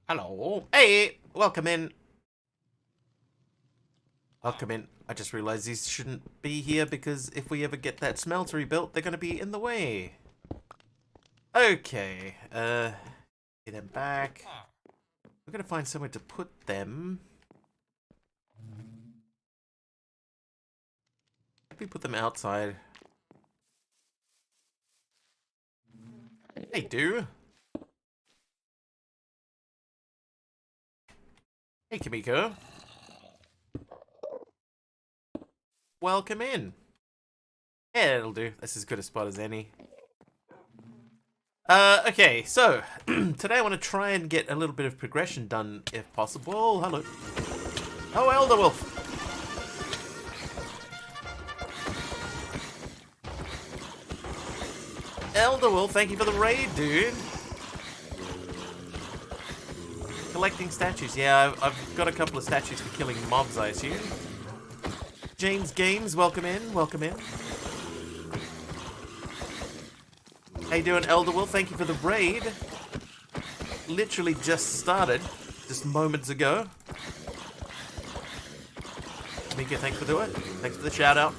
Hello. Hey, welcome in. Welcome in. I just realized these shouldn't be here because if we ever get that smelter rebuilt, they're going to be in the way. Okay. Get them back. We're going to find somewhere to put them. Maybe put them outside. Hey, dude. Hey, Kimiko. Welcome in. Yeah, it'll do. That's as good a spot as any. Okay, so, today I want to try and get a little bit of progression done, if possible. Hello. Oh, Elder Wolf. Elder Wolf, thank you for the raid, dude. Collecting statues. Yeah, I've got a couple of statues for killing mobs, I assume. James Games, welcome in, welcome in. How you doing, Elder Wolf? Thank you for the raid. Literally just started, just moments ago. Mika, thanks for doing it. Thanks for the shout out.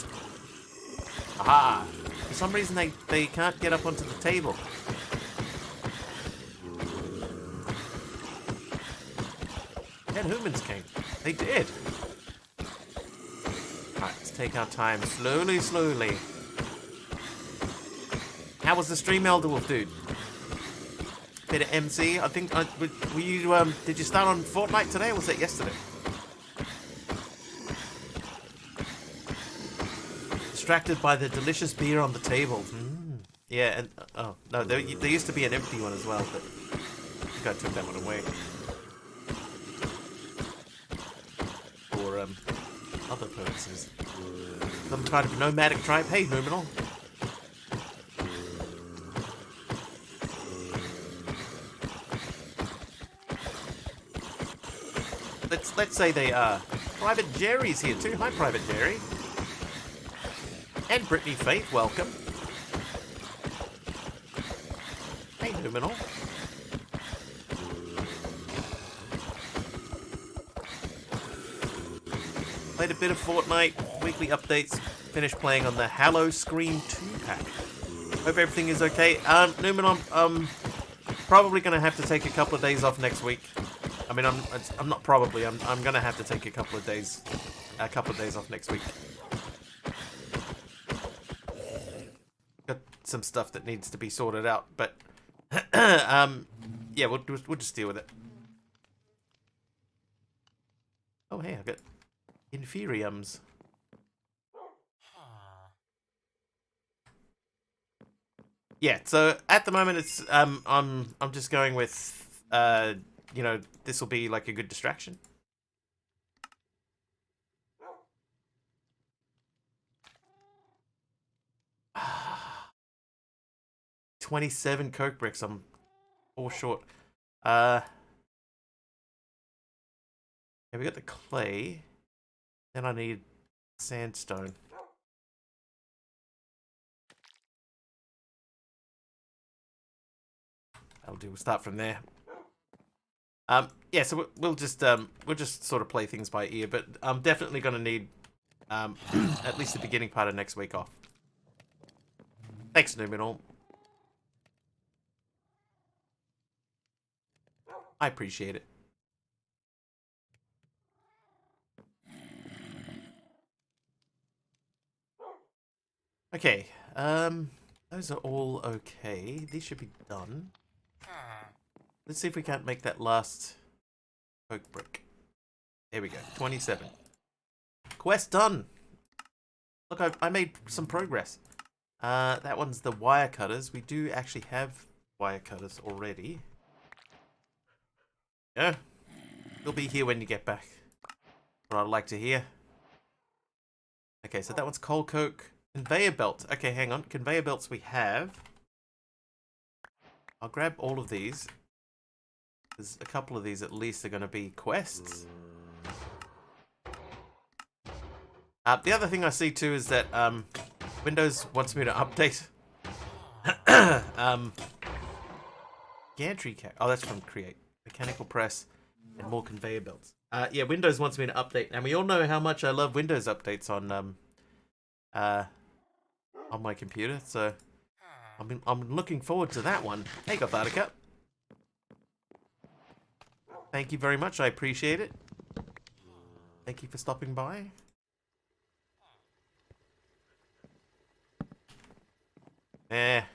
Aha! For some reason they can't get up onto the table. Dead humans came. They did. Alright, let's take our time slowly, slowly. How was the stream, Elder Wolf, dude? Bit of MC. I think. Were you? Did you start on Fortnite today, or was that yesterday? Distracted by the delicious beer on the table. Mm. Yeah, and oh no, there used to be an empty one as well, but I think I took that one away for other purposes. Some kind of nomadic tribe. Hey, Numinal. Let's say they are. Private Jerry's here too. Hi, Private Jerry. And Brittany Faith, welcome. Hey, Numinal. Played a bit of Fortnite, weekly updates, finished playing on the Halo Scream 2 pack. Hope everything is okay. Numinal, probably going to have to take a couple of days off next week. I mean, I'm not probably. I'm gonna have to take a couple of days off next week. Got some stuff that needs to be sorted out, but yeah, we'll just deal with it. Oh hey, I got inferiums. Yeah, so at the moment it's I'm just going with you know, this will be like a good distraction. Ah, 27 coke bricks. I'm all short. Yeah, we got the clay. Then I need sandstone. That'll do. We'll start from there. Yeah, so we'll just sort of play things by ear, but I'm definitely going to need at least the beginning part of next week off. Thanks, Numinal. I appreciate it. Okay, those are all okay. These should be done. Let's see if we can't make that last oak brick. There we go, 27. Quest done! Look, I made some progress. That one's the wire cutters. We do actually have wire cutters already. Yeah. They'll be here when you get back. What I'd like to hear. Okay, so that one's coal coke. Conveyor belt. Okay, hang on. Conveyor belts we have. I'll grab all of these. There's a couple of these at least are going to be quests. The other thing I see too is that Windows wants me to update. Gantry cat. Oh, that's from Create. mechanical press, and more conveyor belts. Yeah, Windows wants me to update, and we all know how much I love Windows updates on my computer. So I'm looking forward to that one. Hey, Gothardica. Thank you very much. I appreciate it. Thank you for stopping by. Got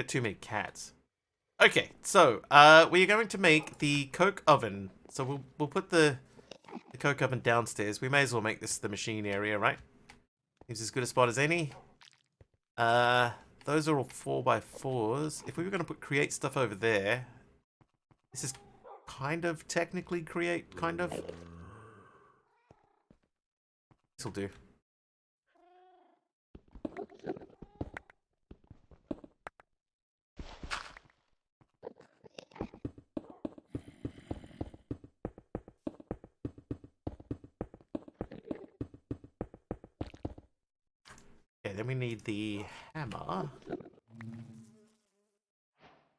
too many cats. Okay, so we are going to make the coke oven. So we'll put the coke oven downstairs. We may as well make this the machine area, right? Gives as good a spot as any. Those are all 4x4s. If we were going to create stuff over there, this is kind of technically create, kind of. This'll do. Okay, then we need the hammer.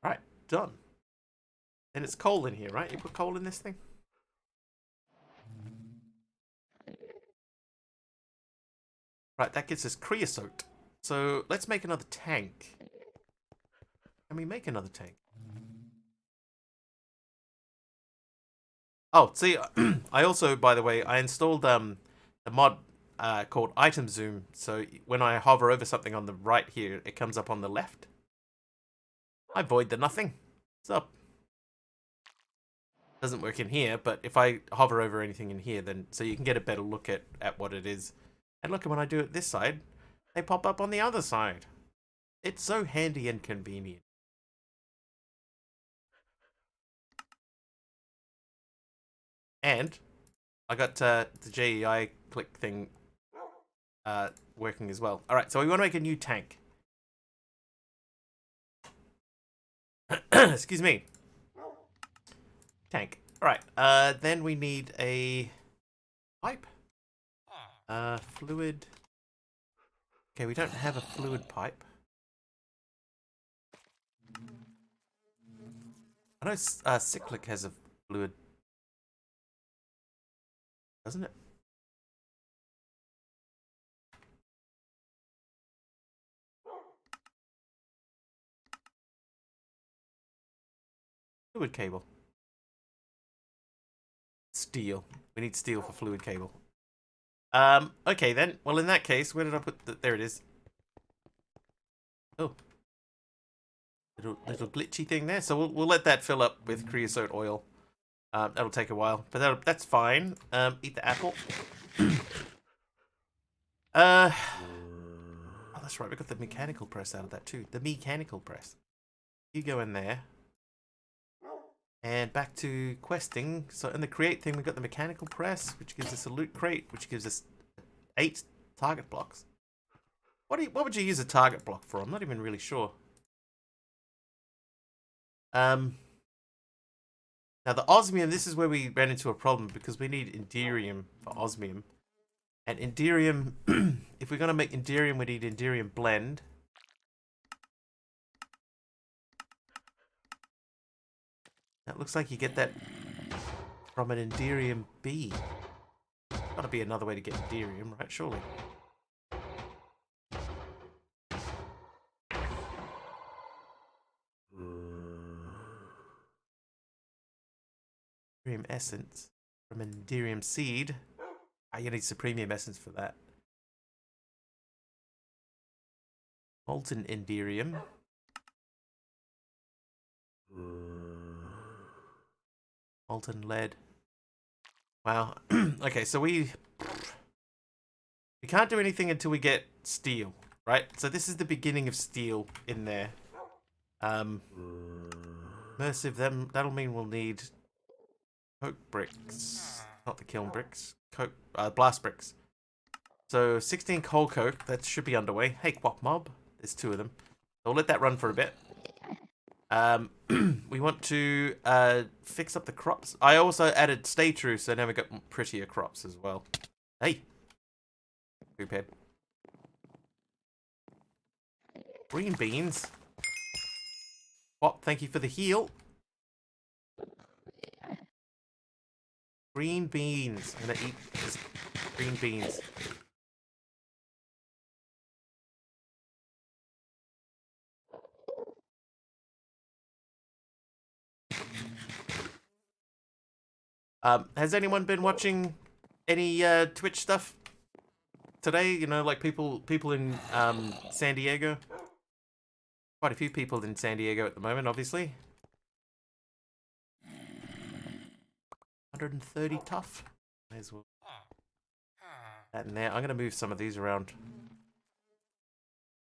Right, done. And it's coal in here, right? You put coal in this thing? Right, that gets us creosote. So let's make another tank. Can we make another tank? Oh, see, I also, by the way, I installed the mod called Item Zoom. So when I hover over something on the right here, it comes up on the left. I void the nothing. What's up? Doesn't work in here, but if I hover over anything in here, then so you can get a better look at what it is. And look, when I do it this side, they pop up on the other side. It's so handy and convenient. And I got the JEI click thing working as well. All right, so we want to make a new tank. Excuse me. Tank. All right. Then we need a pipe. Fluid. Okay, we don't have a fluid pipe. I know Cyclic has a fluid. Doesn't it? Fluid cable. Steel. We need steel for fluid cable. Okay then. Well, in that case, where did I put the... There it is. Oh. Little glitchy thing there. So we'll let that fill up with creosote oil. That'll take a while, but that's fine. Eat the apple. Oh, that's right. We got the mechanical press out of that too. The mechanical press. You go in there. And back to questing. So in the create thing, we got the mechanical press, which gives us a loot crate, which gives us 8 target blocks. What would you use a target block for? I'm not even really sure. Now the osmium, this is where we ran into a problem because we need inderium for osmium. And inderium, if we're going to make inderium, we need inderium blend. That looks like you get that from an inderium bee. Gotta be another way to get inderium, right? Surely. Inderium essence from an inderium seed. Ah, you need supremium essence for that. Molten inderium. Molten lead. Wow. Okay, so we can't do anything until we get steel, right? So this is the beginning of steel in there. Immersive, that'll mean we'll need coke bricks. Not the kiln bricks. Coke blast bricks. So 16 coal coke, that should be underway. Hey, Quap Mob. There's 2 of them. So we'll let that run for a bit. We want to fix up the crops. I also added stay true, so now we got prettier crops as well. Hey, poophead. Green beans. Pop, thank you for the heal. Green beans. I'm gonna eat this green beans. Has anyone been watching any Twitch stuff today? You know, like people in San Diego. Quite a few people in San Diego at the moment, obviously. 130 tough. May as well. That in there. I'm gonna move some of these around.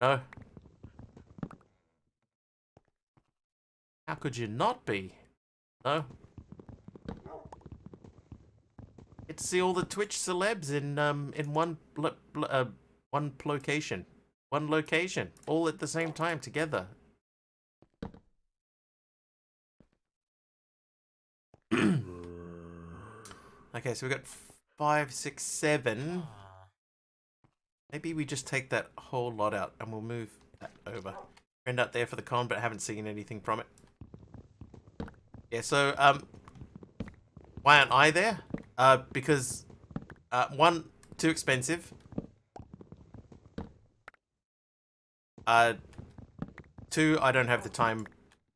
No. How could you not be? No. Get to see all the Twitch celebs in one location. One location. All at the same time together. Okay, so we got 5, 6, 7. Maybe we just take that whole lot out and we'll move that over. Friend out there for the con, but I haven't seen anything from it. Yeah, so why aren't I there? Because one, too expensive. Two, I don't have the time.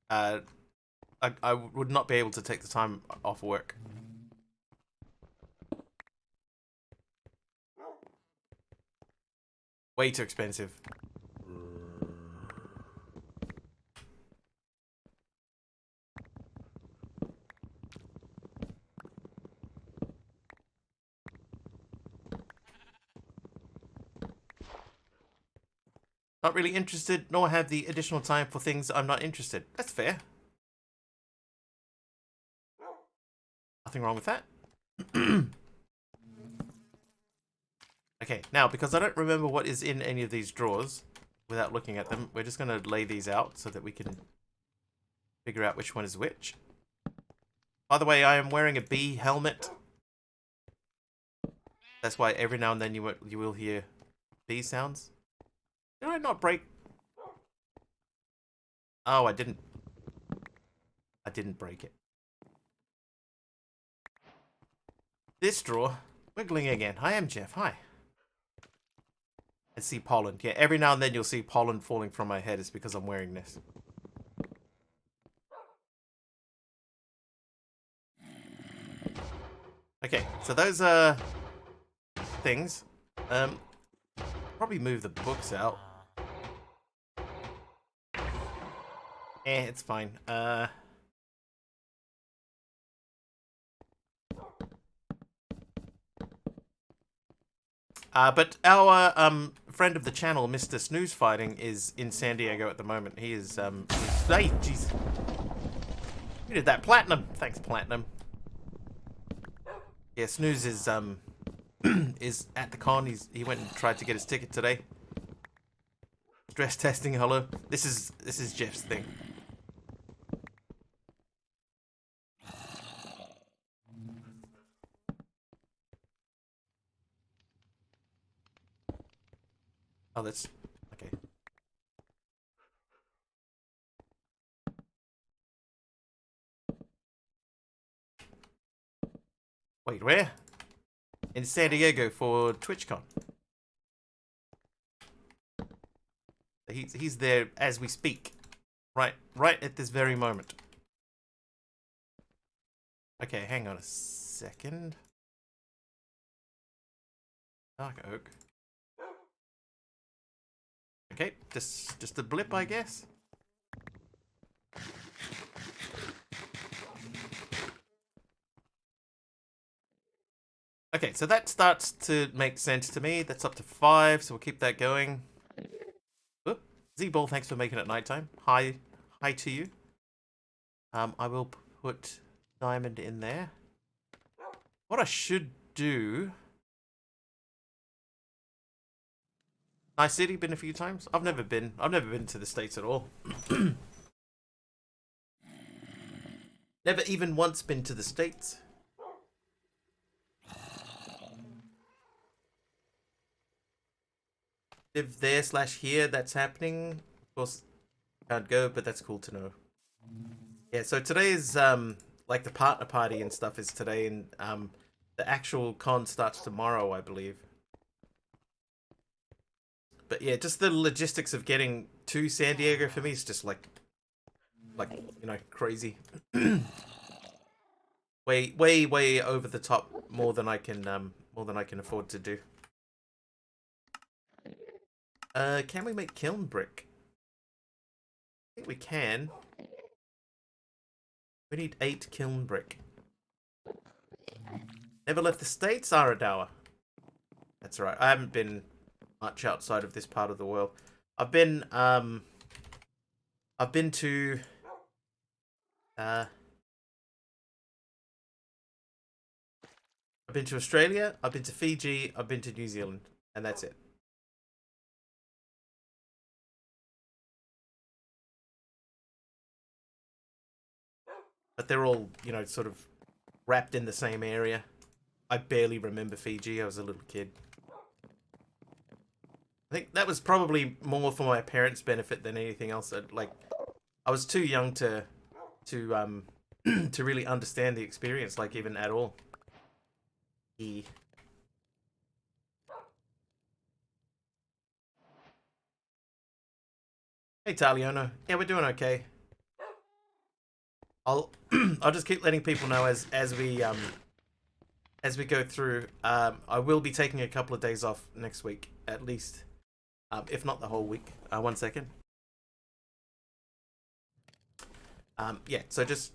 I would not be able to take the time off work. Way too expensive. Not really interested, nor have the additional time for things I'm not interested. That's fair. Nothing wrong with that. Okay, now, because I don't remember what is in any of these drawers without looking at them, we're just going to lay these out so that we can figure out which one is which. By the way, I am wearing a bee helmet. That's why every now and then you will hear bee sounds. Did I not break? Oh, I didn't. I didn't break it. This drawer, wiggling again. I am Jeff. Hi. I see pollen. Yeah, every now and then you'll see pollen falling from my head. It's because I'm wearing this. Okay, so those are things. Probably move the books out. It's fine. But our friend of the channel, Mr. Snooze Fighting, is in San Diego at the moment. He is hey, jeez. You did that, Platinum. Thanks, Platinum. Yeah, Snooze is is at the con. He went and tried to get his ticket today. Stress testing. Hello. This is Jeff's thing. Oh, that's okay. Wait, where? In San Diego for TwitchCon. He's there as we speak. Right at this very moment. Okay, hang on a second. Dark oak. Okay, just a blip, I guess. Okay, so that starts to make sense to me. That's up to 5, so we'll keep that going. Z-Ball, thanks for making it nighttime. Hi to you. I will put diamond in there. What I should do... Nice city, been a few times. I've never been to the States at all. Never even once been to the States. Live there / here, that's happening. Of course, can't go, but that's cool to know. Yeah, so today is like the partner party and stuff is today, and the actual con starts tomorrow, I believe. But yeah, just the logistics of getting to San Diego for me is just like you know, crazy. Way over the top, more than I can afford to do. Can we make kiln brick? I think we can. We need 8 kiln brick. Never left the States, Aradawa. That's right. I haven't been much outside of this part of the world. I've been to uh I've been to Australia, I've been to Fiji, I've been to New Zealand, and that's it. But they're all, you know, sort of wrapped in the same area. I barely remember Fiji. I was a little kid. I think that was probably more for my parents' benefit than anything else. Like, I was too young to to really understand the experience, like even at all. E. Hey, Taliano. Yeah, we're doing okay. I'll I'll just keep letting people know as we go through. I will be taking a couple of days off next week, at least, if not the whole week. 1 second. Yeah. So just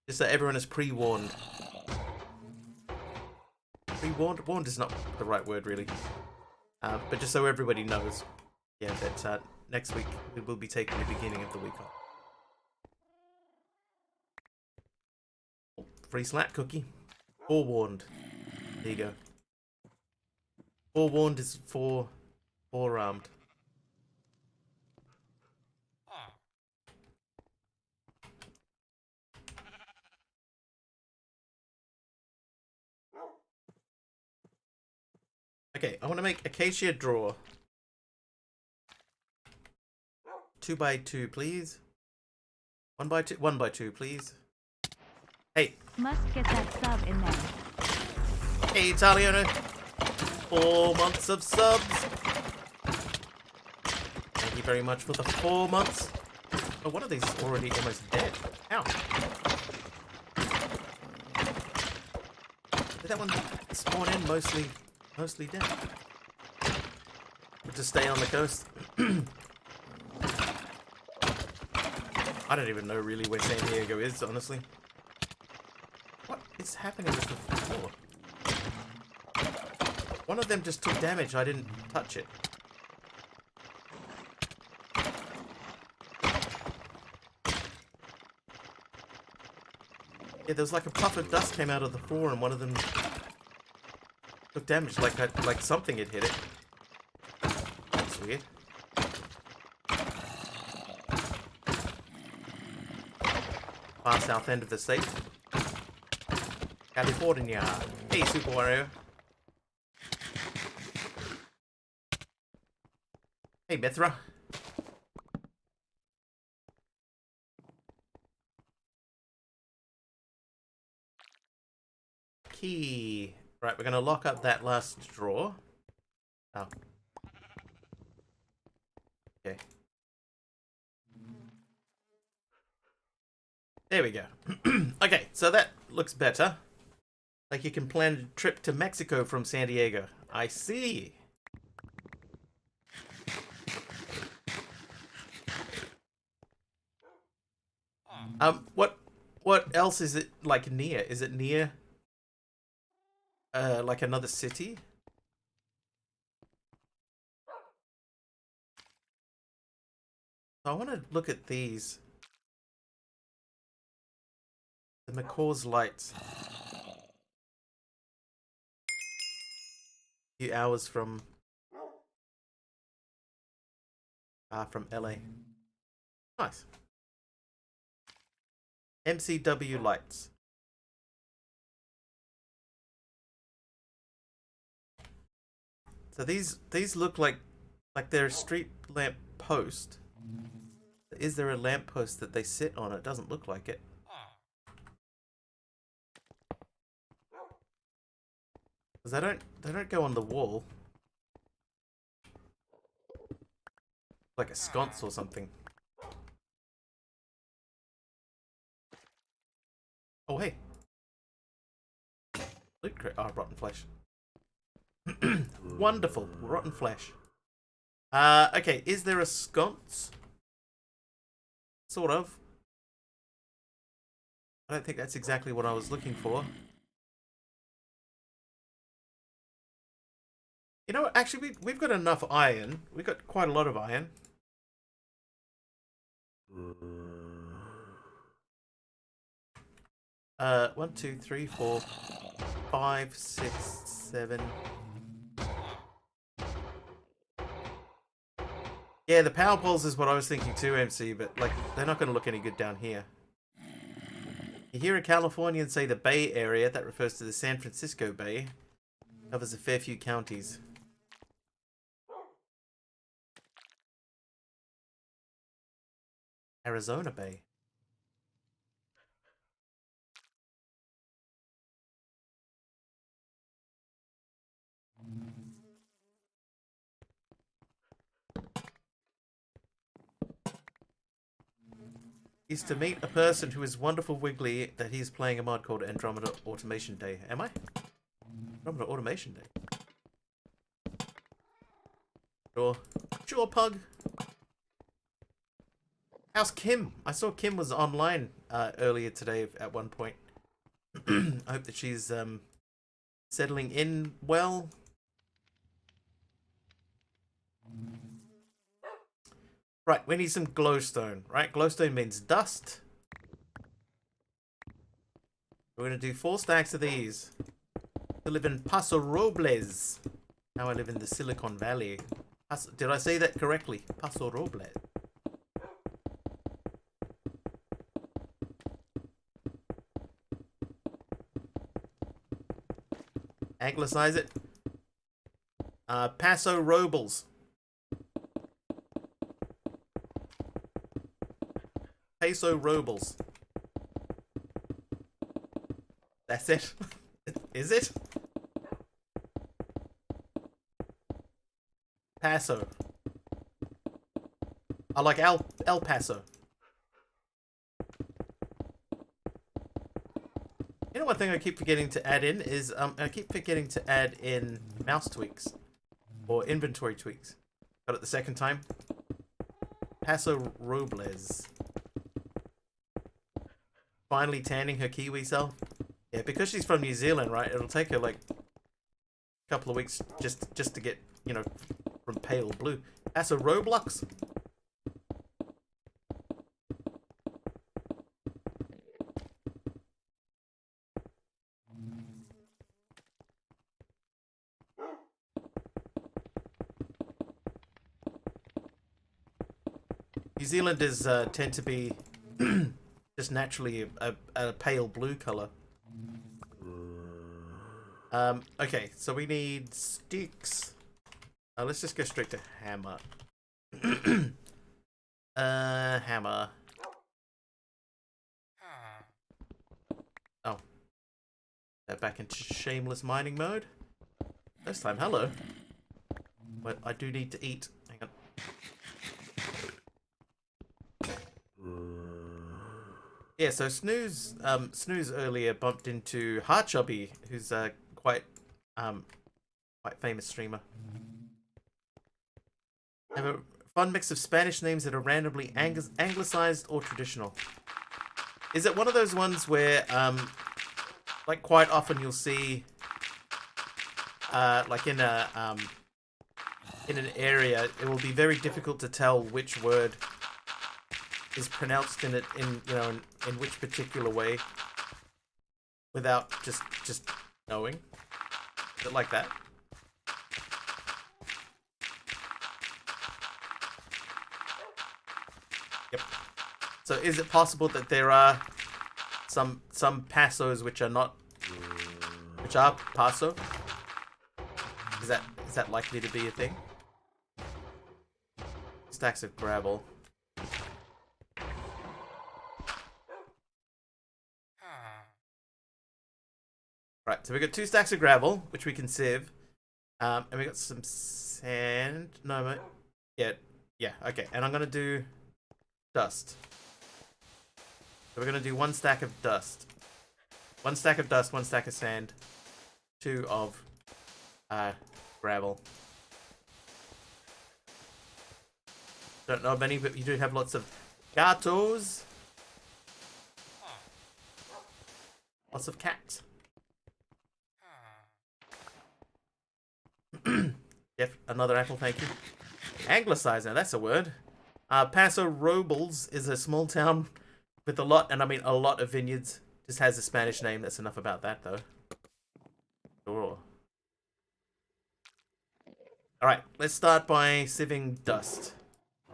so everyone is pre-warned. Pre-warned. Warned is not the right word, really. But just so everybody knows, yeah, that next week we will be taking the beginning of the week off. Free slat cookie. Forewarned. There you go. Forewarned is forearmed. Okay, I want to make acacia drawer. 2x2, please. 1x2, 1x2, please. Hey. Must get that sub in there. Hey, Italiano. 4 months of subs. Thank you very much for the 4 months. Oh, one of these is already almost dead. Ow. Did that one spawn in mostly dead? To stay on the coast. I don't even know really where San Diego is, honestly. What is happening with the floor? One of them just took damage. I didn't touch it. Yeah, there was like a puff of dust came out of the floor, and one of them took damage, like something had hit it. That's weird. Far south end of the state, California. Hey, Super Wario. Hey, Mithra. Key. Right, we're gonna lock up that last drawer. Oh. Okay. There we go. Okay, so that looks better. Like you can plan a trip to Mexico from San Diego. I see. What else is it like near? Is it near like another city? So I want to look at these. The McCaw's lights. A few hours from LA. Nice. MCW lights. So these look like they're a street lamp post. Is there a lamppost that they sit on? It doesn't look like it. Because they don't go on the wall. Like a sconce or something. Oh, hey. Loot crate. Oh, rotten flesh. Wonderful. Rotten flesh. Okay. Is there a sconce? Sort of. I don't think that's exactly what I was looking for. You know what? Actually, we've got enough iron. We've got quite a lot of iron. One, two, three, 4, 5, 6, 7. Yeah, the power poles is what I was thinking too, MC, but like they're not going to look any good down here. You hear a Californian say the Bay Area, that refers to the San Francisco Bay, covers a fair few counties. Arizona Bay. Is to meet a person who is wonderful wiggly that he's playing a mod called Andromeda Automation Day. Am I? Andromeda Automation Day. Sure. Sure, Pug. How's Kim? I saw Kim was online earlier today at one point. I hope that she's settling in well. Right, we need some glowstone, right? Glowstone means dust. We're going to do 4 stacks of these. I live in Paso Robles. Now I live in the Silicon Valley. Did I say that correctly? Paso Robles. Anglicize it. Paso Robles. Paso Robles. That's it. Is it? Paso. I like El Paso. You know, one thing I keep forgetting to add in is I keep forgetting to add in mouse tweaks or inventory tweaks. Got it the second time. Paso Robles. Finally tanning her Kiwi self. Yeah, because she's from New Zealand, right? It'll take her like a couple of weeks just to get, you know, from pale blue. Paso Roblox. New Zealanders tend to be just naturally a pale blue color. Okay, so we need sticks. Let's just go straight to hammer. Hammer. Oh. Back into shameless mining mode. This time, hello. But I do need to eat. Hang on. Yeah, so Snooze earlier bumped into Heartchubby, who's quite famous streamer. Have a fun mix of Spanish names that are randomly anglicized or traditional. Is it one of those ones where like quite often you'll see like in an area it will be very difficult to tell which word is pronounced in which particular way without just knowing? Is it like that? Yep. So is it possible that there are some Pasos which are Paso? Is that likely to be a thing? Stacks of gravel. Right, so we got 2 stacks of gravel, which we can sieve. And we got some sand. No, mate. Yeah, okay. And I'm going to do dust. So we're going to do 1 stack of dust. 1 stack of dust, 1 stack of sand. 2 of gravel. Don't know of any, but you do have lots of gatos. Lots of cats. Yep, another apple, thank you. Anglicize, now that's a word. Paso Robles is a small town with a lot, and I mean a lot of vineyards. Just has a Spanish name. That's enough about that, though. Sure. Alright, let's start by sieving dust.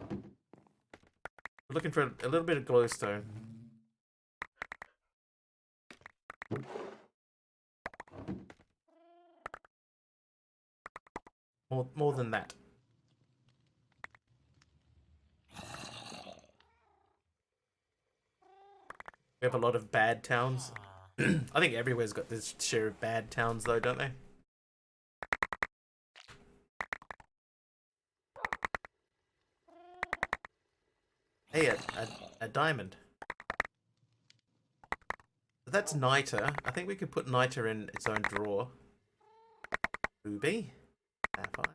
We're looking for a little bit of glowstone. More than that. We have a lot of bad towns. I think everywhere's got this share of bad towns, though, don't they? Hey, a diamond. That's niter. I think we could put niter in its own drawer. Ruby. Sapphire.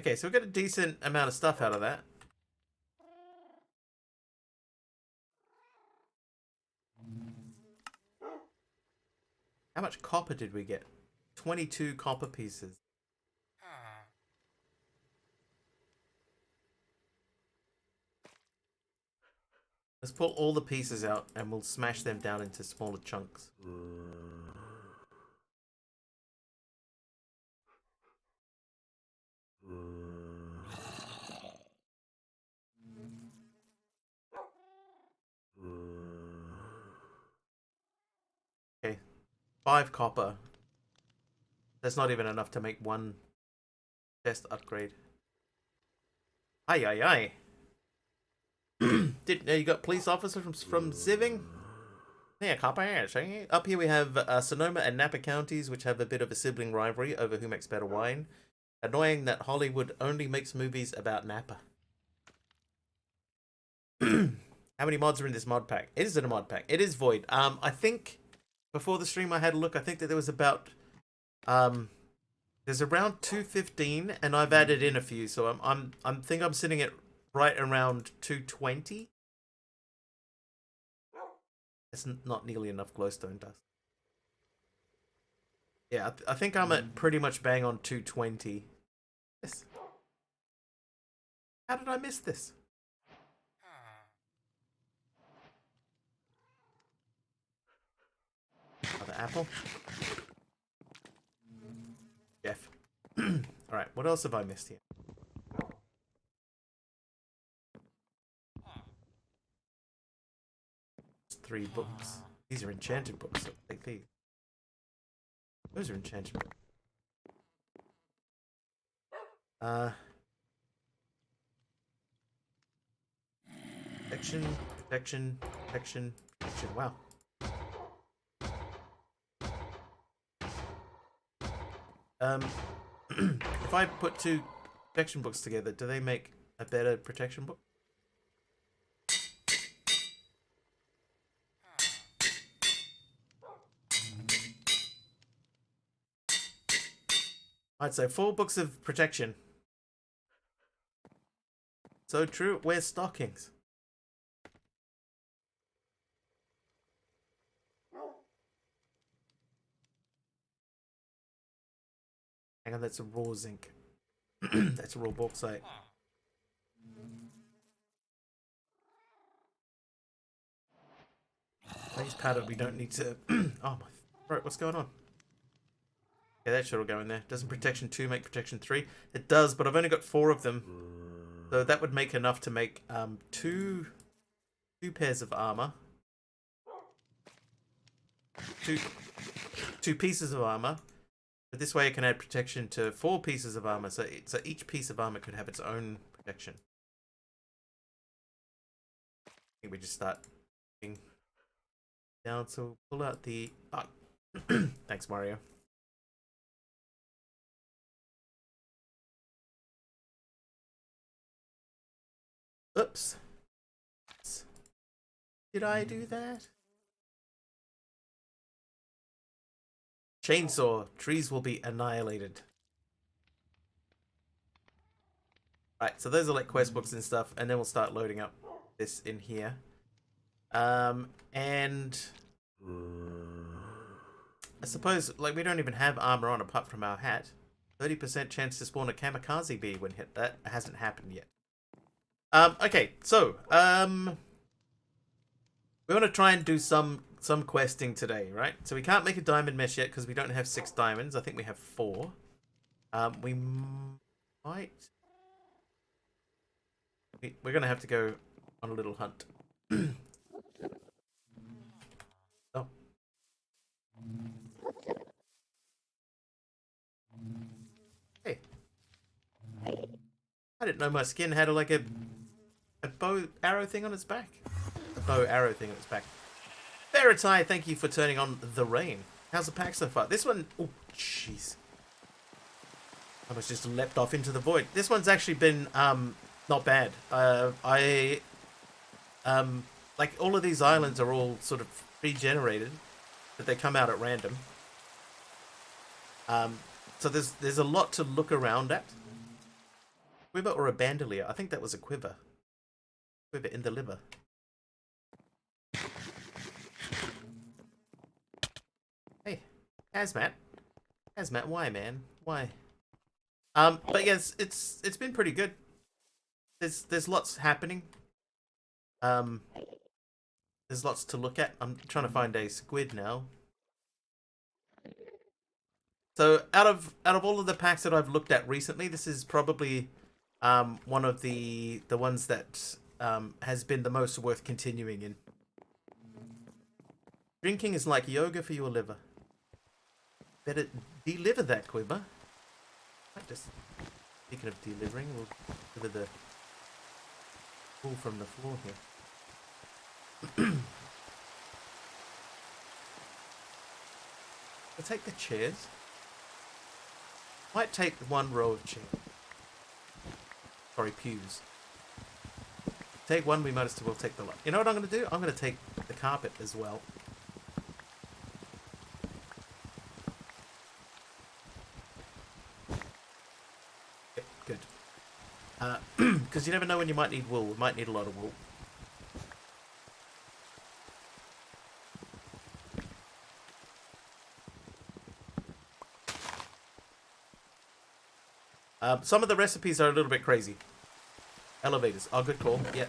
Okay, so we got a decent amount of stuff out of that. How much copper did we get? 22 copper pieces. Let's pull all the pieces out and we'll smash them down into smaller chunks. Okay, 5 copper. That's not even enough to make 1 chest upgrade. Aye, aye, aye. You got police officer from Ziving? Yeah, copper. See? Up here we have Sonoma and Napa counties, which have a bit of a sibling rivalry over who makes better wine. Annoying that Hollywood only makes movies about Napa. How many mods are in this mod pack? It isn't a mod pack. It is void. I think before the stream I had a look. I think that there was about there's around 215, and I've added in a few, so I'm think I'm sitting at right around 220. It's not nearly enough glowstone dust. Yeah, I think I'm at pretty much bang on 220. Yes. How did I miss this? Another apple. Jeff. Alright, what else have I missed here? It's 3 books. These are enchanted books, so take these. Those are enchanted books. Protection, protection, protection, protection. Wow. If I put 2 protection books together, do they make a better protection book? I'd say 4 books of protection. So true, wear stockings. Hang on, that's a raw zinc. That's a raw bauxite. Base powder, we don't need to... Oh my... Right, what's going on? Yeah, that should all go in there. Doesn't protection 2 make protection 3? It does, but I've only got 4 of them. So that would make enough to make 2 pairs of armor. 2 pieces of armor. But this way I can add protection to 4 pieces of armor. So each piece of armor could have its own protection. think we just start moving down. So pull out the. Oh. Thanks, Mario. Oops. Did I do that? Chainsaw. Trees will be annihilated. Right, so those are like quest books and stuff, and then we'll start loading up this in here. And I suppose, like, we don't even have armor on apart from our hat. 30% chance to spawn a kamikaze bee when hit. That hasn't happened yet. Okay, so, we want to try and do some questing today, right? So we can't make a diamond mesh yet because we don't have 6 diamonds. I think we have 4. We might... We're going to have to go on a little hunt. Oh. Hey. I didn't know my skin had like a bow arrow thing on its back. A bow arrow thing on its back. Veritai, thank you for turning on the rain. How's the pack so far? This one... Oh, jeez. I almost just leapt off into the void. This one's actually been... not bad. Like, all of these islands are all sort of pre-generated, but they come out at random. So there's a lot to look around at. Quiver or a bandolier? I think that was a quiver. Quiver in the liver. Hey, Hazmat. Hazmat, why, man? Why? But yes, it's been pretty good. There's lots happening. There's lots to look at. I'm trying to find a squid now. So out of all of the packs that I've looked at recently, this is probably one of the ones that has been the most worth continuing in. Drinking is like yoga for your liver. Better deliver that quiver. Just speaking of delivering, we'll deliver the pull from the floor here. I'll take the chairs. Might take one row of chairs. Sorry, pews. Take one, we might as well take the lot. You know what I'm going to do? I'm going to take the carpet as well. Yep, good. Because you never know when you might need wool. We might need a lot of wool. Some of the recipes are a little bit crazy. Elevators. Oh, good call. Yeah.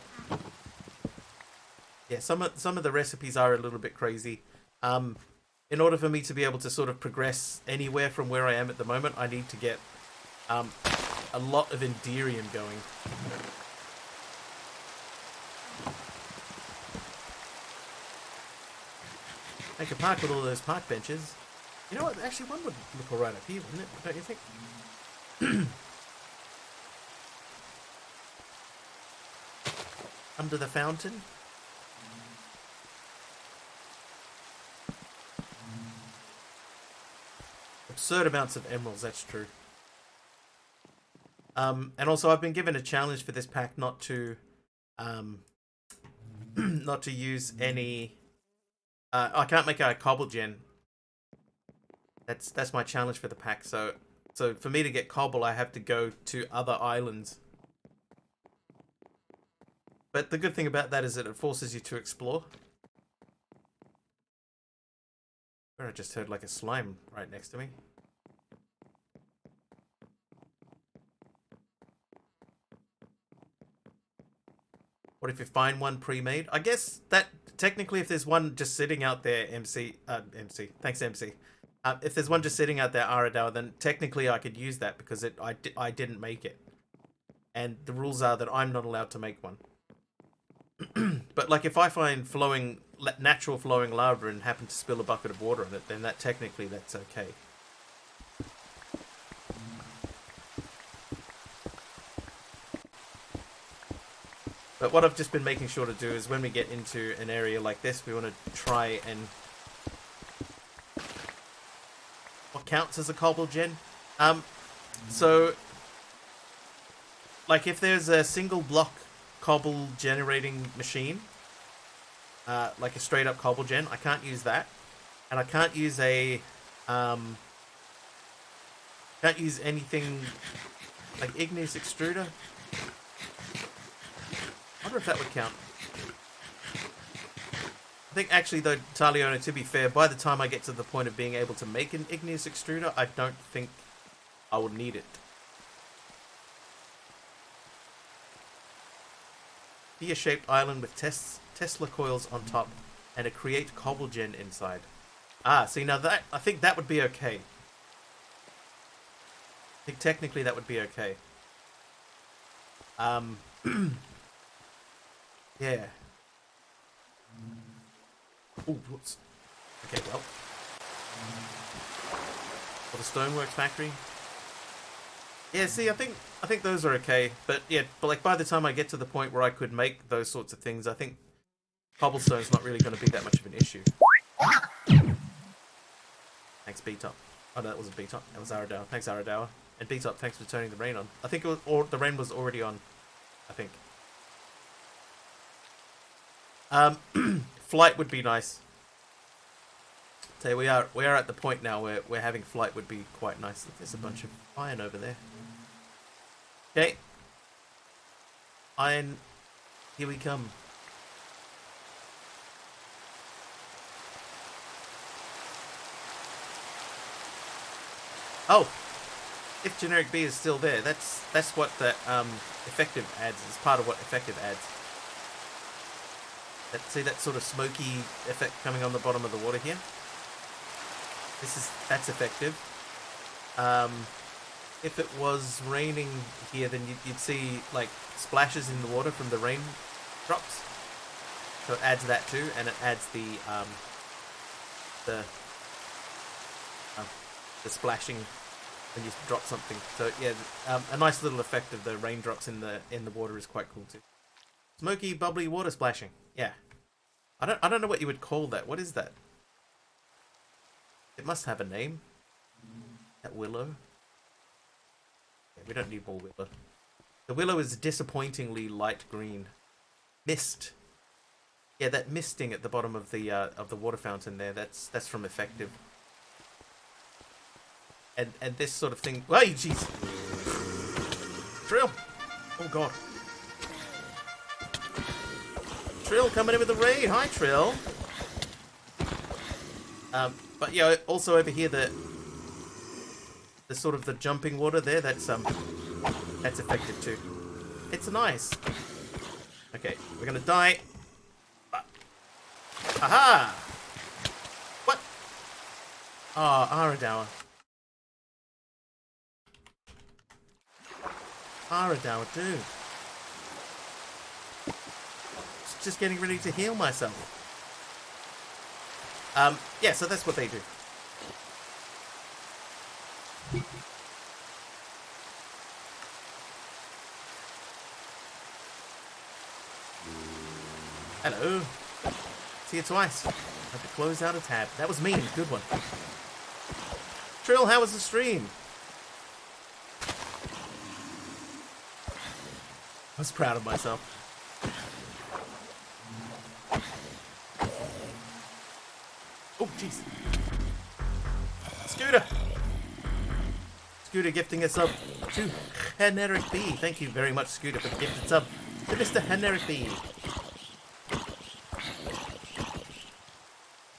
Yeah, some of the recipes are a little bit crazy. In order for me to be able to sort of progress anywhere from where I am at the moment, I need to get a lot of Enderium going. Make a park with all those park benches. You know what? Actually, one would look alright up here, wouldn't it? Don't you think? Under the fountain. Absurd amounts of emeralds, that's true. And also I've been given a challenge for this pack not to not to use any I can't make a cobble gen. That's my challenge for the pack. So for me to get cobble I have to go to other islands. But the good thing about that is that it forces you to explore. I just heard like a slime right next to me. What if you find one pre-made? I guess that technically if there's one just sitting out there, MC, thanks MC. If there's one just sitting out there, Aradao, then technically I could use that because I didn't make it. And the rules are that I'm not allowed to make one. But like if I find natural flowing lava and happen to spill a bucket of water on it, then technically that's okay. But what I've just been making sure to do is when we get into an area like this, we want to try and... What counts as a cobble gen? So... Like, if there's a single block cobble generating machine, like a straight up cobble gen, I can't use that. And I can't use a... can't use anything like igneous extruder. I wonder if that would count. I think actually though, Taliona, to be fair, by the time I get to the point of being able to make an igneous extruder, I don't think I would need it. Sphere-shaped island with Tesla coils on top and a create cobble gen inside. Ah, see now that, I think that would be okay. I think technically that would be okay. Yeah. Oh, whoops. Okay, well. For the Stoneworks factory. Yeah, see, I think those are okay, but yeah, but like by the time I get to the point where I could make those sorts of things, I think cobblestone's not really going to be that much of an issue. Thanks, B-Top. Oh no, that wasn't B-Top. That was Aradour. Thanks, Aradour. And B-Top, thanks for turning the rain on. I think it was, or the rain was already on. I think. Flight would be nice. So we are at the point now where having flight would be quite nice. There's a bunch of iron over there. Okay. Iron, here we come. Oh, if generic B is still there, that's what the effective adds. Is part of what effective adds. See that sort of smoky effect coming on the bottom of the water here? That's effective. If it was raining here, then you'd see like splashes in the water from the rain drops. So it adds that too, and it adds the splashing when you drop something. So yeah, a nice little effect of the raindrops in the water is quite cool too. Smoky, bubbly water splashing. Yeah. I don't know what you would call that. What is that? It must have a name. That willow. Yeah, we don't need more willow. The willow is disappointingly light green. Mist. Yeah, that misting at the bottom of the water fountain there. That's from effective. And this sort of thing. Hey, jeez. Trill. Oh god. Trill coming in with the raid. Hi, Trill. But yeah, also over here the sort of the jumping water there. That's effective too. It's nice. Okay, we're gonna die. Aha! What? Ah, Aradour. Aradour, dude. Just getting ready to heal myself. Yeah, so that's what they do. Hello. See you twice. I had to close out a tab. That was mean. Good one. Trill, how was the stream? I was proud of myself. Oh, jeez. Scooter! Scooter gifting a sub to Heneric B. Thank you very much, Scooter, for the gifted sub to Mr. Heneric B.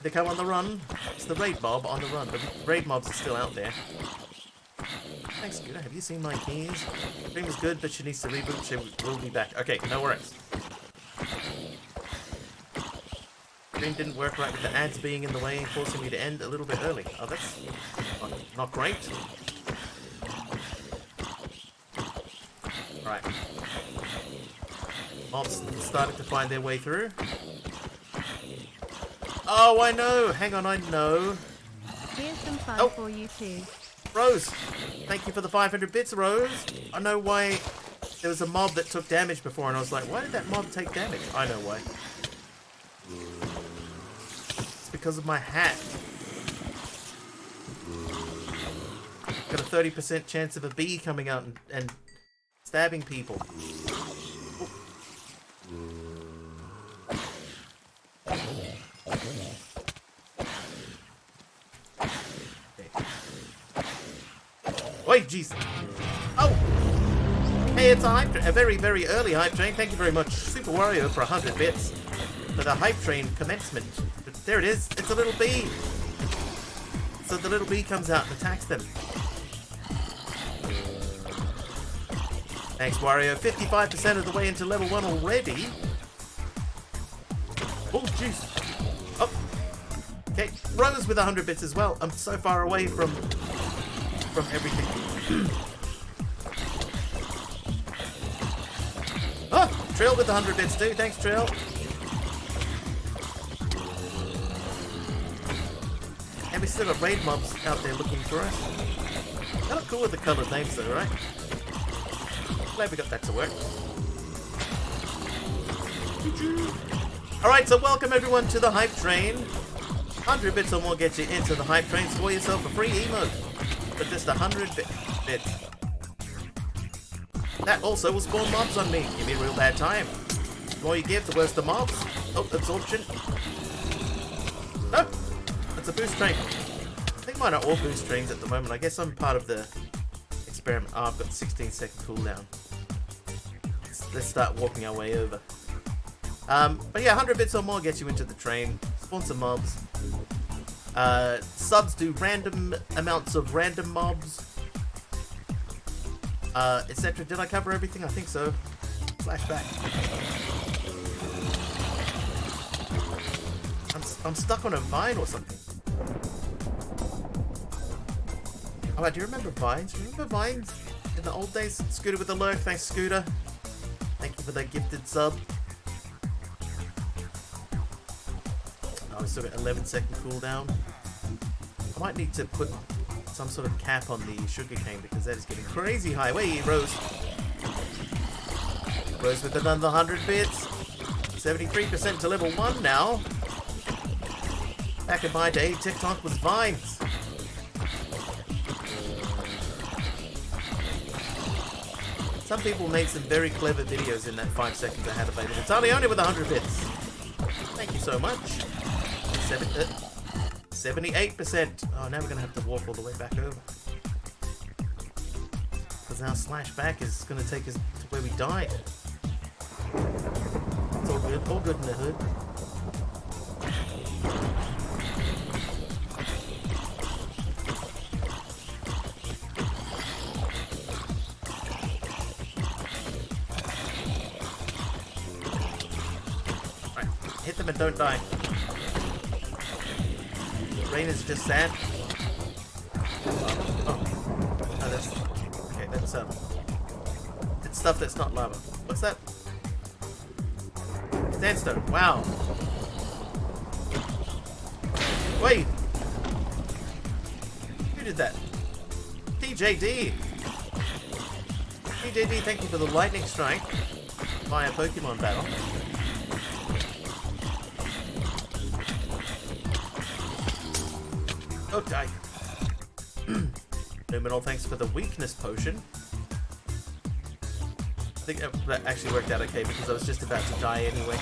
They come on the run. It's the raid mob on the run. The raid mobs are still out there. Thanks, Scooter. Have you seen my keys? Stream is good, but she needs to reboot. She will be back. Okay, no worries. Stream didn't work right with the ads being in the way, forcing me to end a little bit early. Oh, that's not great. Right. Mobs started to find their way through. Oh, I know. Hang on, I know. Here's some fun for you too. Rose, thank you for the 500 bits, Rose. I know why there was a mob that took damage before, and I was like, why did that mob take damage? I know why. It's because of my hat. Got a 30% chance of a bee coming out and stabbing people. Wait, jeez. Oh! Hey, it's a very, very early hype train. Thank you very much, Super Wario, for 100 bits for the hype train commencement. But there it is. It's a little bee. So the little bee comes out and attacks them. Thanks, Wario. 55% of the way into level 1 already. Oh, jeez. Oh. Okay, Rose with 100 bits as well. I'm so far away from everything. Oh, Trill with 100 bits too. Thanks, Trill. And we still got raid mobs out there looking for us. They look cool with the coloured names though, right? Glad we got that to work. Alright, so welcome everyone to the hype train. 100 bits or more gets you into the hype train. Score yourself a free emote for just 100 bits. That also will spawn mobs on me. Give me a real bad time. The more you give, the worse the mobs. Oh, absorption. No! That's a boost train. I think mine are all boost trains at the moment. I guess I'm part of the experiment. Oh, I've got 16-second cooldown. Let's start walking our way over. But yeah, 100 bits or more gets you into the train. Spawn some mobs. Subs do random amounts of random mobs. Etc. Did I cover everything? I think so. Flashback. I'm stuck on a vine or something. Oh, do you remember vines? Remember vines in the old days? Scooter with the lurk. Thanks, Scooter. Thank you for the gifted sub. Oh, we still got 11-second cooldown. I might need to put some sort of cap on the sugarcane because that is getting crazy high. Wait, Rose. Rose with another 100 bits. 73% to level 1 now. Back in my day, TikTok was vines. Some people made some very clever videos in that 5 seconds I had available. Tony only with 100 bits. Thank you so much. 78%. Oh, now we're going to have to walk all the way back over. Because now slash back is going to take us to where we died. It's all good in the hood. Right, hit them and don't die. Rain is just sand. Oh, that's okay. That's it's stuff that's not lava. What's that? Sandstone. Wow. Wait. Who did that? TJD. TJD, thank you for the lightning strike via Pokemon battle. Okay. Luminol, thanks for the weakness potion. I think that actually worked out okay because I was just about to die anyway.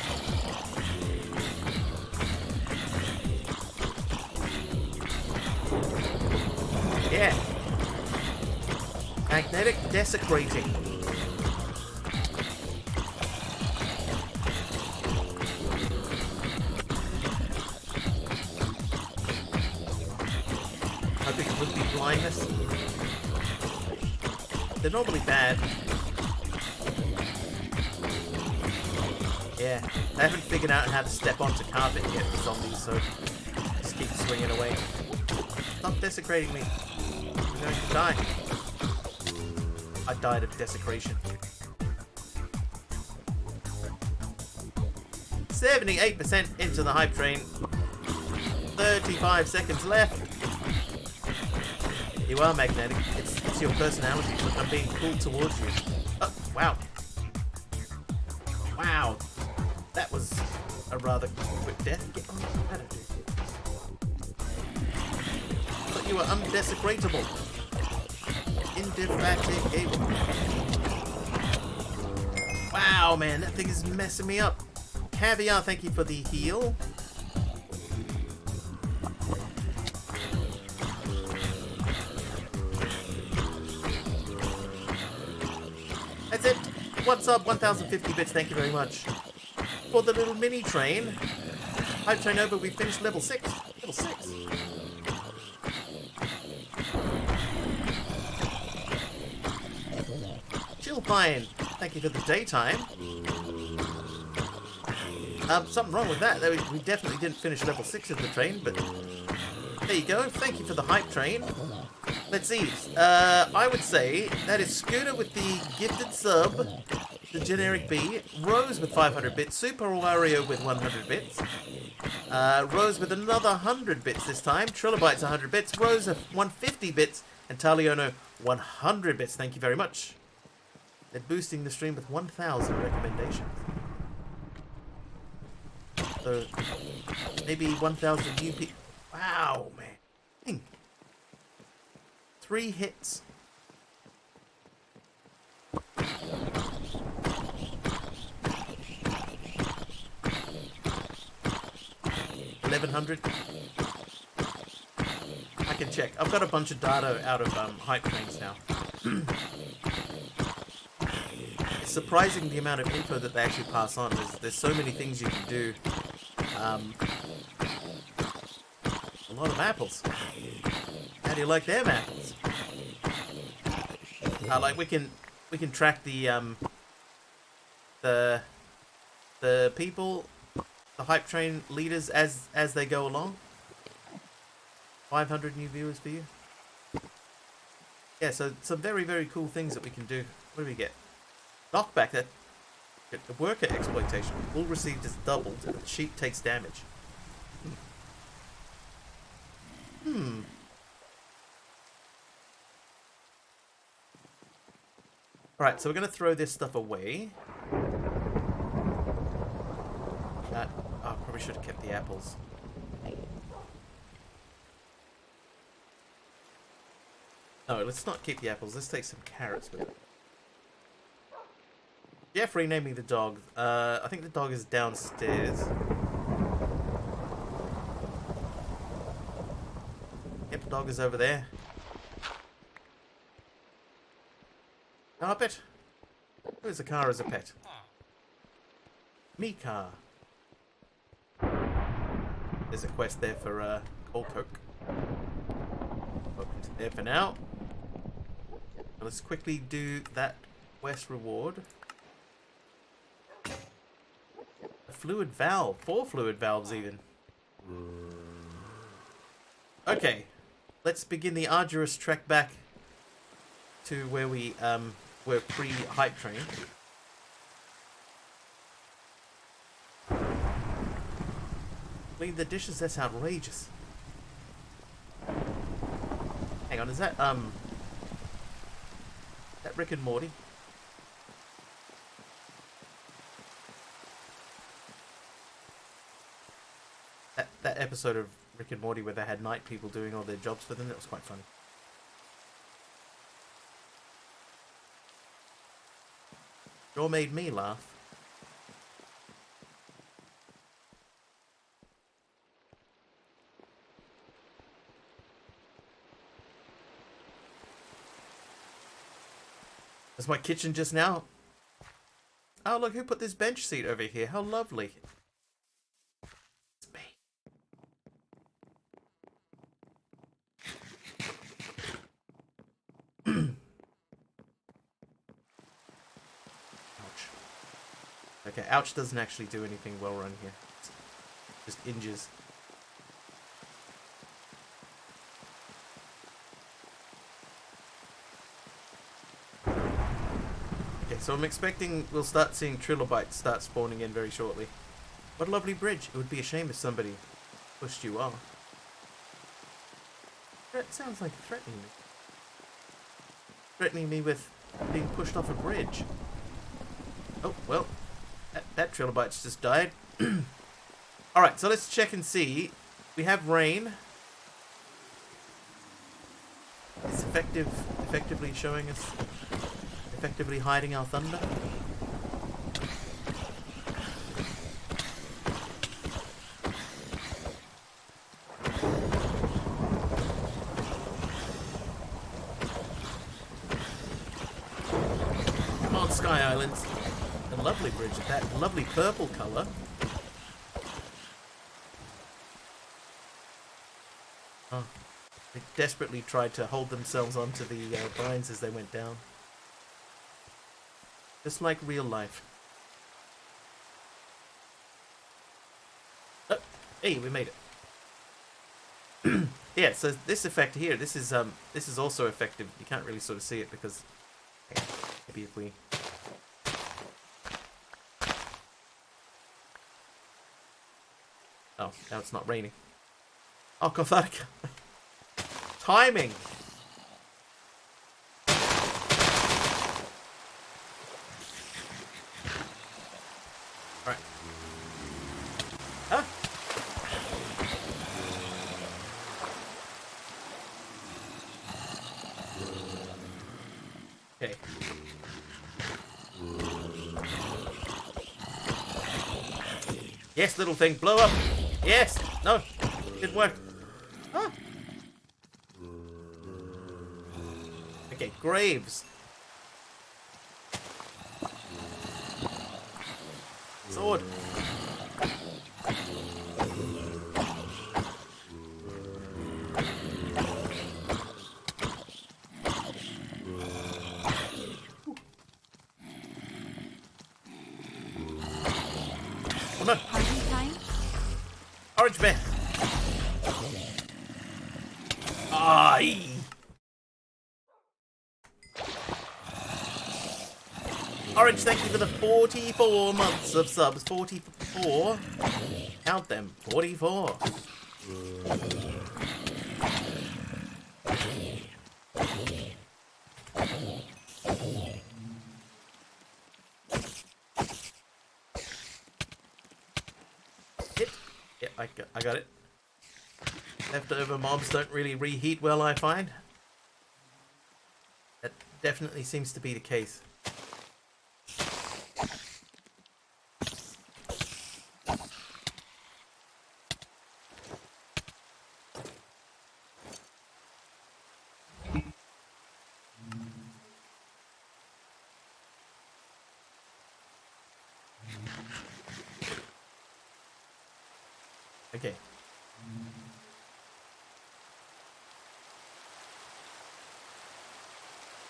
Yeah. Magnetic desecrating. I think it would be blindness. They're normally bad. Yeah, I haven't figured out how to step onto carpet yet for zombies, so just keep swinging away. Stop desecrating me. I'm going to die. I died of desecration. 78% into the hype train. 35 seconds left. You are magnetic. It's your personality. Look, I'm being pulled towards you. Oh, wow. Wow, that was a rather quick death. Get on the ladder, dude. Thought you were undesecratable. Indefatigable. Wow, man, that thing is messing me up. Caviar, thank you for the heal. That's it. What's up? 1050 bits, thank you very much. For the little mini train. Hype train over, we finished level 6. Level 6. Chill Pine, thank you for the daytime. Something wrong with that. We definitely didn't finish level 6 of the train, but there you go. Thank you for the hype train. Let's see. I would say that is Scooter with the gifted sub, the generic B, Rose with 500 bits, Super Wario with 100 bits, Rose with another 100 bits this time, Trilobytes 100 bits, Rose 150 bits, and Taliono 100 bits. Thank you very much. They're boosting the stream with 1,000 recommendations. So, maybe 1,000 new people. Wow, man. Dang. 3 hits. 1,100. I can check. I've got a bunch of data out of hype trains now. It's surprising the amount of info that they actually pass on. There's so many things you can do. A lot of apples. How do you like them apples? Like we can track the people, the hype train leaders as they go along. 500 new viewers for you. Yeah, so some very, very cool things that we can do. What do we get? Knockback. That the worker exploitation. All received is doubled. Sheep takes damage. Alright, so we're going to throw this stuff away. Probably should have kept the apples. No, let's not keep the apples. Let's take some carrots with it. Jeff renaming the dog. I think the dog is downstairs. Yep, the dog is over there. Carpet. Who's a car as a pet? Me car. There's a quest there for Coal Coke. Welcome to there for now. Let's quickly do that quest reward. A fluid valve. 4 fluid valves even. Okay. Let's begin the arduous trek back to where we were pre-hype train. Clean the dishes? That's outrageous. Hang on, is that Rick and Morty? That episode of Rick and Morty where they had night people doing all their jobs for them, that was quite funny. Sure made me laugh. That's my kitchen just now. Oh, look, who put this bench seat over here? How lovely. It's me. Ouch. Okay, ouch doesn't actually do anything well run here. It's just injures. So I'm expecting we'll start seeing trilobites start spawning in very shortly. What a lovely bridge. It would be a shame if somebody pushed you off. That sounds like threatening me. Threatening me with being pushed off a bridge. Oh, well. That That trilobite's just died. Alright, so let's check and see. We have rain. It's effectively showing us, effectively hiding our thunder. Come on, Sky Islands. A lovely bridge at that lovely purple colour. Oh, they desperately tried to hold themselves onto the vines as they went down. Just like real life. Oh, hey, we made it. Yeah, so this effect here, this is also effective. You can't really sort of see it because maybe if we oh, now it's not raining. Oh, cathartic. Timing. Alright. Huh? Okay. Yes, little thing, blow up. Yes. No. Didn't work. Huh? Okay, graves. Sword. Come on. Party time? Orange bear. Aye. Orange, thank you for the 44 months of subs. 44. Count them. 44. Hit. Yeah, I got it. Leftover mobs don't really reheat well, I find. That definitely seems to be the case. Okay.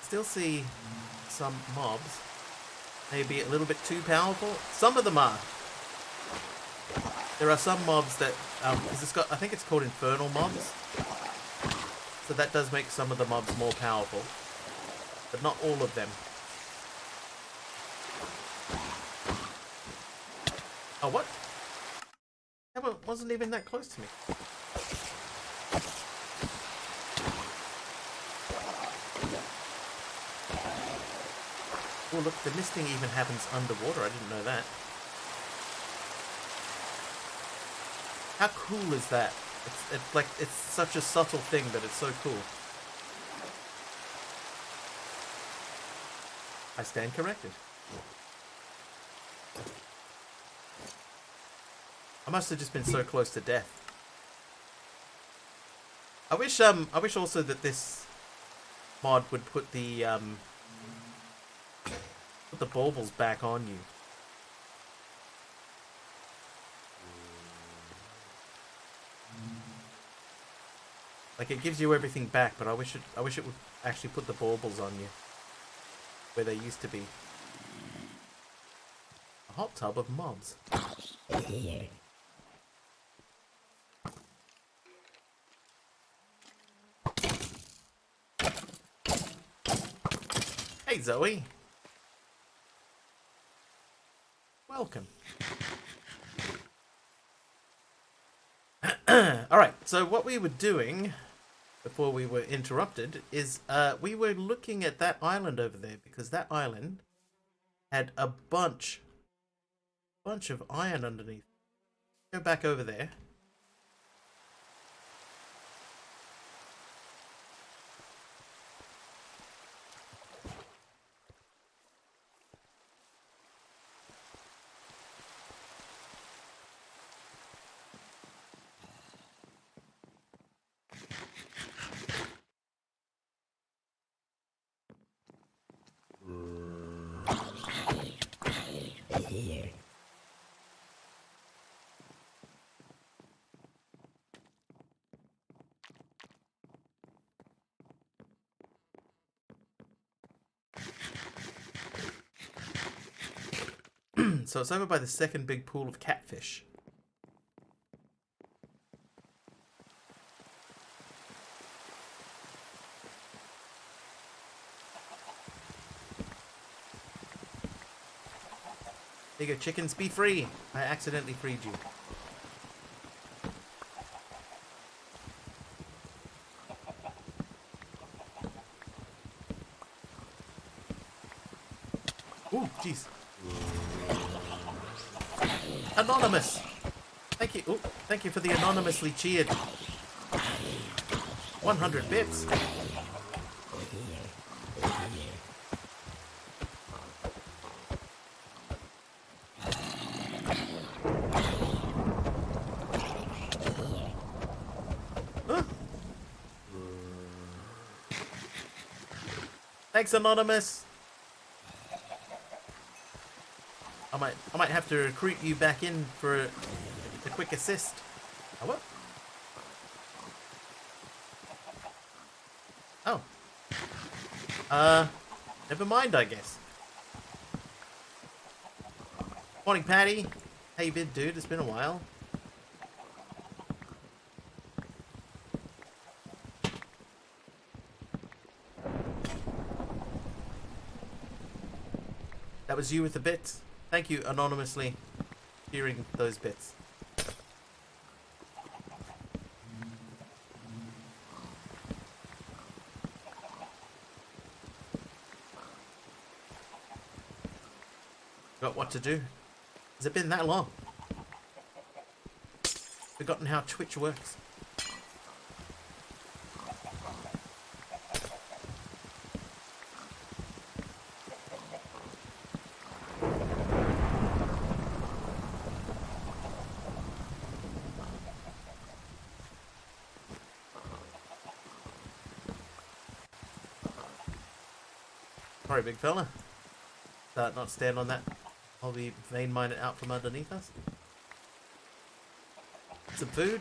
Still see some mobs maybe a little bit too powerful. Some of them are. There are some mobs that, because it's got, I think it's called infernal mobs. So that does make some of the mobs more powerful, but not all of them. Oh, what? That wasn't even that close to me. Oh, look, the misting even happens underwater. I didn't know that. How cool is that? It's like, it's such a subtle thing, but it's so cool. I stand corrected. I must have just been so close to death. I wish also that this mod would put the baubles back on you. Like, it gives you everything back, but I wish it would actually put the baubles on you where they used to be. A hot tub of mobs. Hey, Zoe. Welcome. Alright, so what we were doing before we were interrupted is we were looking at that island over there, because that island had a bunch bunch of iron underneath. Go back over there. So it's over by the second big pool of catfish. There you go, chickens, be free. I accidentally freed you. Ooh, jeez. Anonymous! Thank you. Ooh, thank you for the anonymously cheered 100 bits. Huh? Thanks, Anonymous. I might have to recruit you back in for a quick assist. Oh, what? Oh. Never mind, I guess. Morning, Patty. How you been, dude? It's been a while. That was you with the bits. Thank you, anonymously hearing those bits. Got what to do? Has it been that long? Forgotten how Twitch works. Sorry, big fella. Not stand on that. I'll be vein mine it out from underneath us. Some food.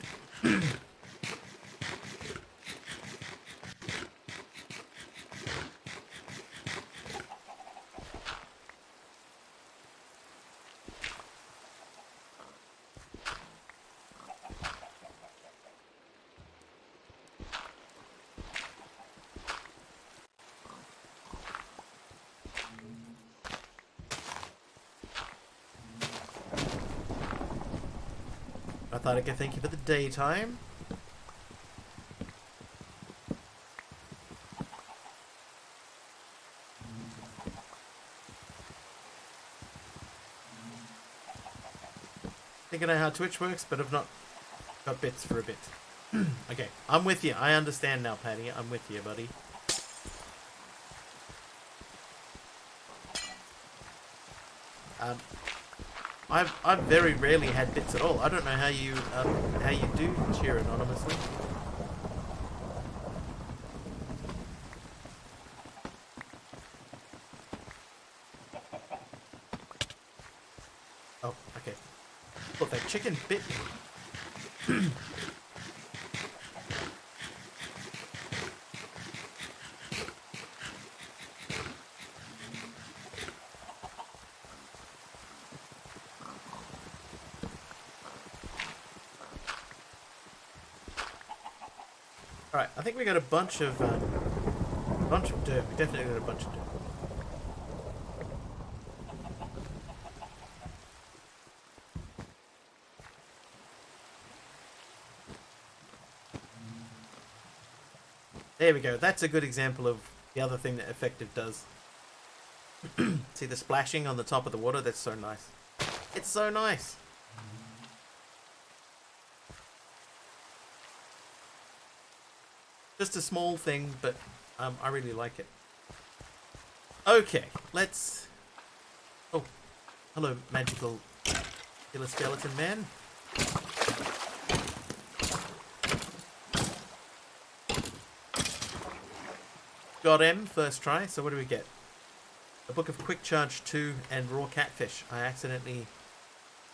I thought I could thank you for the daytime. Think I know how Twitch works, but I've not got bits for a bit. Okay, I'm with you. I understand now, Patty. I'm with you, buddy. I've very rarely had bits at all. I don't know how you do cheer anonymously. Oh, okay. Look, that chicken bit me. Alright, I think we got a bunch of dirt. We definitely got a bunch of dirt. There we go. That's a good example of the other thing that Effective does. See the splashing on the top of the water? That's so nice. It's so nice. Just a small thing, but I really like it. Okay, let's... Oh, hello, magical killer skeleton man. Got him, first try. So what do we get? A book of quick charge 2 and raw catfish. I accidentally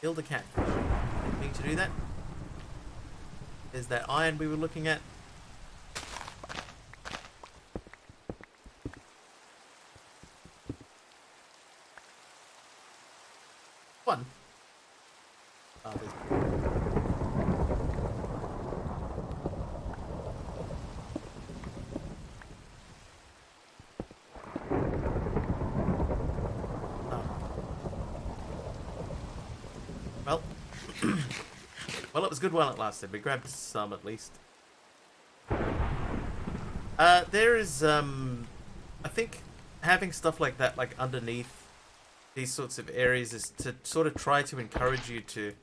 killed a catfish. Didn't mean to do that. There's that iron we were looking at. One. Oh, there's... Well, well, it was good while it lasted. We grabbed some at least. There is, I think having stuff like that, like underneath these sorts of areas, is to sort of try to encourage you to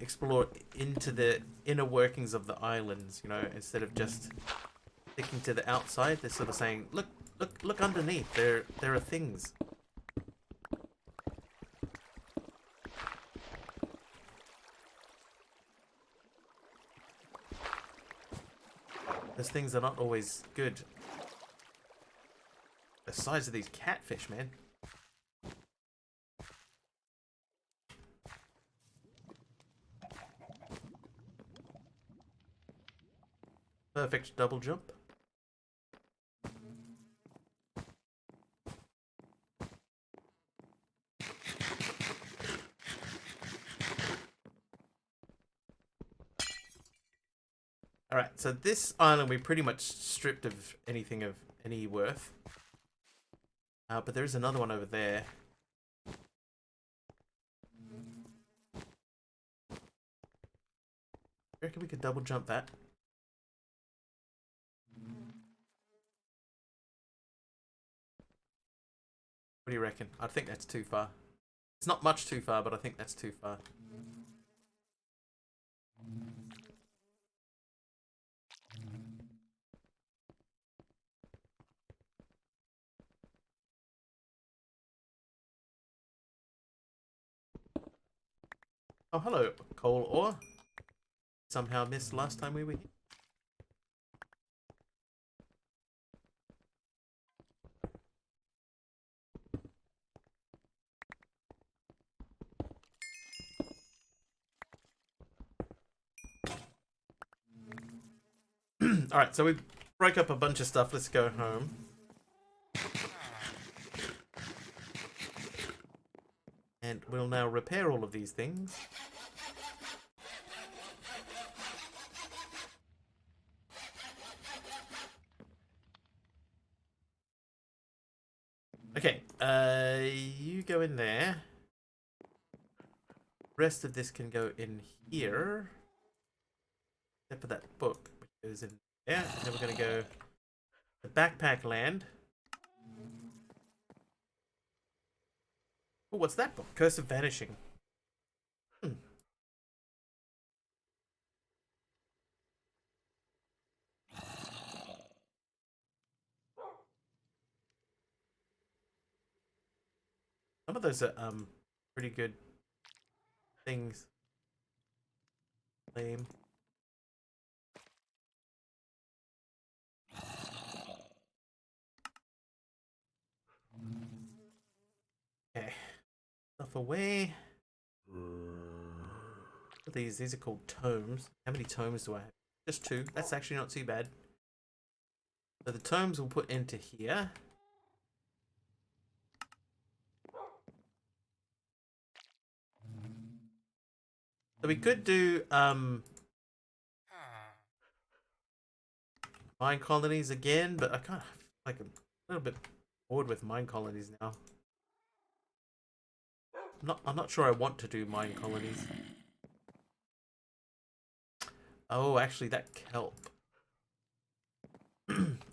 explore into the inner workings of the islands. You know, instead of just sticking to the outside, they're sort of saying, "Look, look underneath. There are things." Those things are not always good. The size of these catfish, man. Perfect double jump. Alright, so this island we pretty much stripped of anything of any worth. But there is another one over there. I reckon we could double jump that. What do you reckon? I think that's too far. It's not much too far, but I think that's too far. Oh, hello, coal ore. Somehow missed last time we were here. Alright, so we broke up a bunch of stuff. Let's go home. And we'll now repair all of these things. Okay, you go in there. Rest of this can go in here. Except for that book, which goes in there. And then we're going to go the backpack land. Oh, what's that book? Curse of Vanishing. Hmm. Some of those are pretty good things. Lame. Okay. Stuff away. What are these? These are called tomes. How many tomes do I have? Just 2. That's actually not too bad. So the tomes we'll put into here. So we could do mine colonies again, but I kind of like a little bit bored with mine colonies now. I'm not sure I want to do mine colonies. Oh, actually that kelp.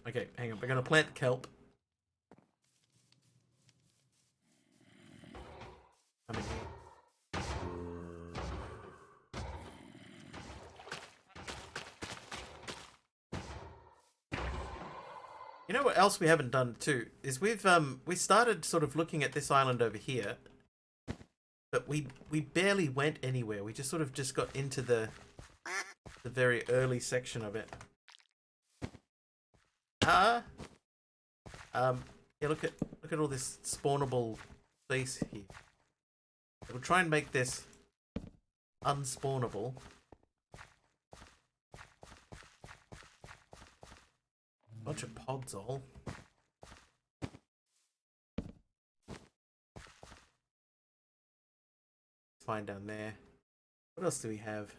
Okay, hang on. We're gonna plant kelp. Come in here. You know what else we haven't done too is we started sort of looking at this island over here, but we barely went anywhere. We just sort of just got into the very early section of it. Yeah, look at all this spawnable space here. We'll try and make this unspawnable. Bunch of pods all. Fine down there. What else do we have?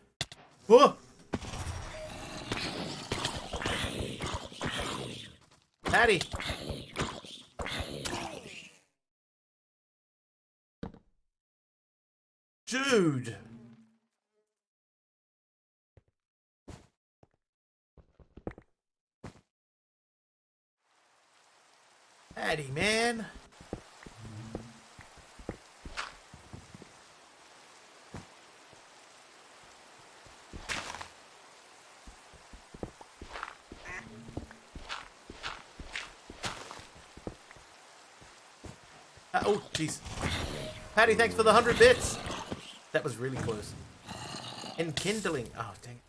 Whoa! Patty! Dude! Patty, man! Oh, jeez. Patty, thanks for the 100 bits! That was really close. Enkindling. Oh, dang.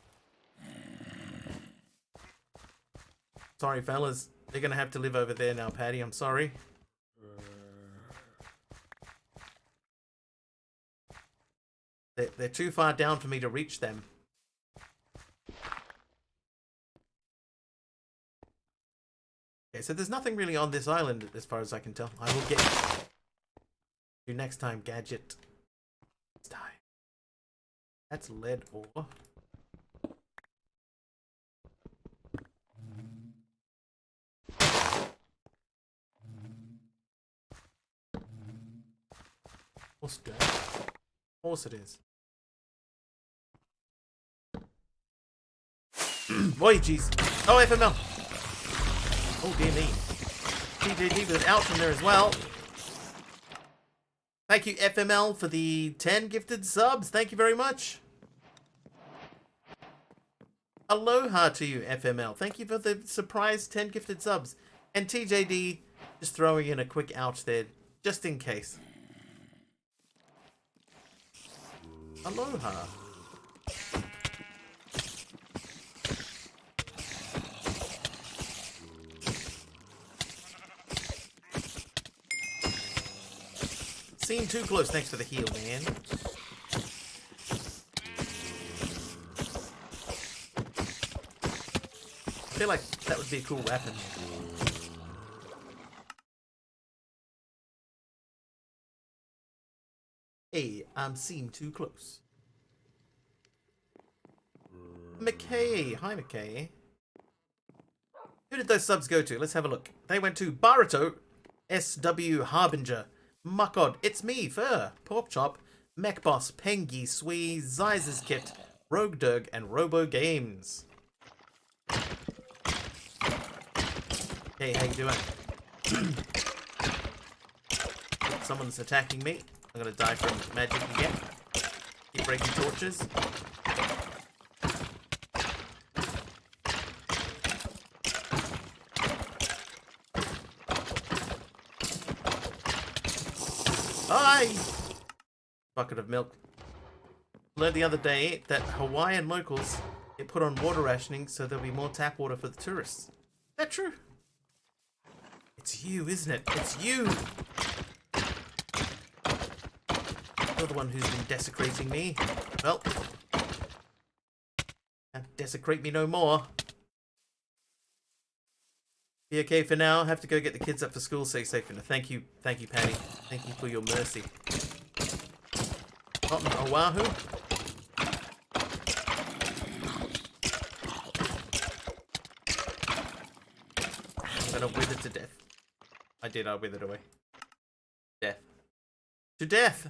Sorry, fellas. They're gonna have to live over there now, Patty. I'm sorry. They're too far down for me to reach them. Okay, so there's nothing really on this island as far as I can tell. I will get you next time, Gadget. Let's die. That's lead ore. What's good? Of course it is. Boy, jeez. Oh, FML. Oh, dear me. TJD with an out from there as well. Thank you, FML, for the 10 gifted subs. Thank you very much. Aloha to you, FML. Thank you for the surprise 10 gifted subs. And TJD just throwing in a quick ouch there, just in case. Aloha. Seen too close. Thanks for the heal, man. I feel like that would be a cool weapon. Hey, I'm seen too close. McKay. Hi, McKay. Who did those subs go to? Let's have a look. They went to Baruto, SW Harbinger, Muckod, It's Me, Fur, Pork Chop, Mechboss, Pengy, Swee, Zizes Kit, Rogue Durg, and Robo Games. Hey, how you doing? Someone's attacking me. I'm gonna die from magic again. Keep breaking torches. Bye! Bucket of milk. Learned the other day that Hawaiian locals get put on water rationing so there'll be more tap water for the tourists. Is that true? It's you, isn't it? It's you! You're the one who's been desecrating me. Well, can't desecrate me no more. Be okay for now. Have to go get the kids up for school. Stay safe. Thank you, Patty. Thank you for your mercy. Cotton Oahu. I'm gonna wither to death. I withered away. Death. To death!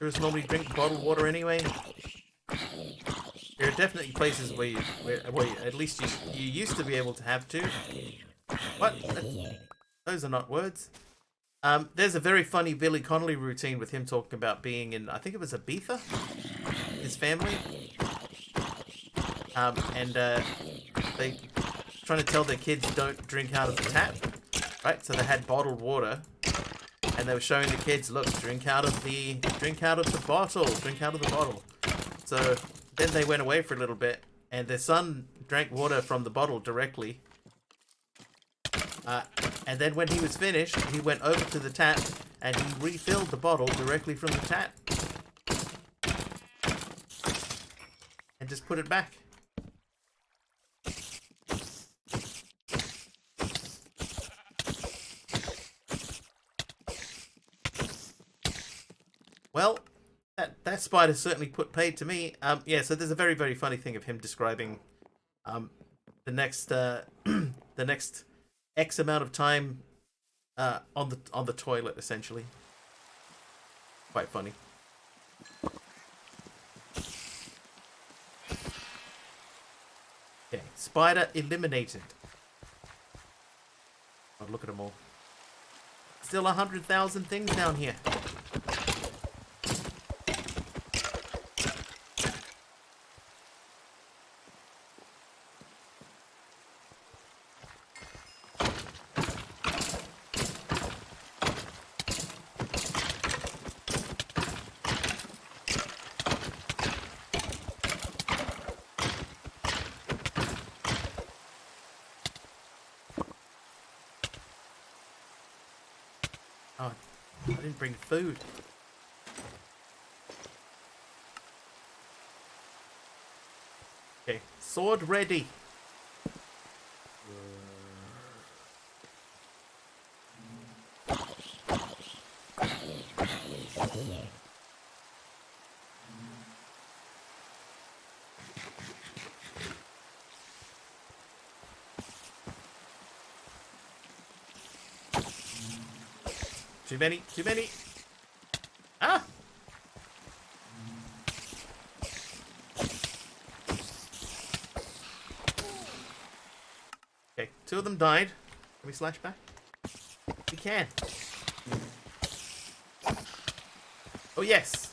tourists normally drink bottled water anyway. There are definitely places where at least you used to be able to have to. What? Those are not words. There's a very funny Billy Connolly routine with him talking about being in, I think it was Ibiza, his family. And they trying to tell their kids don't drink out of the tap, right? So they had bottled water, and they were showing the kids, look, drink out of the bottle. So then they went away for a little bit, and their son drank water from the bottle directly. And then when he was finished, he went over to the tap and he refilled the bottle directly from the tap. And just put it back. Well, that spider certainly put paid to me. Yeah, so there's a very, very funny thing of him describing the next the next X amount of time on the toilet, essentially. Quite funny. Okay, spider eliminated. Oh, look at them all. Still 100,000 things down here. Oh, I didn't bring food. Okay, sword ready. Too many, too many. Ah! Okay, 2 of them died. Can we slash back? We can. Oh, yes.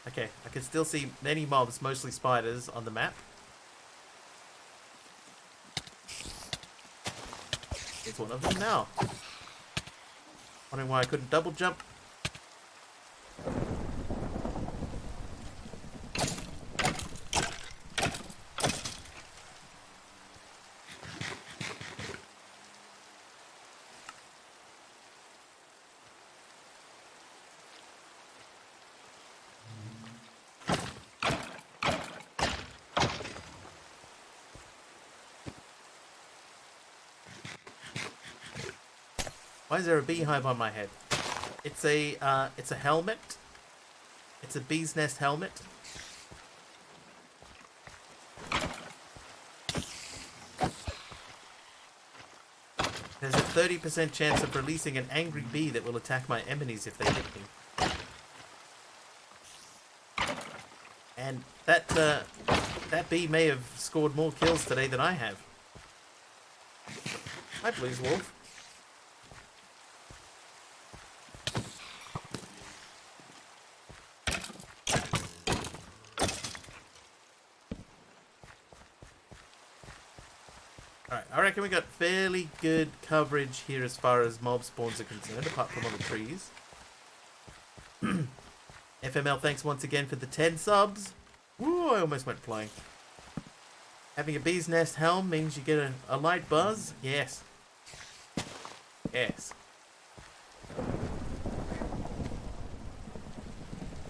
Okay, I can still see many mobs, mostly spiders, on the map. It's one of them now. Wondering why I couldn't double jump. Why is there a beehive on my head? It's a helmet. It's a bee's nest helmet. There's a 30% chance of releasing an angry bee that will attack my enemies if they hit me. And that bee may have scored more kills today than I have. Hi, Blues Wolf. Alright, I reckon we got fairly good coverage here as far as mob spawns are concerned, apart from on the trees. FML, thanks once again for the 10 subs. Woo, I almost went flying. Having a bee's nest helm means you get a light buzz. Yes. Yes.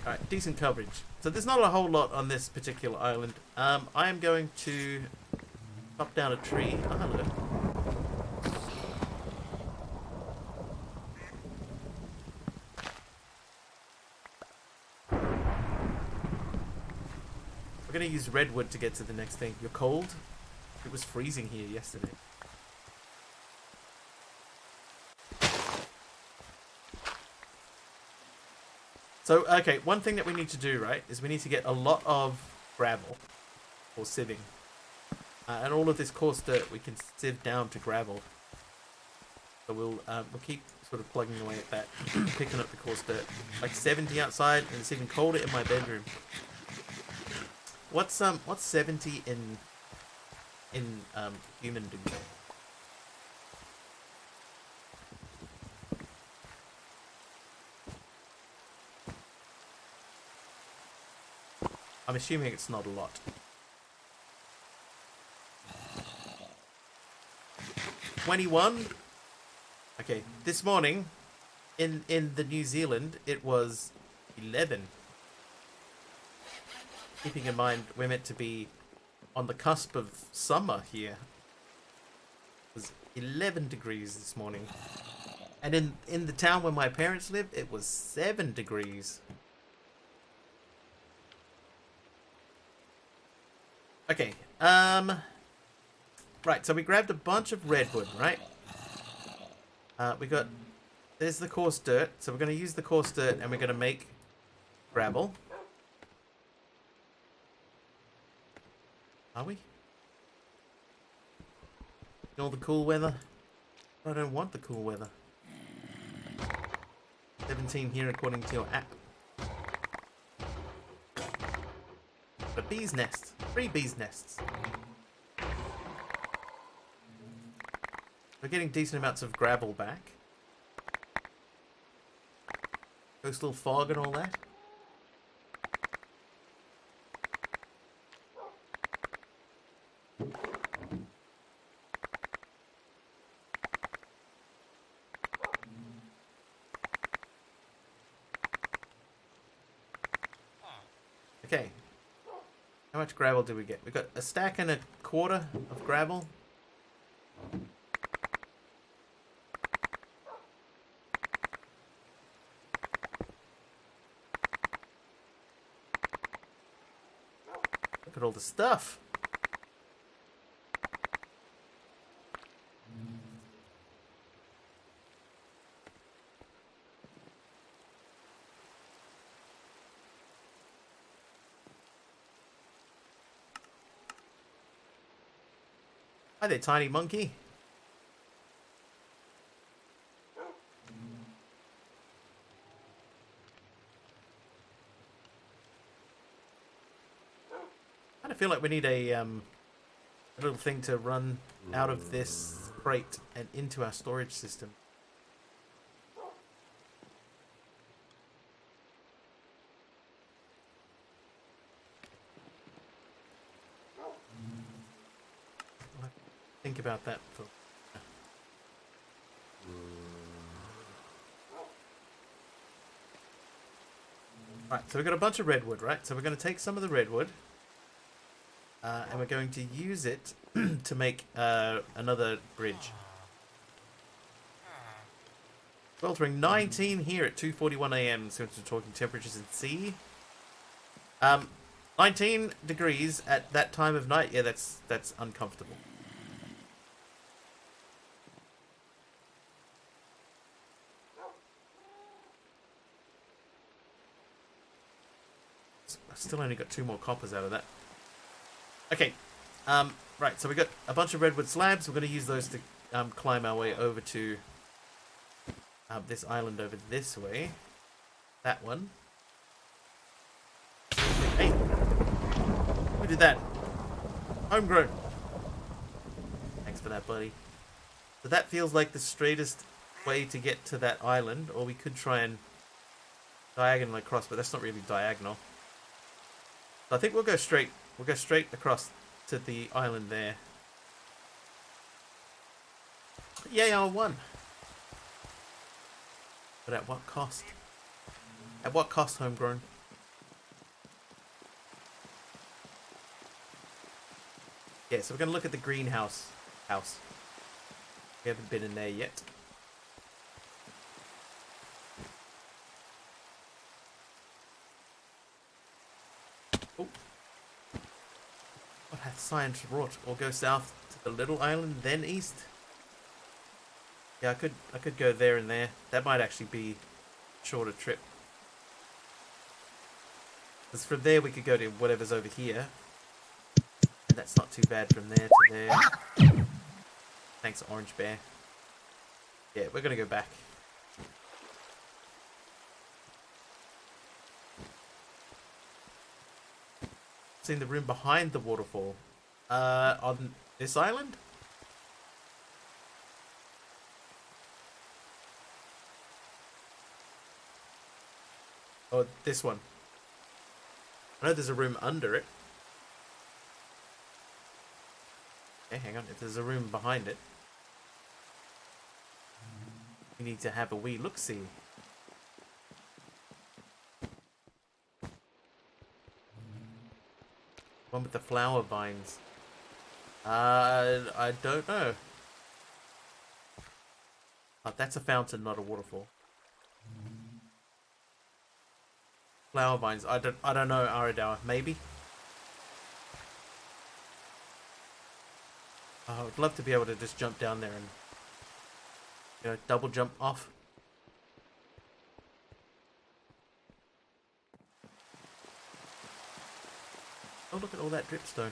Alright, decent coverage. So there's not a whole lot on this particular island. I am going to chop down a tree. Oh, hello. We're going to use redwood to get to the next thing. You're cold? It was freezing here yesterday. So, okay, one thing that we need to do, right, is we need to get a lot of gravel, or sieving. And all of this coarse dirt we can sieve down to gravel. So we'll keep sort of plugging away at that, picking up the coarse dirt. Like 70 outside, and it's even colder in my bedroom. What's 70 in human degree? I'm assuming it's not a lot. 21. Okay, this morning in the New Zealand it was 11. Keeping in mind we're meant to be on the cusp of summer here. It was 11 degrees this morning. And in the town where my parents live, it was 7 degrees. Okay, right, so we grabbed a bunch of redwood, right? There's the coarse dirt, so we're going to use the coarse dirt and we're going to make gravel. Are we? All the cool weather? I don't want the cool weather. 17 here according to your app. A bee's nest. 3 bee's nests. We're getting decent amounts of gravel back. Coastal fog and all that. Okay. How much gravel did we get? We got a stack and a quarter of gravel. Look at all the stuff. Hi there, tiny monkey. I feel like we need a little thing to run out of this crate and into our storage system. I'll have to think about that for. Right, so we've got a bunch of redwood, right? So we're going to take some of the redwood. And we're going to use it to make another bridge. Sweltering 19 here at 2:41 AM. So we're talking temperatures in sea. 19 degrees at that time of night. Yeah, that's uncomfortable. I still only got 2 more coppers out of that. Okay, right, so we got a bunch of redwood slabs. We're going to use those to climb our way over to this island over this way. That one. Hey! Who did that? Homegrown. Thanks for that, buddy. So that feels like the straightest way to get to that island, or we could try and diagonal across, but that's not really diagonal. So I think we'll go straight. We'll go straight across to the island there. Yay, I won. But at what cost? At what cost, Homegrown? Yeah, so we're going to look at the greenhouse house. We haven't been in there yet. Oh. Math science rot. Or go south to the little island, then east. Yeah, I could go there and there. That might actually be a shorter trip. Because from there we could go to whatever's over here. And that's not too bad from there to there. Thanks, Orange Bear. Yeah, we're gonna go back. Seen the room behind the waterfall. On this island? Or this one? I know there's a room under it. Okay, hang on. If there's a room behind it, we need to have a wee look-see. One with the flower vines. I don't know. Oh, that's a fountain, not a waterfall. Flower vines. I don't know, Aradawa. Maybe. Oh, I would love to be able to just jump down there and, you know, double jump off. Oh, look at all that dripstone.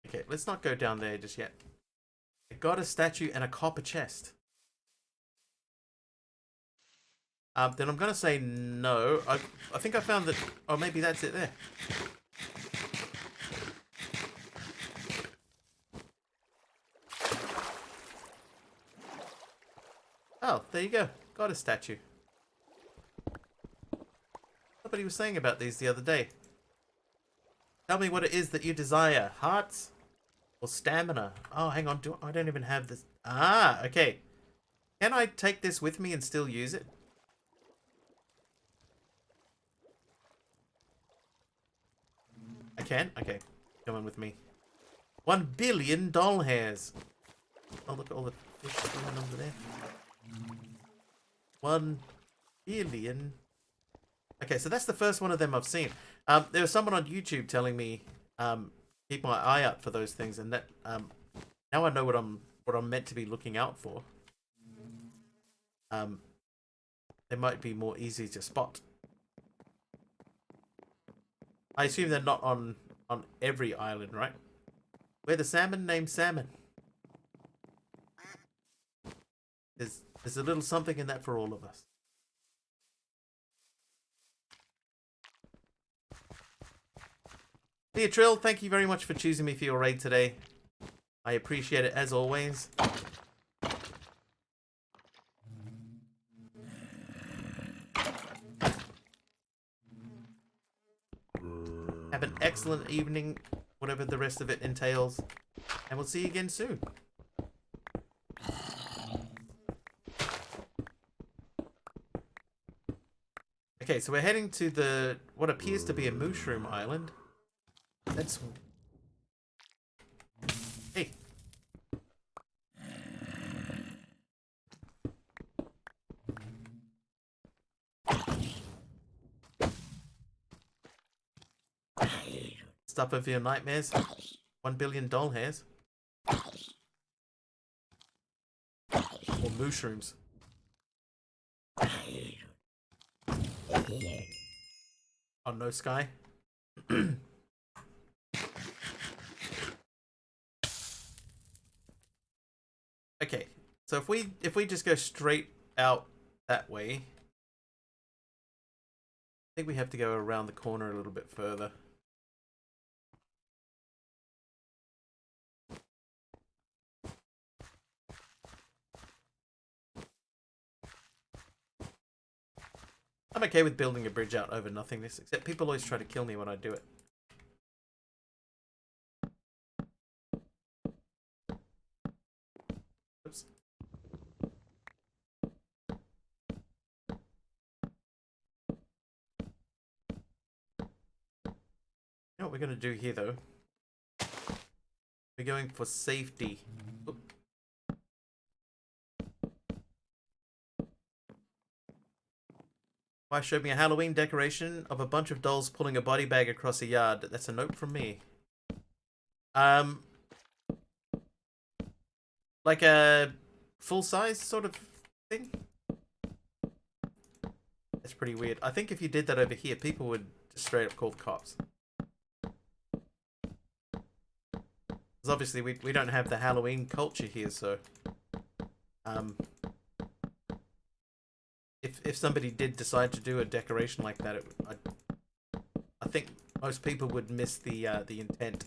Okay, let's not go down there just yet. I got a statue and a copper chest. Then I'm gonna say no. I think I found that. Oh, maybe that's it there. Oh, there you go. Got a statue. Somebody was saying about these the other day. Tell me what it is that you desire. Hearts or stamina? Oh, hang on. I don't even have this. Ah, okay. Can I take this with me and still use it? I can? Okay. Come on with me. 1 billion doll hairs. Oh, look at all the fish swimming under there. 1 billion. Okay, so that's the first one of them I've seen. There was someone on YouTube telling me keep my eye out for those things, and that now I know what I'm meant to be looking out for. They might be more easy to spot. I assume they're not on every island, right? We're the salmon named Salmon. There's a little something in that for all of us. Trill, thank you very much for choosing me for your raid today. I appreciate it as always. Have an excellent evening, whatever the rest of it entails, and we'll see you again soon. Okay, so we're heading to what appears to be a mushroom island. That's... Hey. Stuff of your nightmares. 1 billion doll hairs. Or mushrooms. Oh, no sky. Okay, so if we just go straight out that way, I think we have to go around the corner a little bit further. I'm okay with building a bridge out over nothingness, except people always try to kill me when I do it. Oops. know what we're gonna do here though? We're going for safety. Oop. Wife showed me a Halloween decoration of a bunch of dolls pulling a body bag across a yard. That's a note from me. Like a full-size sort of thing? That's pretty weird. I think if you did that over here, people would just straight up call the cops. Because obviously we don't have the Halloween culture here, so... If somebody did decide to do a decoration like that, I think most people would miss the intent.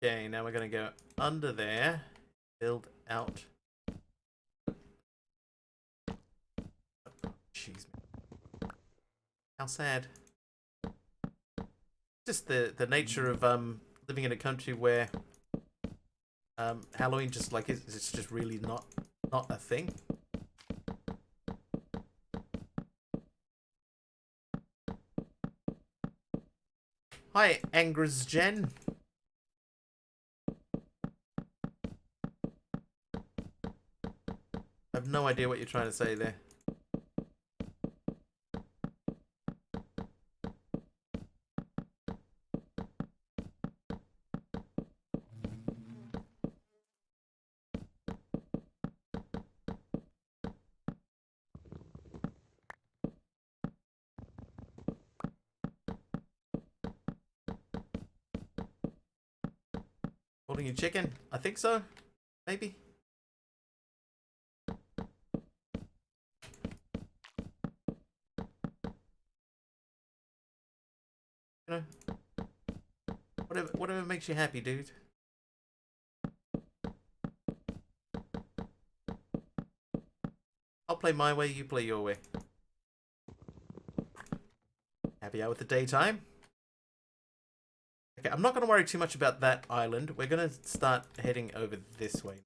Okay, now we're gonna go under there, build out. Jeez, how sad. Just the nature of living in a country where Halloween just like it's just really not a thing. Hi, Angers Jen. I have no idea what you're trying to say there. Holding you chicken? I think so. Maybe. You know, whatever makes you happy, dude. I'll play my way, you play your way. Happy out with the daytime. Okay, I'm not going to worry too much about that island. We're going to start heading over this way.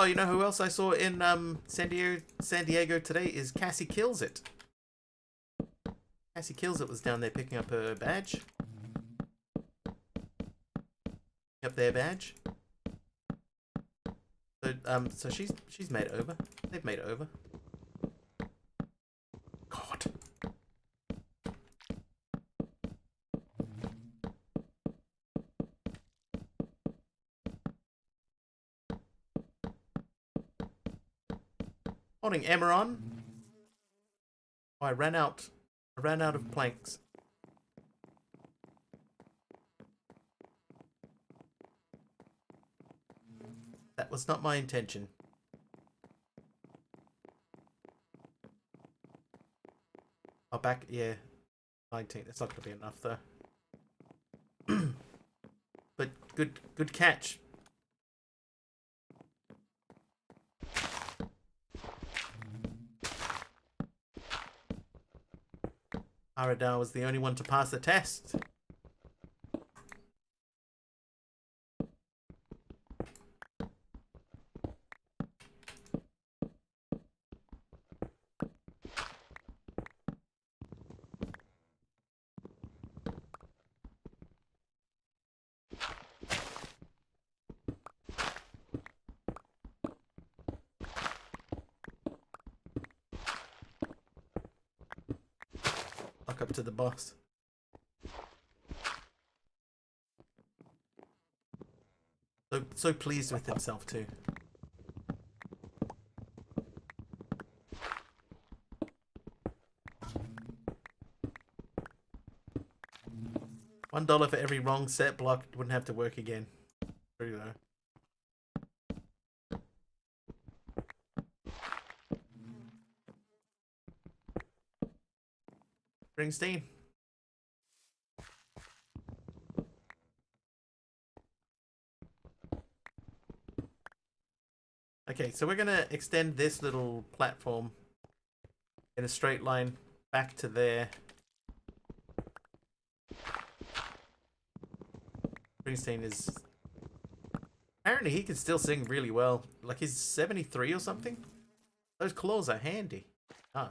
Oh, you know who else I saw in San Diego today is Cassie Kills It. Cassie Kills It was down there picking up her badge. Up their badge. So she's made it over. They've made it over. God. Morning, Emeron. Oh, I ran out of planks. That was not my intention. Oh, back, yeah. 19. That's not going to be enough, though. But good catch. Aradar was the only one to pass the test. Up to the boss. So pleased with himself too. $1 for every wrong set block. Wouldn't have to work again. True though. Springsteen. Okay, so we're gonna extend this little platform in a straight line back to there. Springsteen is... Apparently he can still sing really well. Like he's 73 or something. Those claws are handy. Ah.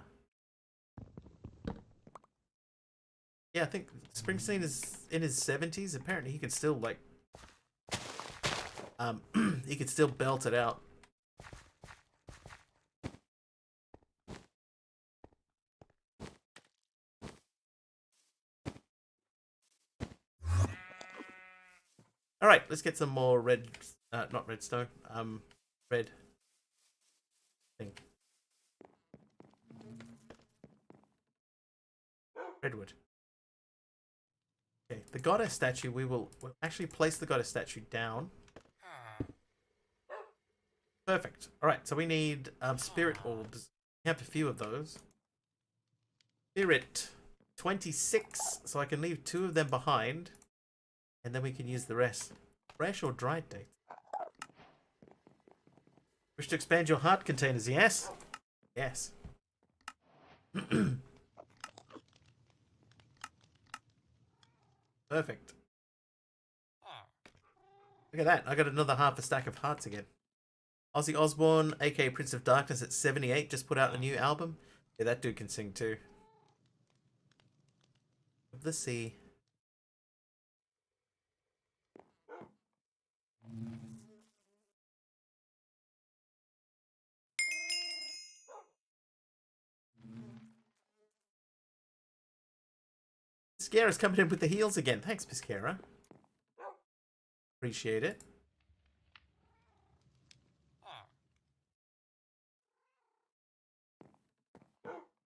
Yeah, I think Springsteen is in his 70s. Apparently he can still like... he can still belt it out. All right, let's get some more red, not redstone, red thing. Redwood. Okay, the goddess statue, we'll actually place the goddess statue down. Perfect. All right, so we need spirit orbs. We have a few of those. Spirit 26, so I can leave 2 of them behind. And then we can use the rest. Fresh or dried dates? Wish to expand your heart containers, yes? Yes. Perfect. Look at that. I got another half a stack of hearts again. Ozzy Osbourne, aka Prince of Darkness at 78, just put out a new album. Yeah, that dude can sing too. Of the Sea. Piscara's coming in with the heels again. Thanks, Piscara. Appreciate it.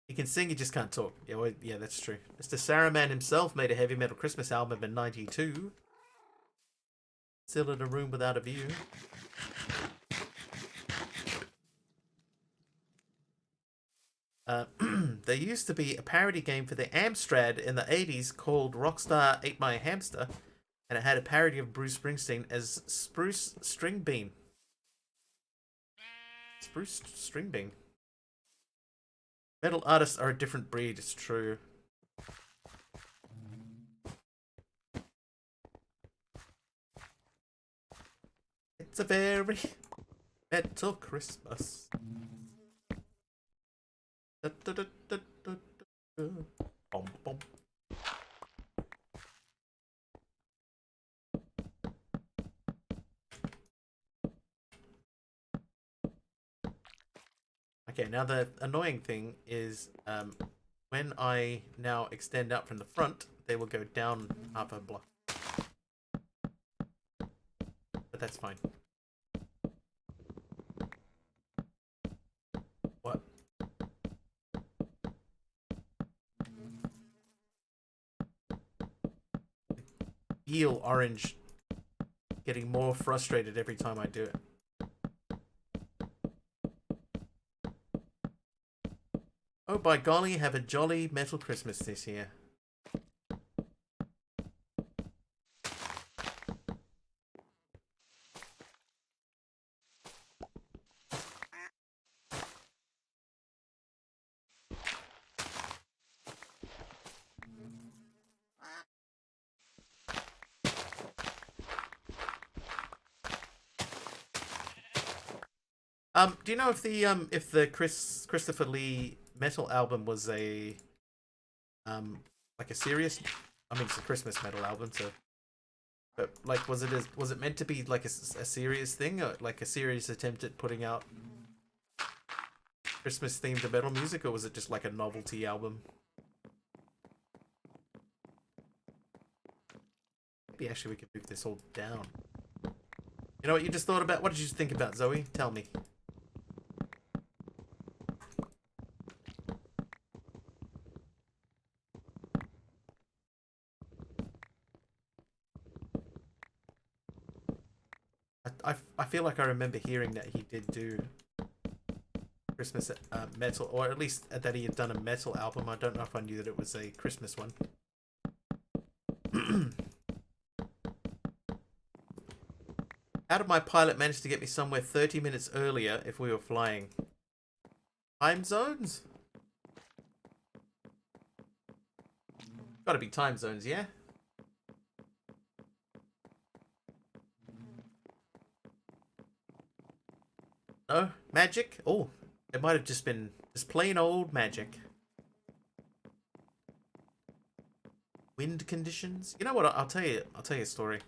He can sing, he just can't talk. Yeah, well, yeah, that's true. Mr. Saruman himself made a heavy metal Christmas album in '92. Still in a room without a view. There used to be a parody game for the Amstrad in the 80s called Rockstar Ate My Hamster, and it had a parody of Bruce Springsteen as Spruce Stringbean. Spruce Stringbean. Metal artists are a different breed, it's true. It's a very metal Christmas. Da, da, da, da, da, da. Bom, bom. Okay, now the annoying thing is when I now extend out from the front, they will go down half a block. But that's fine. What? Eel orange getting more frustrated every time I do it. Oh, by golly, have a jolly metal Christmas this year. Do you know if the Christopher Lee metal album was a like a serious? I mean, it's a Christmas metal album, so. But like, was it meant to be like a serious thing, or like a serious attempt at putting out Christmas themed metal music, or was it just like a novelty album? Maybe actually we could move this all down. You know what you just thought about? What did you think about, Zoe? Tell me. I feel like I remember hearing that he did do Christmas metal, or at least that he had done a metal album. I don't know if I knew that it was a Christmas one. How did my pilot manage to get me somewhere 30 minutes earlier if we were flying? Time zones? Gotta be time zones, yeah? No? Magic? Oh, it might have just been just plain old magic. Wind conditions? You know what? I'll tell you a story.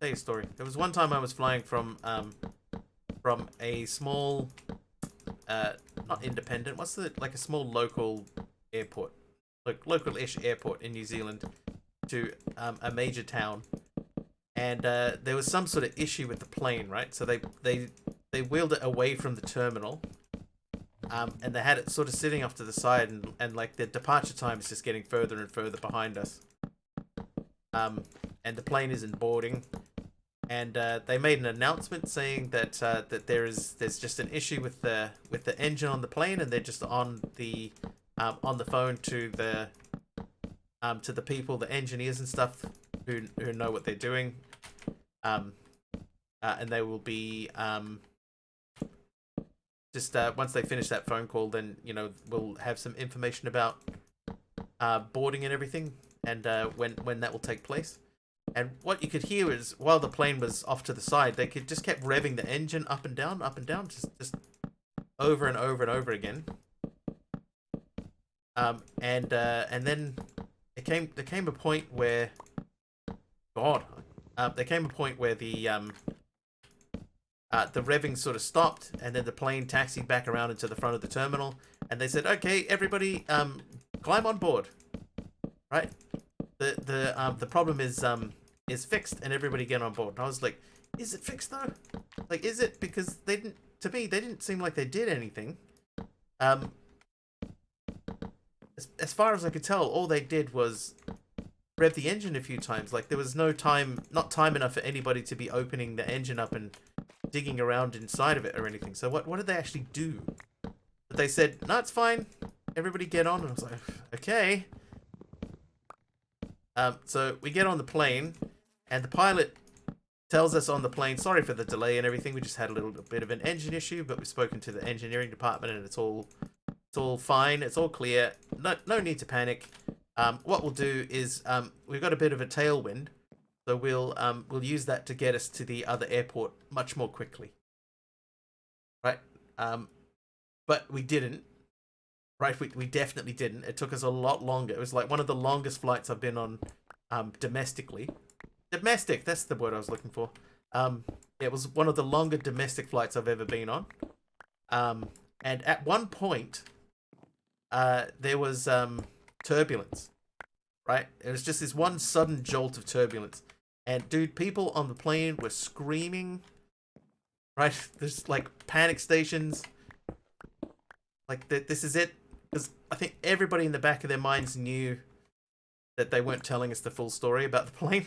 Tell you a story. There was one time I was flying from a small not independent, what's the, like a small local airport, like local-ish airport in New Zealand to a major town, and there was some sort of issue with the plane, right? So they wheeled it away from the terminal, and they had it sort of sitting off to the side, and like the departure time is just getting further and further behind us, and the plane isn't boarding. And they made an announcement saying that that there's just an issue with the engine on the plane, and they're just on the phone to the people, the engineers and stuff who know what they're doing, and they will be just once they finish that phone call, then we'll have some information about boarding and everything, and when that will take place. And what you could hear is, while the plane was off to the side, they just kept revving the engine up and down, just over and over and over again. And then there came a point where, there came a point where the revving sort of stopped, and then the plane taxied back around into the front of the terminal, and they said, "Okay, everybody, climb on board." Right? The problem is fixed, and everybody get on board. And I was like, is it fixed though? Like, is it? Because they didn't seem like they did anything. As far as I could tell, all they did was rev the engine a few times. Like, there was not time enough for anybody to be opening the engine up and digging around inside of it or anything. So what did they actually do? But they said, no, it's fine. Everybody get on. And I was like, okay. So we get on the plane, and the pilot tells us on the plane, sorry for the delay and everything, we just had a little bit of an engine issue, but we've spoken to the engineering department, and it's all fine, it's all clear, no need to panic. What we'll do is, we've got a bit of a tailwind, so we'll use that to get us to the other airport much more quickly. Right? But we didn't. Right, we definitely didn't. It took us a lot longer. It was like one of the longest flights I've been on domestically. Domestic, that's the word I was looking for. It was one of the longer domestic flights I've ever been on. And at one point, there was turbulence. Right? It was just this one sudden jolt of turbulence. And dude, people on the plane were screaming. Right? There's like panic stations. Like, this is it. Because I think everybody in the back of their minds knew that they weren't telling us the full story about the plane.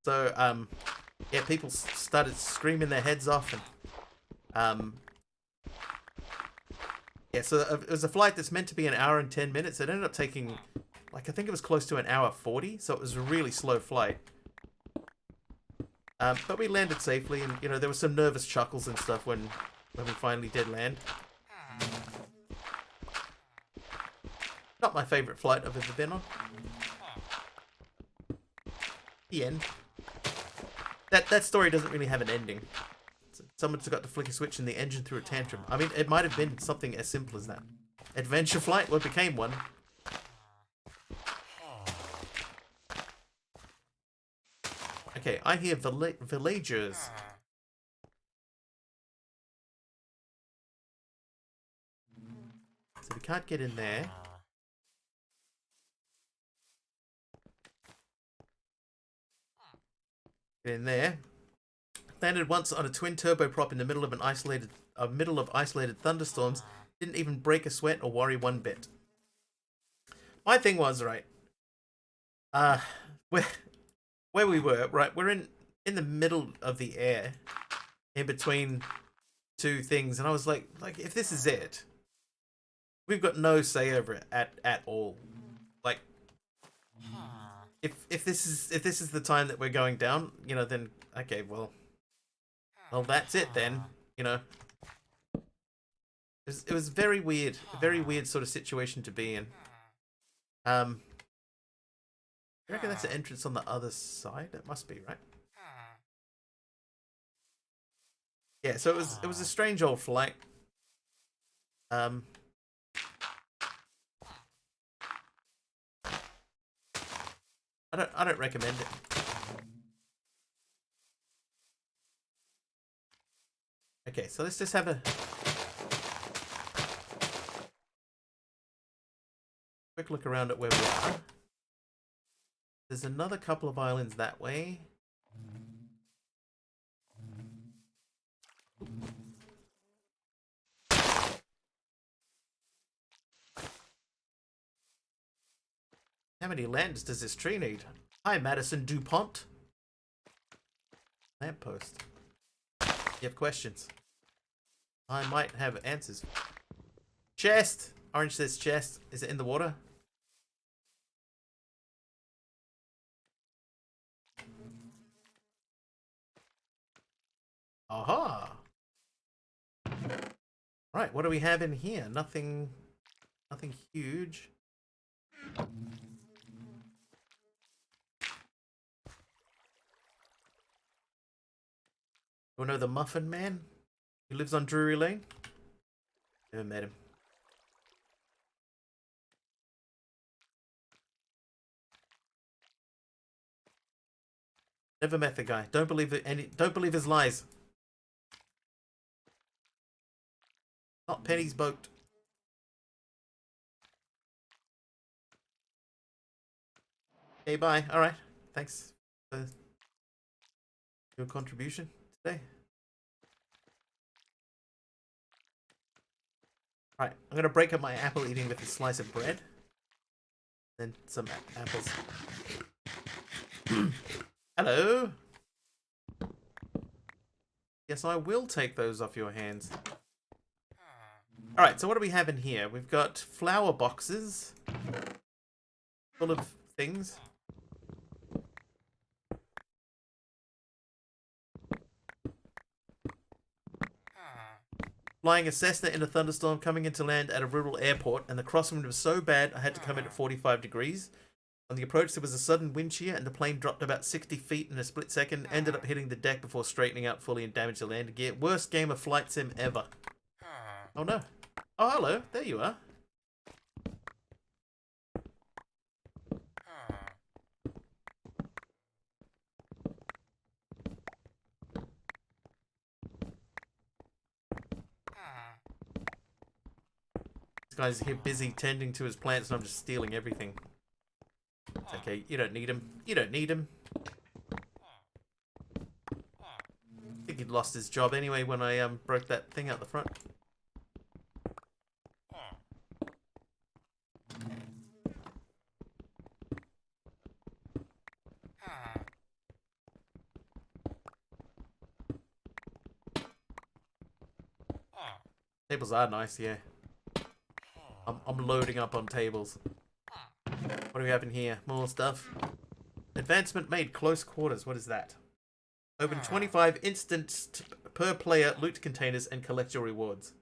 So, yeah, people started screaming their heads off. And, yeah, so it was a flight that's meant to be 1 hour and 10 minutes. It ended up taking, like, I think it was close to 1 hour 40. So it was a really slow flight. But we landed safely. And, there were some nervous chuckles and stuff when we finally did land. Not my favourite flight I've ever been on. The end. That story doesn't really have an ending. Someone's got to flick a switch and the engine threw a tantrum. I mean, it might have been something as simple as that. Adventure flight? Well, it became one. Okay, I hear villagers. So we can't get in there. Get in there. Landed once on a twin turboprop in the middle of isolated thunderstorms. Didn't even break a sweat or worry one bit. My thing was, right, where we were, right, we're in the middle of the air, in between two things, and I was like, if this is it, we've got no say over it at all. Like, if this is the time that we're going down, you know, then okay, well that's it then, you know. It was very weird, a very weird sort of situation to be in. I reckon that's the entrance on the other side. It must be, right? Yeah, so it was a strange old flight. I don't recommend it. Okay, so let's just have a quick look around at where we are. There's another couple of islands that way. How many lands does this tree need? Hi, Madison DuPont. Lamppost. You have questions? I might have answers. Chest! Orange says chest. Is it in the water? Aha! Right, what do we have in here? Nothing huge. You know the Muffin Man? He lives on Drury Lane? Never met him. Never met the guy. Don't believe it. Don't believe his lies. Not Penny's boat. Okay, bye. All right. Thanks for your contribution today. All right, I'm gonna break up my apple eating with a slice of bread, then some apples. Hello. Yes, I will take those off your hands. All right. So what do we have in here? We've got flower boxes full of things. Flying a Cessna in a thunderstorm, coming into land at a rural airport, and the crosswind was so bad I had to come in at 45 degrees. On the approach, there was a sudden wind shear, and the plane dropped about 60 feet in a split second, ended up hitting the deck before straightening out fully and damaged the landing gear. Worst game of flight sim ever. Oh no. Oh, hello. There you are. This guy's here busy tending to his plants, and I'm just stealing everything. It's okay. You don't need him. You don't need him. I think he'd lost his job anyway when I broke that thing out the front. Tables are nice, yeah. I'm loading up on tables. What do we have in here? More stuff. Advancement made close quarters. What is that? Open 25 instant per player loot containers and collect your rewards.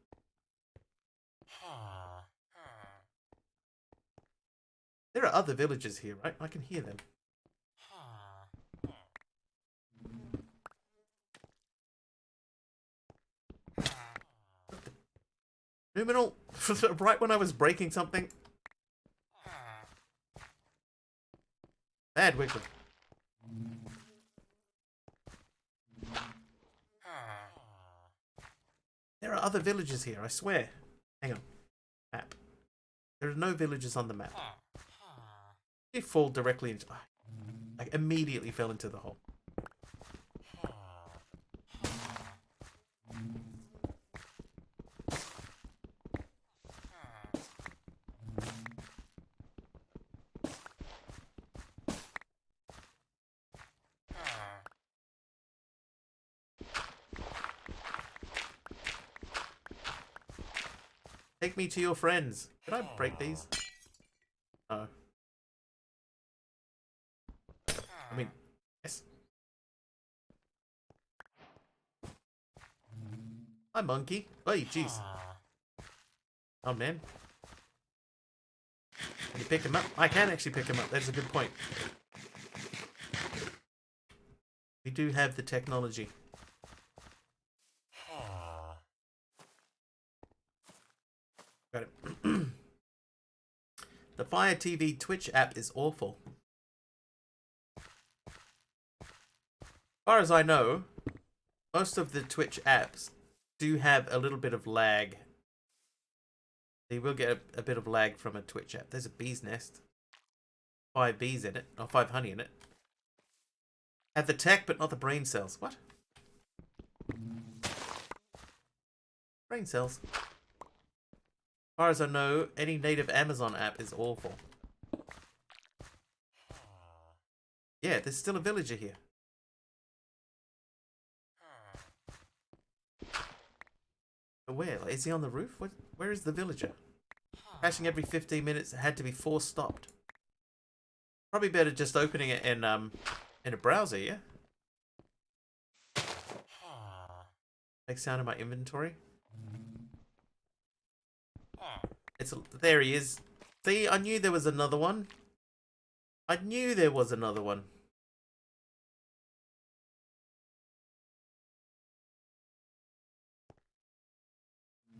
There are other villagers here, right? I can hear them. Numinal, right when I was breaking something. Bad Wiggler. There are other villages here, I swear. Hang on. Map. There are no villages on the map. They fall directly into... I immediately fell into the hole. Take me to your friends. Can I break these? No. I mean, yes. Hi, monkey. Hey, jeez. Oh, man. Can you pick him up? I can actually pick him up. That's a good point. We do have the technology. Got it. The Fire TV Twitch app is awful. As far as I know, most of the Twitch apps do have a little bit of lag. You will get a bit of lag from a Twitch app. There's a bee's nest. 5 bees in it, or 5 honey in it. Have the tech, but not the brain cells. What? Brain cells. As far as I know, any native Amazon app is awful. Yeah, there's still a villager here. But where? Like, is he on the roof? Where is the villager? Crashing every 15 minutes. It had to be force stopped. Probably better just opening it in a browser, yeah? Make sound in my inventory. There he is. See, I knew there was another one. I knew there was another one.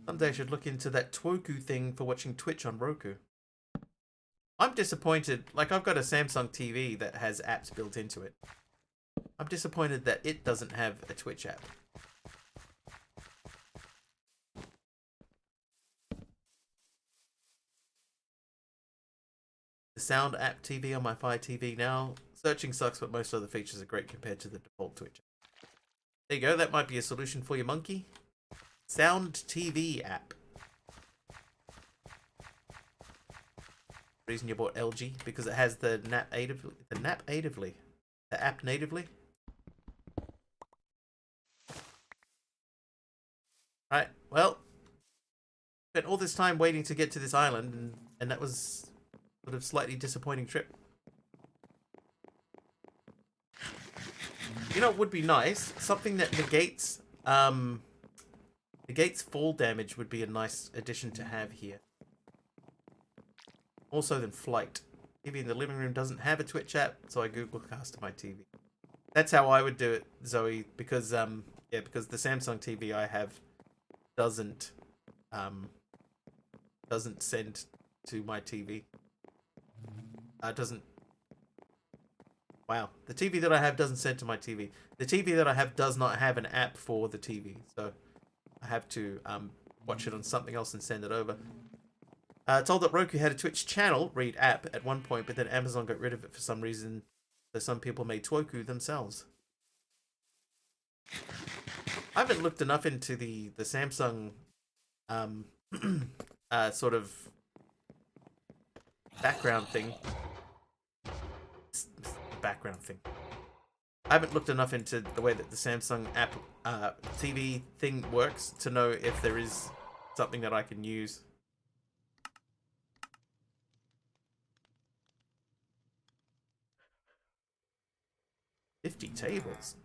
Someday I should look into that Twoku thing for watching Twitch on Roku. I'm disappointed. Like, I've got a Samsung TV that has apps built into it. I'm disappointed that it doesn't have a Twitch app. The Sound app TV on my Fire TV now. Searching sucks, but most other features are great compared to the default Twitch. There you go. That might be a solution for you, monkey. Sound TV app. Reason you bought LG because it has the app natively. Right. Well, spent all this time waiting to get to this island, and that was sort of slightly disappointing trip. You know, it would be nice. Something that negates fall damage would be a nice addition to have here. Also than flight. TV in the living room doesn't have a Twitch app, so I Google cast to my TV. That's how I would do it, Zoe, because because the Samsung TV I have doesn't send to my TV. Wow, the TV that I have doesn't send to my TV. The TV that I have does not have an app for the TV, so I have to watch it on something else and send it over. Told that Roku had a Twitch channel, read app, at one point, but then Amazon got rid of it for some reason, so some people made Twoku themselves. I haven't looked enough into the Samsung sort of background thing. I haven't looked enough into the way that the Samsung app TV thing works to know if there is something that I can use. "50 tables."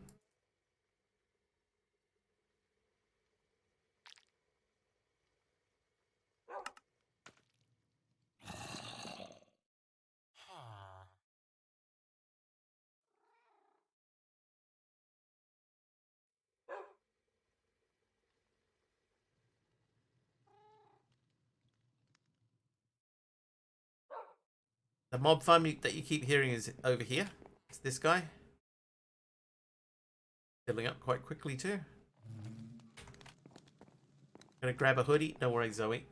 The mob farm that you keep hearing is over here. It's this guy. Filling up quite quickly too. Gonna grab a hoodie. Don't worry, Zoe.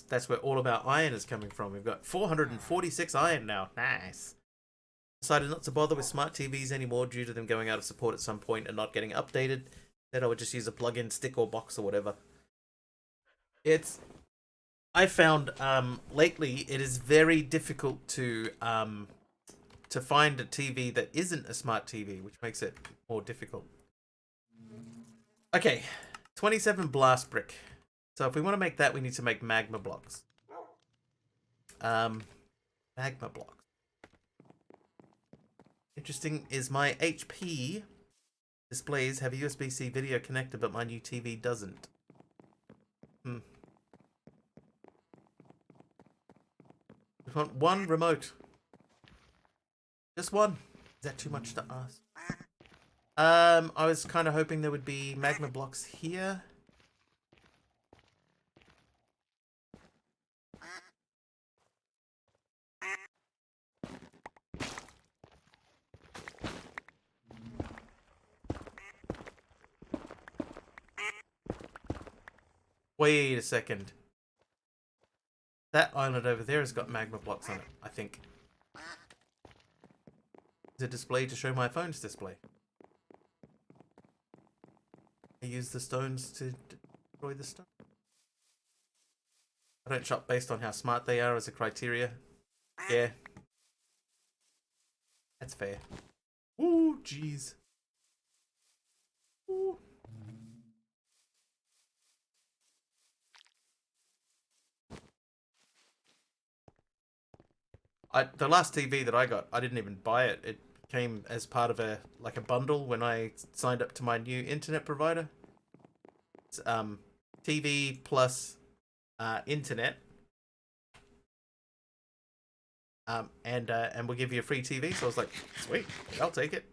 That's where all of our iron is coming from. We've got 446 iron now. Nice. Decided not to bother with smart TVs anymore due to them going out of support at some point and not getting updated. Then I would just use a plug-in stick or box or whatever. I found lately it is very difficult to to find a TV that isn't a smart TV, which makes it more difficult. Okay, 27 blast brick. So if we want to make that, we need to make magma blocks. Magma blocks. Interesting is my HP displays have a USB-C video connector, but my new TV doesn't. We want one remote. Just one. Is that too much to ask? I was kind of hoping there would be magma blocks here. Wait a second. That island over there has got magma blocks on it, I think. Is a display to show my phone's display. I use the stones to destroy the stone. I don't shop based on how smart they are as a criteria. Yeah. That's fair. Ooh, jeez. Ooh. The last TV that I got, I didn't even buy it. It came as part of a bundle when I signed up to my new internet provider. It's TV plus internet. And we'll give you a free TV. So I was like, sweet, I'll take it.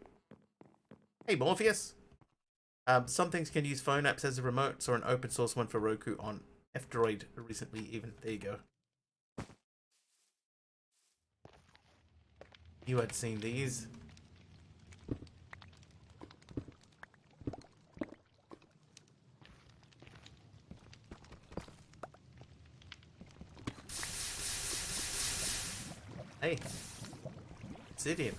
Hey Morpheus. Some things can use phone apps as a remote, or an open source one for Roku on F-Droid recently even. There you go. You had seen these. Hey. Obsidian.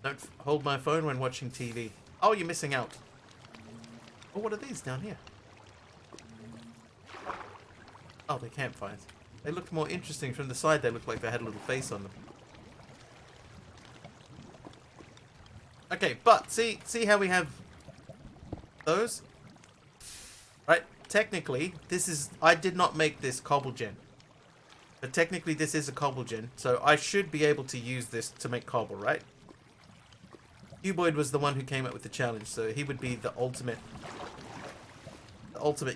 Don't hold my phone when watching TV. Oh, you're missing out. Oh, what are these down here? Oh, they're campfires. They look more interesting from the side. They look like they had a little face on them. Okay, but see how we have those? Right, technically, this is... I did not make this cobble gen. But technically, this is a cobble gen. So I should be able to use this to make cobble, right? Cuboid was the one who came up with the challenge, so he would be the ultimate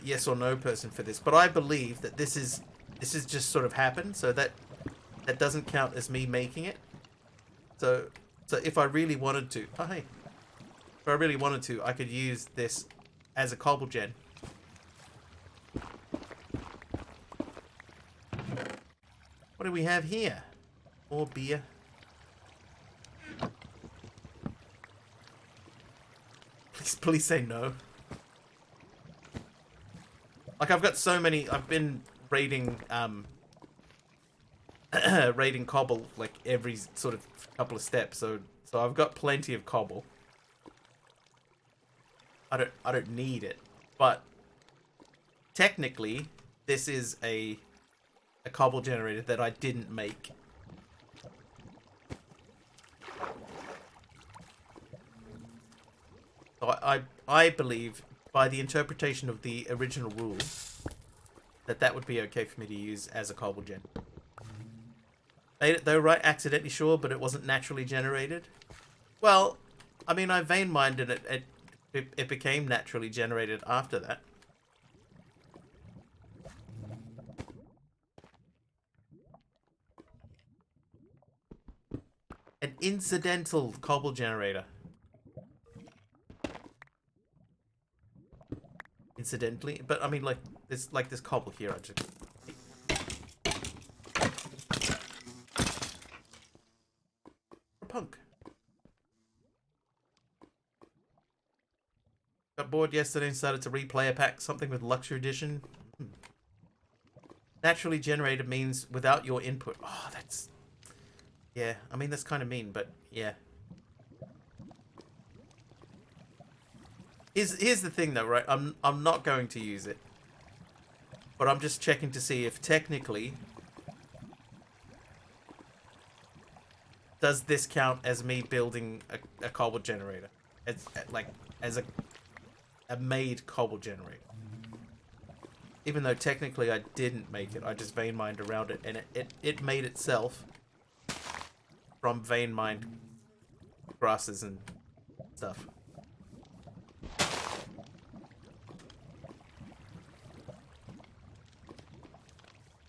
yes or no person for this. But I believe that this is just sort of happened, so that doesn't count as me making it. So if I really wanted to, oh hey, if I really wanted to, I could use this as a cobble gen. What do we have here? More beer. Please say no. Like, I've got so many... I've been raiding, raiding cobble, like, every sort of couple of steps, so I've got plenty of cobble. I don't need it, but technically, this is a cobble generator that I didn't make. So I believe, by the interpretation of the original rule, that would be okay for me to use as a cobble gen. Made it though, right? Accidentally, sure, but it wasn't naturally generated. Well, I mean, I vein mined and it became naturally generated after that. An incidental cobble generator. Incidentally, but I mean, like this cobble here. I just punk. Got bored yesterday and started to replay a pack, something with Luxury Edition. Naturally generated means without your input. Oh, that's... Yeah, I mean, that's kind of mean, but yeah. Here's the thing though, right? I'm not going to use it. But I'm just checking to see if technically does this count as me building a cobble generator? As like as a made cobble generator. Even though technically I didn't make it, I just vein mined around it and it made itself from vein mined grasses and stuff.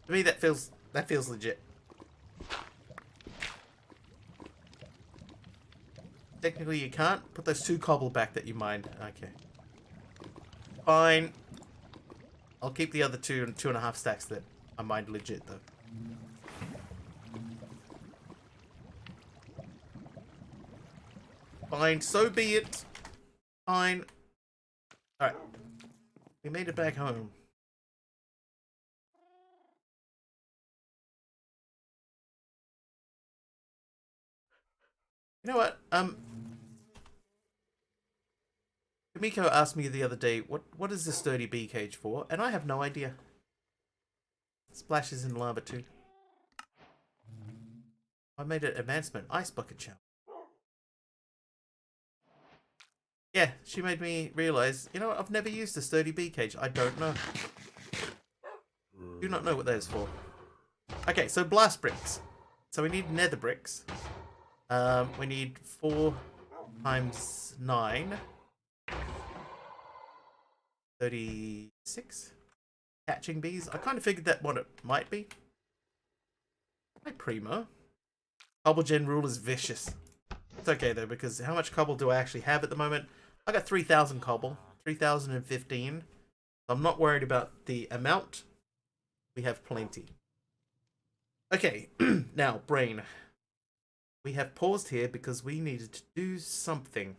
To me that feels legit. Technically you can't put those 2 cobble back that you mined. Okay. Fine. I'll keep the other 2.5 stacks that I mined legit though. Fine, so be it. Fine. Alright. We made it back home. You know what? Kamiko asked me the other day, what is this sturdy bee cage for? And I have no idea. Splashes in lava too. I made an advancement ice bucket challenge. Yeah, she made me realize, you know what, I've never used a sturdy bee cage. I don't know. Do not know what that is for. Okay, so blast bricks. So we need nether bricks. We need 4 times 9. 36? Catching bees? I kind of figured that what it might be. Hi, Primo. Cobble gen rule is vicious. It's okay though, because how much cobble do I actually have at the moment? I got 3,000 cobble. 3,015. I'm not worried about the amount. We have plenty. Okay, now, brain. We have paused here because we needed to do something.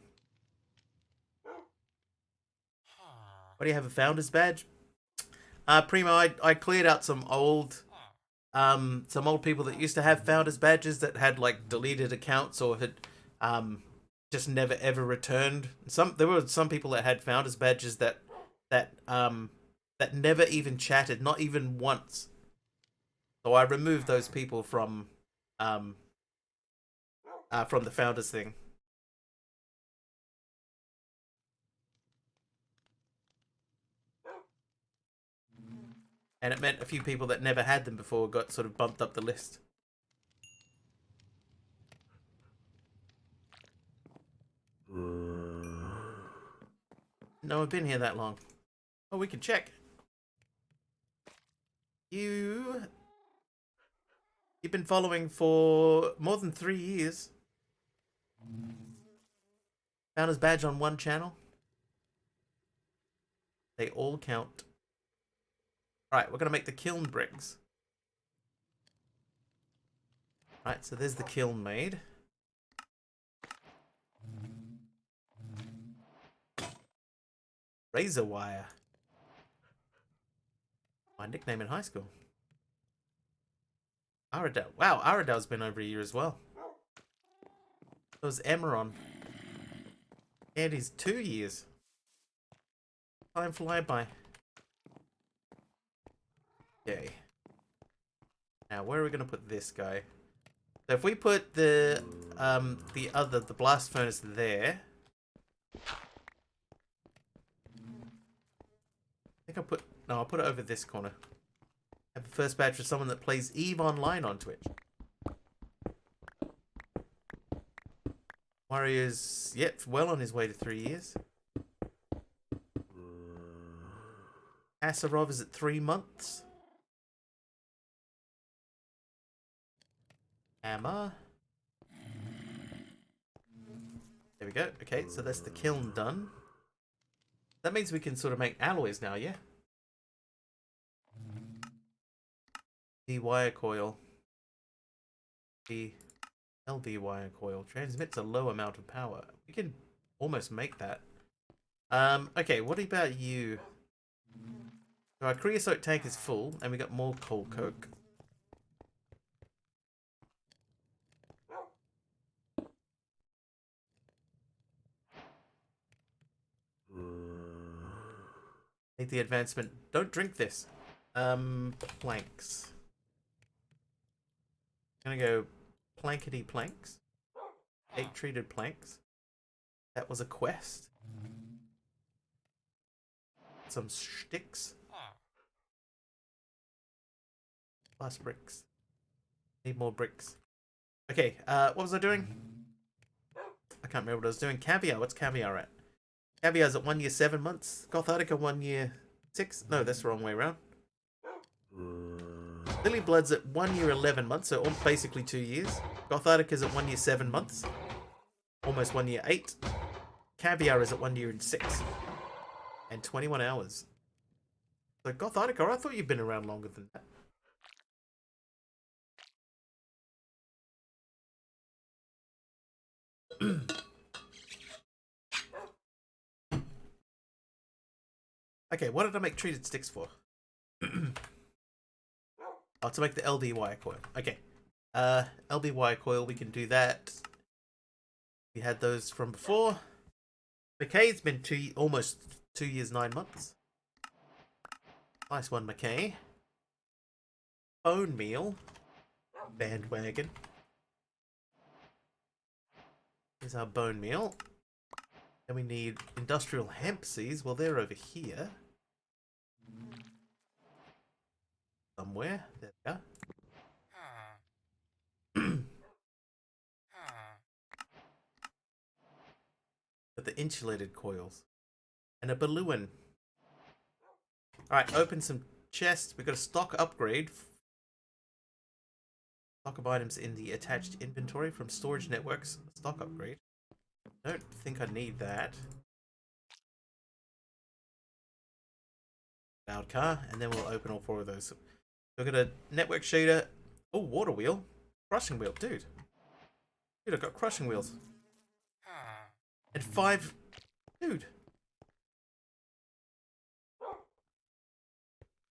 What do you have, a founder's badge? Primo, I cleared out some old people that used to have founders badges that had like deleted accounts or had just never ever returned. There were some people that had founders badges that never even chatted, not even once. So I removed those people from the founders thing. And it meant a few people that never had them before got sort of bumped up the list. No, I've been here that long. Oh, we can check. You've been following for more than 3 years. Founder's badge on 1 channel. They all count. Alright, we're going to make the kiln bricks. Alright, so there's the kiln made. Razor wire. My nickname in high school. Aradel. Wow, Aradel's been over a year as well. It was Emeron. And he's 2 years. Time fly by. Okay. Now, where are we going to put this guy? So if we put the blast furnace there. I think I'll put it over this corner. Have the first badge for someone that plays EVE Online on Twitch. Warrior's, yep, well on his way to 3 years. Asarov is at 3 months. Hammer. There we go. Okay, so that's the kiln done. That means we can sort of make alloys now, yeah? The wire coil. The LV wire coil transmits a low amount of power. We can almost make that. Okay, what about you? So our creosote tank is full, and we got more coal coke. Make the advancement. Don't drink this. Planks. I'm gonna go plankety planks. 8 treated planks. That was a quest. Some sticks. Plus bricks. Need more bricks. Okay, what was I doing? I can't remember what I was doing. Caviar, what's caviar at? Caviar's at 1 year 7 months. Gothardica 1 year 6. No, that's the wrong way around. Lily Blood's at 1 year 11 months, so basically 2 years. Gothardica's at 1 year 7 months. Almost 1 year 8. Caviar is at 1 year and 6. And 21 hours. So Gothardica, I thought you'd been around longer than that. Okay, what did I make treated sticks for? Oh, to make the LBY coil. Okay. LBY coil, we can do that. We had those from before. McKay's been almost 2 years 9 months. Nice one, McKay. Bone meal. Bandwagon. Here's our bone meal. And we need industrial hemp seeds. Well, they're over here. Somewhere. There we are. But the insulated coils. And a balloon. Alright, open some chests. We've got a stock upgrade. Stock of items in the attached inventory from storage networks. Stock upgrade. Don't think I need that. Loud car, and then we'll open all 4 of those. We've got a network shader. Oh, water wheel. Crushing wheel. Dude, I've got crushing wheels. And 5. Dude.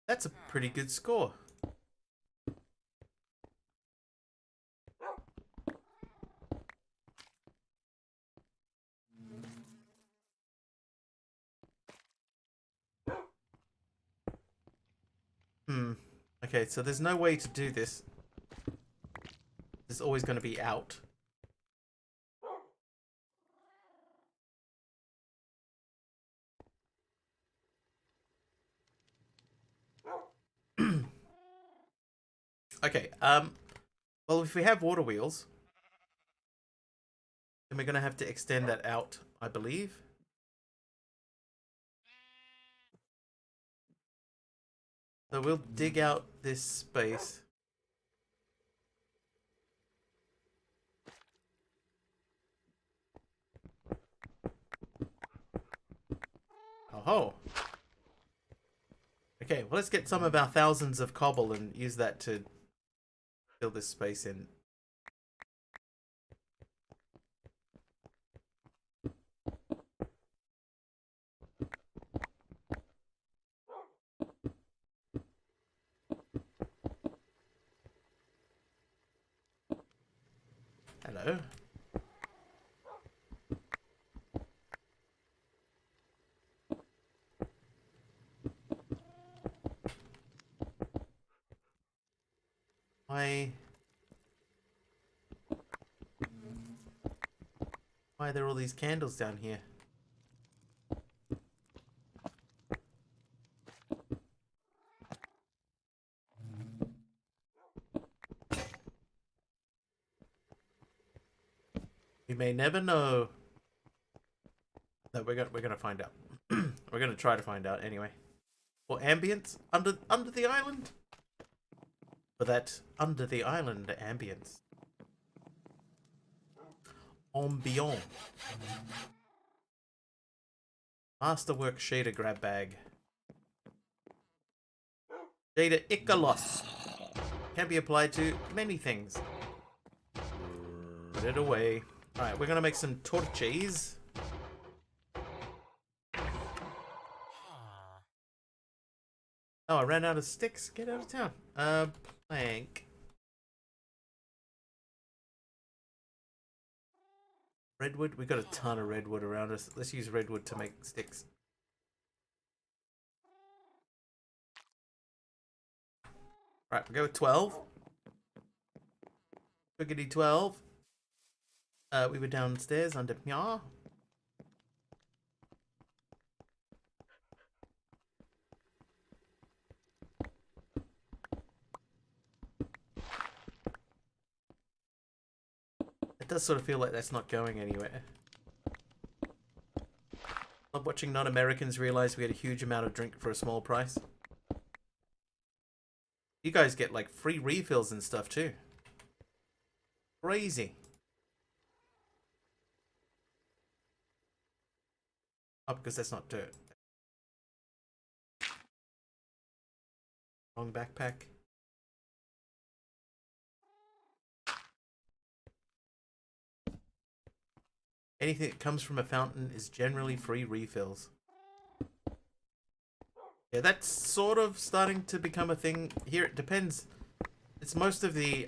That's a pretty good score. Okay, so there's no way to do this. It's always going to be out. Okay, well, if we have water wheels, then we're going to have to extend that out, I believe. So we'll dig out this space. Oh. Okay, well, let's get some of our thousands of cobble and use that to fill this space in. Hello. Why are there all these candles down here? We may never know. No, we're gonna find out. We're gonna try to find out anyway. Or ambience under the island. For that under the island ambience. Ambiance. Masterwork shader grab bag. Shader Icalos. Can be applied to many things. Put it away. Alright, we're gonna make some torches. Oh, I ran out of sticks. Get out of town. Plank. Redwood? We got a ton of redwood around us. Let's use redwood to make sticks. Right, we'll go with 12. Boogity 12. We were downstairs under Pnya. It does sort of feel like that's not going anywhere. Love watching non-Americans realize we get a huge amount of drink for a small price. You guys get like free refills and stuff too. Crazy. Oh, because that's not dirt. Wrong backpack. Anything that comes from a fountain is generally free refills. Yeah, that's sort of starting to become a thing here. It depends. It's most of the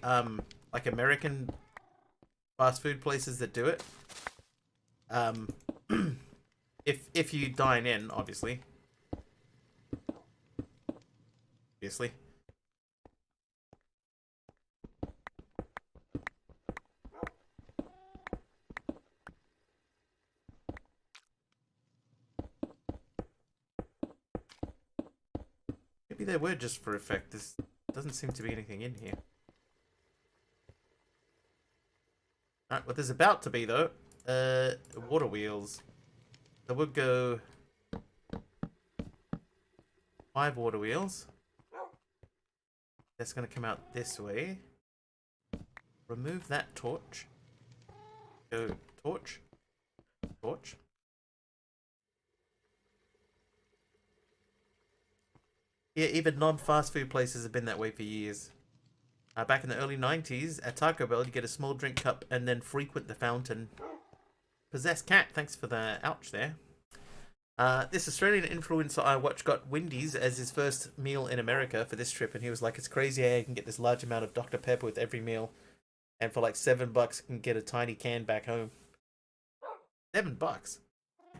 like American fast food places that do it. If you dine in, obviously. Obviously. Maybe they were just for effect. This doesn't seem to be anything in here. Alright, what there's about to be though, water wheels. So we'll go 5 water wheels. That's going to come out this way. Remove that torch. Go torch. Torch. Yeah, even non-fast food places have been that way for years. Back in the early 90s, at Taco Bell, you get a small drink cup and then frequent the fountain. Possessed Cat, thanks for the ouch there. This Australian influencer I watched got Wendy's as his first meal in America for this trip, and he was like, it's crazy how you can get this large amount of Dr. Pepper with every meal, and for like $7 you can get a tiny can back home. $7? I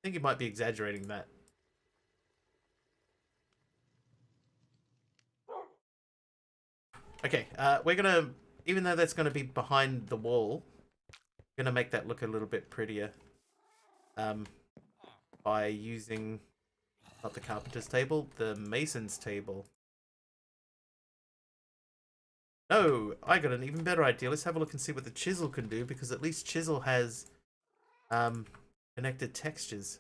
think you might be exaggerating that. Okay, we're gonna, even though that's gonna be behind the wall, we're gonna make that look a little bit prettier. By using, not the carpenter's table, the mason's table. No, I got an even better idea. Let's have a look and see what the chisel can do, because at least chisel has connected textures.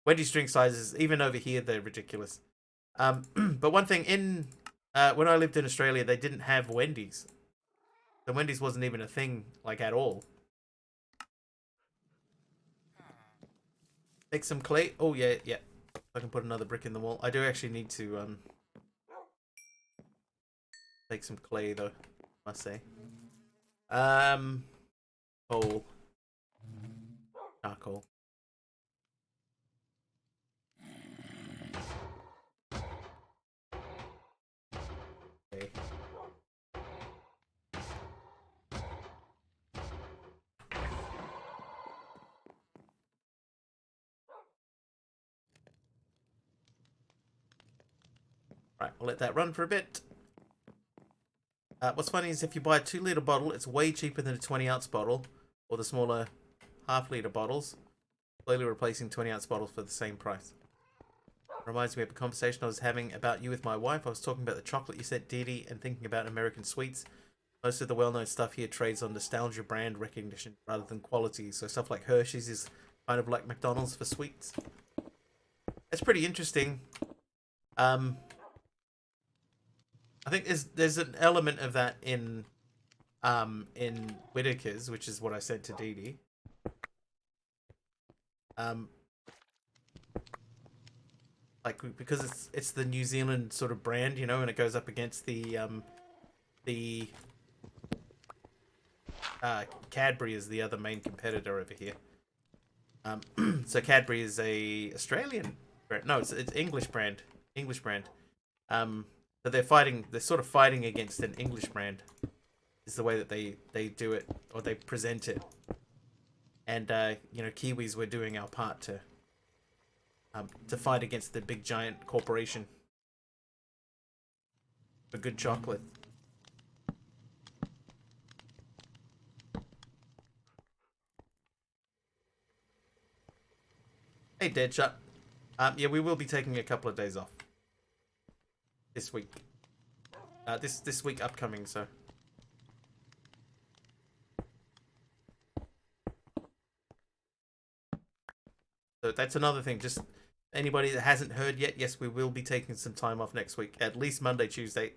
Wendy's drink sizes, even over here, they're ridiculous. But one thing, in when I lived in Australia, they didn't have Wendy's. The Wendy's wasn't even a thing, like, at all. Take some clay. Oh, yeah, yeah. I can put another brick in the wall. I do actually need to take some clay, though, must say. Coal. Charcoal. Okay. Right, we'll let that run for a bit. What's funny is if you buy a 2-litre bottle, it's way cheaper than a 20-ounce bottle, or the smaller half-litre bottles, slowly replacing 20-ounce bottles for the same price. Reminds me of a conversation I was having about you with my wife. I was talking about the chocolate you sent Dee Dee and thinking about American sweets. Most of the well-known stuff here trades on nostalgia brand recognition rather than quality, so stuff like Hershey's is kind of like McDonald's for sweets. It's pretty interesting. I think there's an element of that in Whittaker's, which is what I said to Dee Dee. Like, because it's the New Zealand sort of brand, you know, and it goes up against the Cadbury is the other main competitor over here. So Cadbury is a Australian brand. No, it's English brand. English brand. So they're sort of fighting against an English brand. Is the way that they do it, or they present it. And you know, Kiwis were doing our part to to fight against the big giant corporation for good chocolate. Hey, Deadshot. Yeah, we will be taking a couple of days off this week. This week upcoming, so. So that's another thing. Just anybody that hasn't heard yet, yes, we will be taking some time off next week. At least Monday, Tuesday.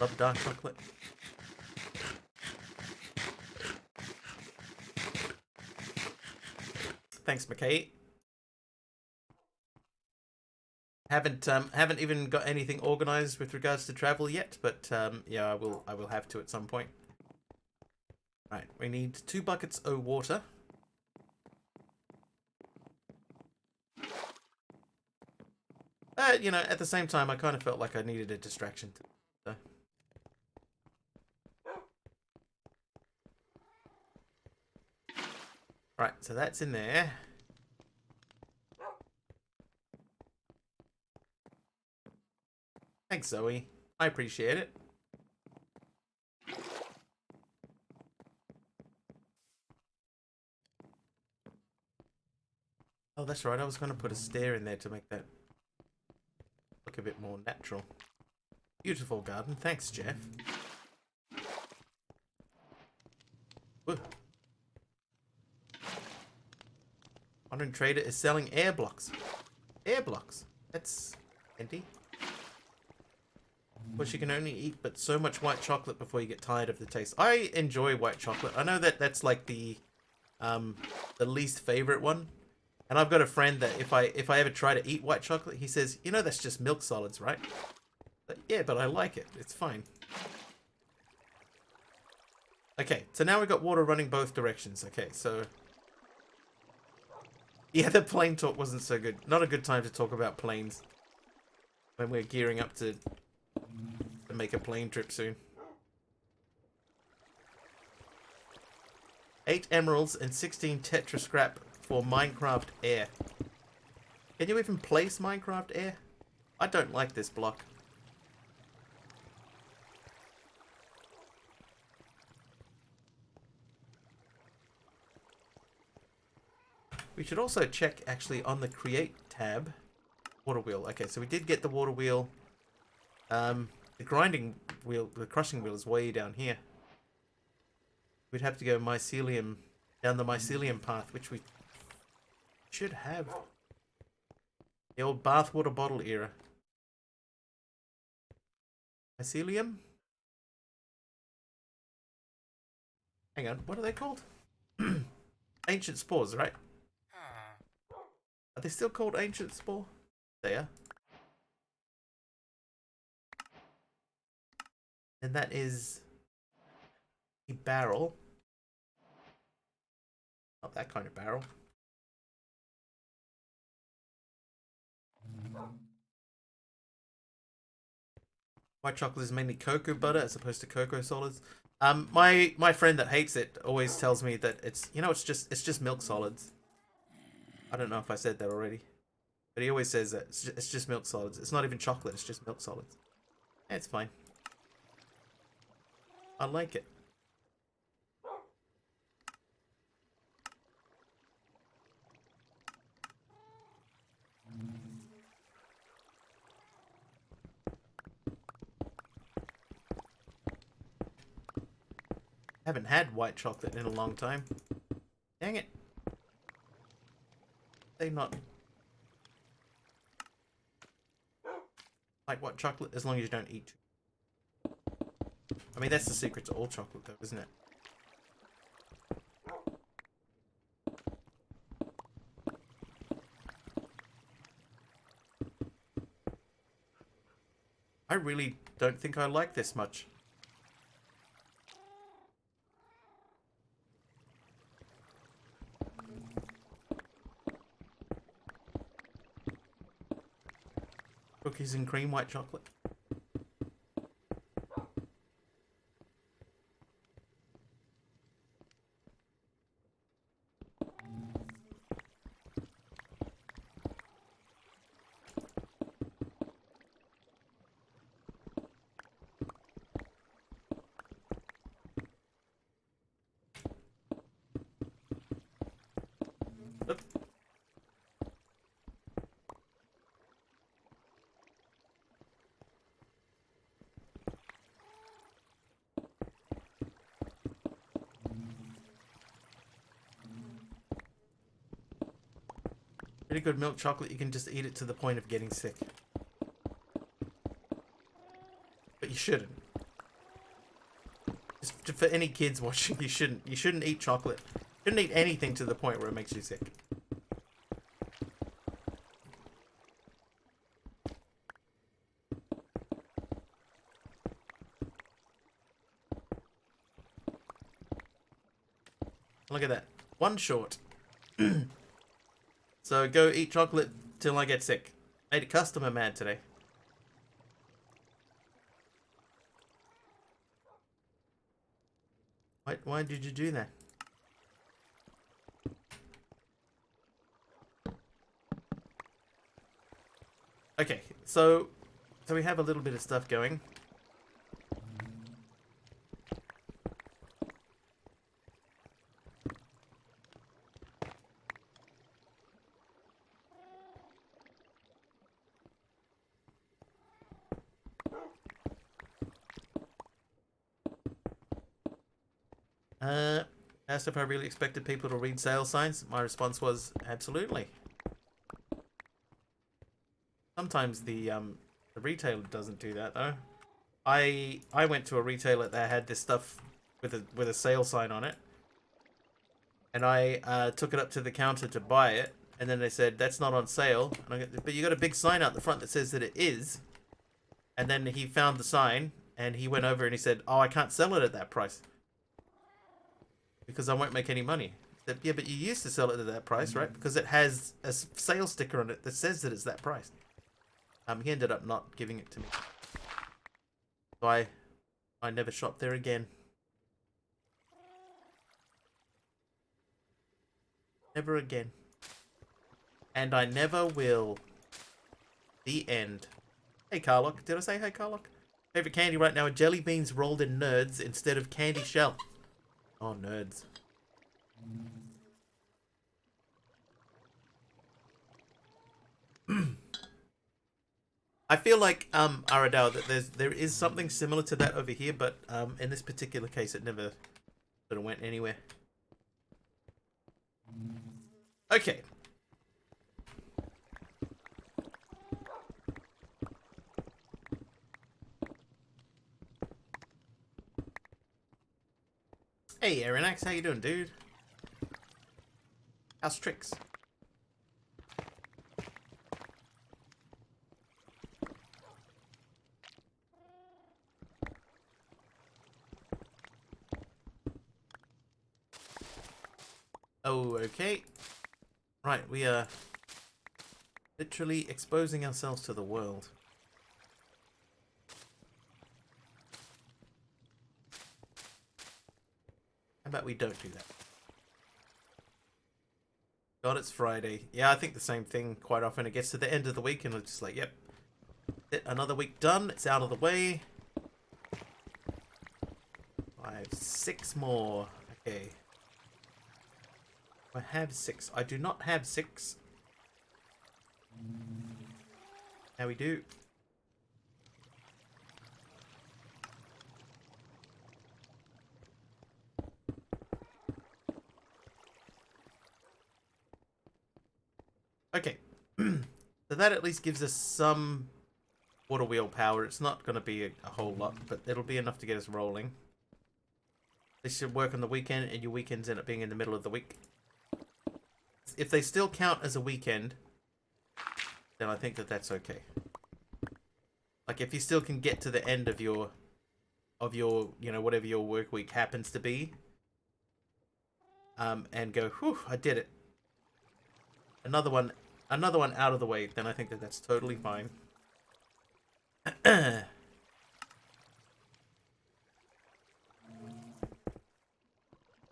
Love dark chocolate. Thanks, McKay. Haven't even got anything organized with regards to travel yet, but yeah, I will have to at some point. Right, we need 2 buckets of water. You know, at the same time, I kind of felt like I needed a distraction. So. Right, so that's in there. Thanks, Zoe. I appreciate it. Oh, that's right. I was going to put a stair in there to make that look a bit more natural. Beautiful garden. Thanks, Jeff. Woo. Modern Trader is selling air blocks. Air blocks. That's handy. Of course, you can only eat but so much white chocolate before you get tired of the taste. I enjoy white chocolate. I know that that's like the least favorite one. And I've got a friend that if I ever try to eat white chocolate, he says, you know, that's just milk solids, right? But, yeah, but I like it. It's fine. Okay, so now we've got water running both directions. Okay, so... yeah, the plane talk wasn't so good. Not a good time to talk about planes. When we're gearing up to make a plane trip soon. 8 emeralds and 16 tetra scrap for Minecraft Air. Can you even place Minecraft Air? I don't like this block. We should also check actually on the create tab. Water wheel. Okay, so we did get the water wheel. The grinding wheel, the crushing wheel is way down here. We'd have to go mycelium, down the mycelium path, which we should have. The old bathwater bottle era. Mycelium? Hang on, what are they called? Ancient spores, right? Are they still called ancient spore? They are. And that is a barrel. Not that kind of barrel. White chocolate is mainly cocoa butter as opposed to cocoa solids. My friend that hates it always tells me that it's, you know, it's just milk solids. I don't know if I said that already, but he always says that it's just milk solids. It's not even chocolate. It's just milk solids. Yeah, it's fine. I like it. Haven't had white chocolate in a long time. Dang it. They not like white chocolate as long as you don't eat. I mean, that's the secret to all chocolate, though, isn't it? I really don't think I like this much. Cookies and cream white chocolate. Pretty good milk chocolate. You can just eat it to the point of getting sick. But you shouldn't. Just for any kids watching, you shouldn't. You shouldn't eat chocolate. You shouldn't eat anything to the point where it makes you sick. Look at that. One short. So go eat chocolate till I get sick. Made a customer mad today. Why did you do that? Okay, so we have a little bit of stuff going. Asked if I really expected people to read sale signs. My response was absolutely. Sometimes the retailer doesn't do that though. I went to a retailer that had this stuff with a sale sign on it, and I took it up to the counter to buy it, and then they said that's not on sale. And but you got a big sign out the front that says that it is. And then he found the sign and he went over and he said, "Oh, I can't sell it at that price because I won't make any money." I said, "Yeah, but you used to sell it at that price, right? Because it has a sale sticker on it that says that it's that price." He ended up not giving it to me. So I never shopped there again. Never again. And I never will. The end. Hey, Carlock. Did I say hey, Carlock? Favorite candy right now are jelly beans rolled in nerds instead of candy shell. Oh, nerds. I feel like, Aradao, that there is something similar to that over here, but in this particular case, it never sort of went anywhere. Okay. Hey, Aronax, how you doing, dude? How's tricks? Oh, okay. Right, we are literally exposing ourselves to the world. How about we don't do that? God, it's Friday. Yeah, I think the same thing quite often. It gets to the end of the week and it's just like, yep. Another week done. It's out of the way. 5, 6 more. Okay. I have 6. I do not have 6. How we do? Okay. So that at least gives us some water wheel power. It's not going to be a whole lot, but it'll be enough to get us rolling. This should work on the weekend, and your weekends end up being in the middle of the week. If they still count as a weekend, then I think that that's okay. Like, if you still can get to the end of your, you know, whatever your work week happens to be, and go, whew, I did it. Another one out of the way, then I think that that's totally fine.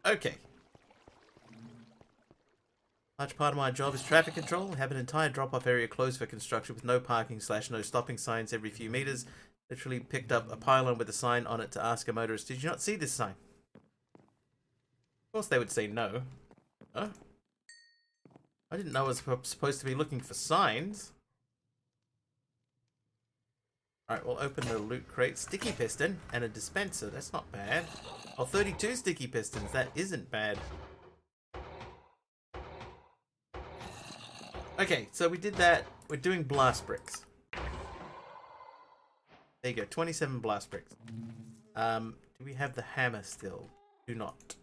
Okay. Large part of my job is traffic control. I have an entire drop-off area closed for construction with no parking / no stopping signs every few meters. Literally picked up a pylon with a sign on it to ask a motorist, "Did you not see this sign?" Of course they would say no. Huh? I didn't know I was supposed to be looking for signs. Alright, we'll open the loot crate. Sticky piston and a dispenser. That's not bad. Oh, 32 sticky pistons. That isn't bad. Okay, so we did that. We're doing blast bricks. There you go, 27 blast bricks. Do we have the hammer still? Do not.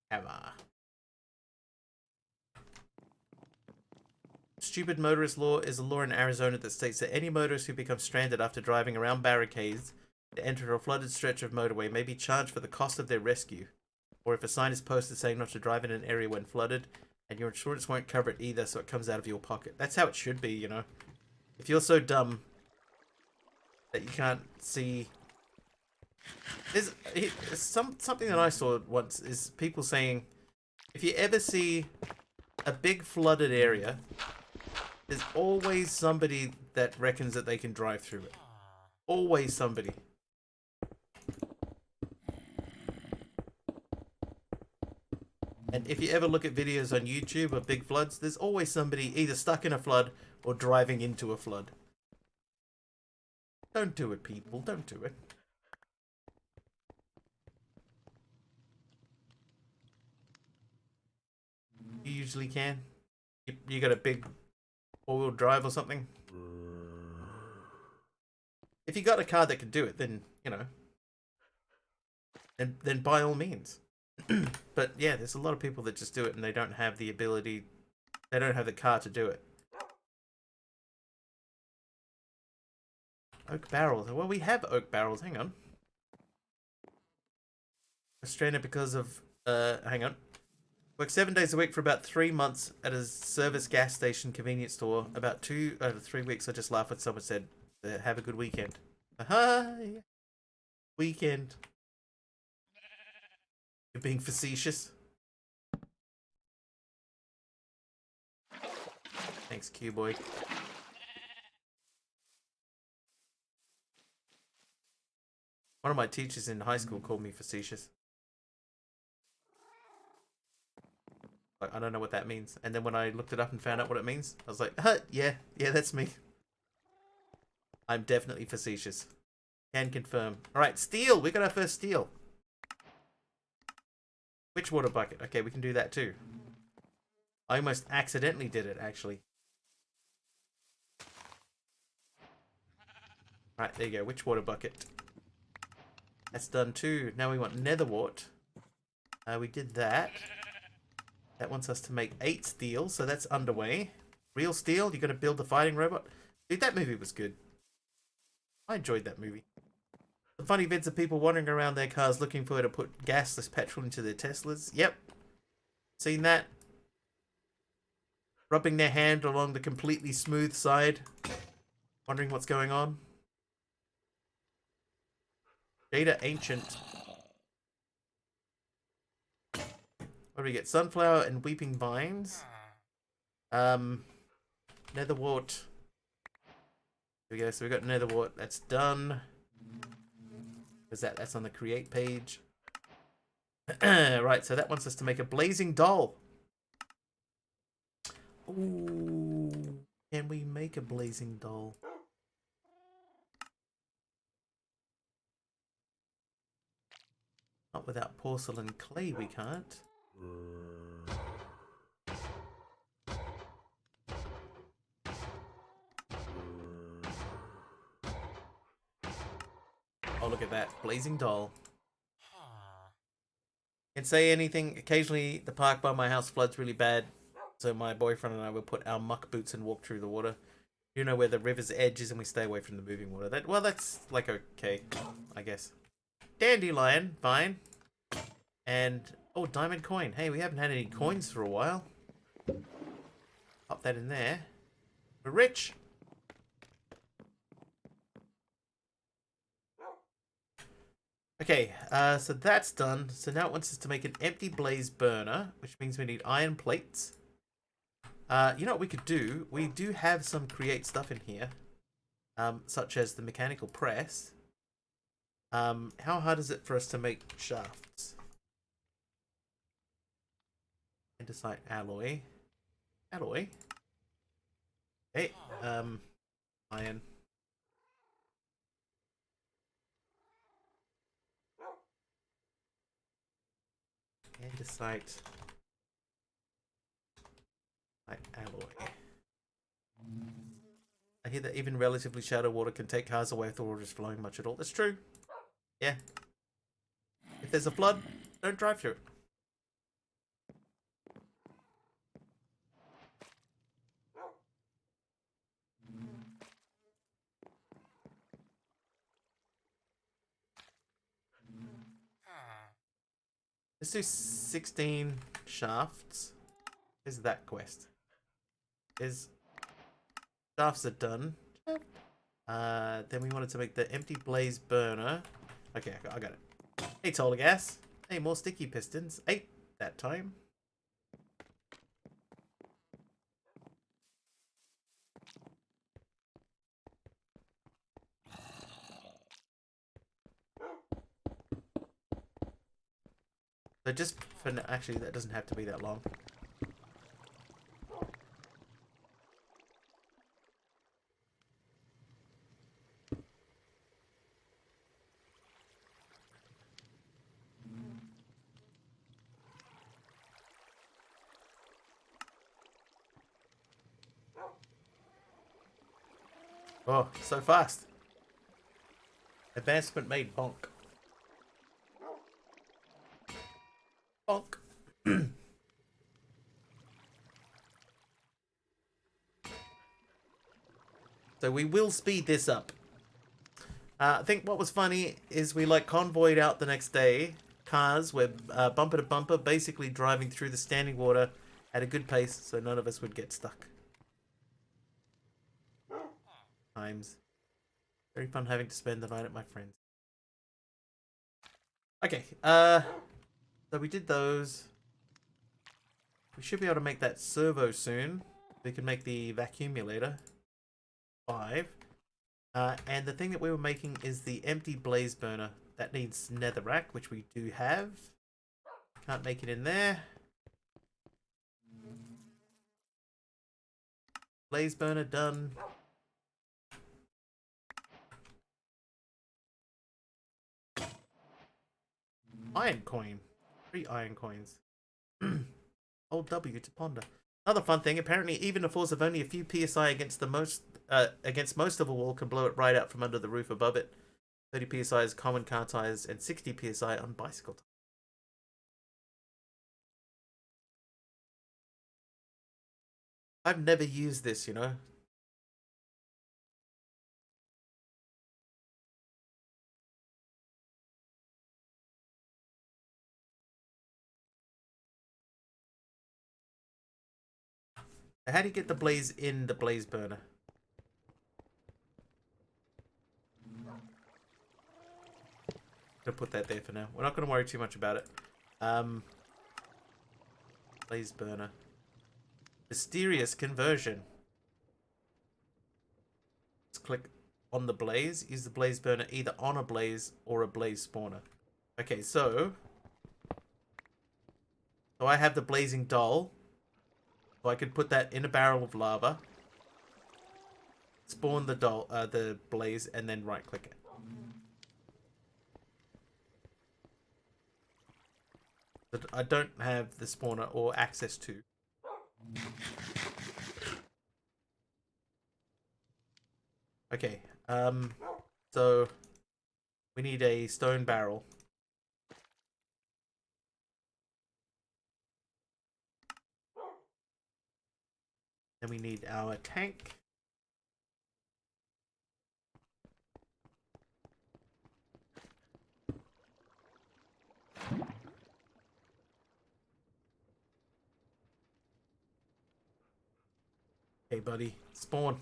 Hammer. Stupid motorist law is a law in Arizona that states that any motorist who becomes stranded after driving around barricades to enter a flooded stretch of motorway may be charged for the cost of their rescue. Or if a sign is posted saying not to drive in an area when flooded, and your insurance won't cover it either, so it comes out of your pocket. That's how it should be, you know. If you're so dumb that you can't see... There's something that I saw once is people saying, if you ever see a big flooded area, there's always somebody that reckons that they can drive through it. Always somebody. And if you ever look at videos on YouTube of big floods, there's always somebody either stuck in a flood or driving into a flood. Don't do it, people. Don't do it. You usually can. You got a big four-wheel drive or something. If you got a car that can do it, then, you know, then by all means. But yeah, there's a lot of people that just do it and they don't have the ability, they don't have the car to do it. Oak barrels. Well, we have oak barrels. Hang on. We're stranded because of, hang on. Worked 7 days a week for about 3 months at a service gas station convenience store. About 2 out of 3 weeks, I just laughed when someone said, have a good weekend. Aha! Yeah. Weekend. You're being facetious. Thanks, Q-Boy. One of my teachers in high school called me facetious. Like, I don't know what that means. And then when I looked it up and found out what it means, I was like, yeah, that's me. I'm definitely facetious. Can confirm. Alright, steel! We got our first steel. Which water bucket? Okay, we can do that too. I almost accidentally did it, actually. Right, there you go. Which water bucket? That's done too. Now we want nether wart. We did that. That wants us to make 8 steel, so that's underway. Real steel? You gotta build the fighting robot? Dude, that movie was good. I enjoyed that movie. The funny vids of people wandering around their cars looking for where to put gasless petrol into their Teslas. Yep. Seen that? Rubbing their hand along the completely smooth side. Wondering what's going on. Data Ancient. What do we get? Sunflower and Weeping Vines. Netherwort. Here we go. So we got Netherwort. That's done. Where's that? That's on the create page. Right, so that wants us to make a blazing doll. Ooh. Can we make a blazing doll? Not without porcelain clay, we can't. Oh, look at that. Blazing doll. Can't say anything. Occasionally, the park by my house floods really bad. So my boyfriend and I will put our muck boots and walk through the water. You know where the river's edge is and we stay away from the moving water. Well, that's like okay, I guess. Dandelion, fine. And, oh, diamond coin. Hey, we haven't had any coins for a while. Pop that in there. We're rich. Okay, so that's done. So now it wants us to make an empty blaze burner, which means we need iron plates. You know what we could do? We do have some create stuff in here, such as the mechanical press. How hard is it for us to make shafts? Andesite alloy. Alloy. Okay, iron. Andesite. Alloy. I hear that even relatively shallow water can take cars away if the water is flowing much at all. That's true. Yeah. If there's a flood, don't drive through it. Let's do 16 shafts. Is that quest? Is shafts are done. Then we wanted to make the empty blaze burner. Okay, I got it. Hey, Toller Gas. Hey, more sticky pistons. 8 that time. So just for now, actually, that doesn't have to be that long. Oh, so fast. Advancement made bonk. Bonk. So we will speed this up. I think what was funny is we like convoyed out the next day. Cars were bumper to bumper, basically driving through the standing water at a good pace so none of us would get stuck. Times. Very fun having to spend the night at my friend's. Okay, so we did those. We should be able to make that servo soon. We can make the vacuumulator. 5. And the thing that we were making is the empty blaze burner. That needs netherrack, which we do have. Can't make it in there. Blaze burner done. Iron coin. 3 iron coins. Old W to ponder. Another fun thing, apparently even a force of only a few PSI against most of a wall can blow it right out from under the roof above it. 30 PSI is common car tires and 60 PSI on bicycle tires. I've never used this, you know. How do you get the blaze in the blaze burner? Gonna put that there for now. We're not gonna worry too much about it. Blaze burner. Mysterious conversion. Let's click on the blaze. Use the blaze burner either on a blaze or a blaze spawner. Okay, so I have the blazing doll. So I could put that in a barrel of lava, spawn the doll, the blaze, and then right click it. But I don't have the spawner or access to. Okay, so we need a stone barrel. Then we need our tank. Hey, buddy, spawn.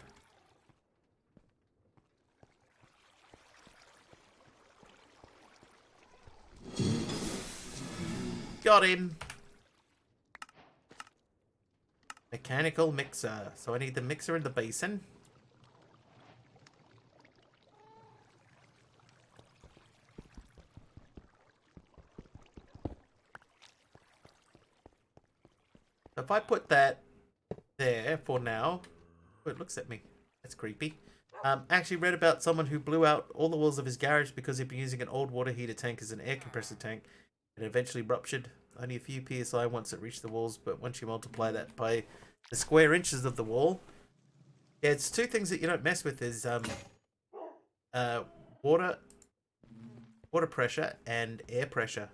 Got him. Mechanical mixer. So I need the mixer in the basin. So if I put that there for now. Oh, it looks at me. That's creepy. Actually read about someone who blew out all the walls of his garage because he'd been using an old water heater tank as an air compressor tank. It eventually ruptured. only a few PSI once it reached the walls, but once you multiply that by the square inches of the wall, yeah, it's two things that you don't mess with is uh, water pressure and air pressure.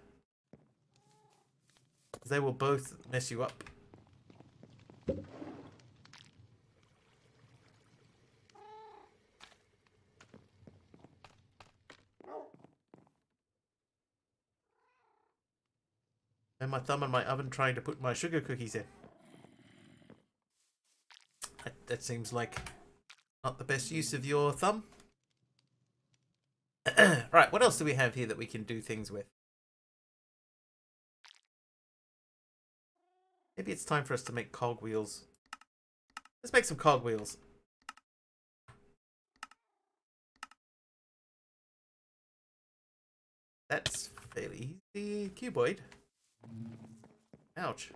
They will both mess you up. And my thumb in my oven trying to put my sugar cookies in. That seems like not the best use of your thumb. Right, what else do we have here that we can do things with? Maybe it's time for us to make cog wheels. Let's make some cog wheels. That's fairly easy. Cuboid. Ouch.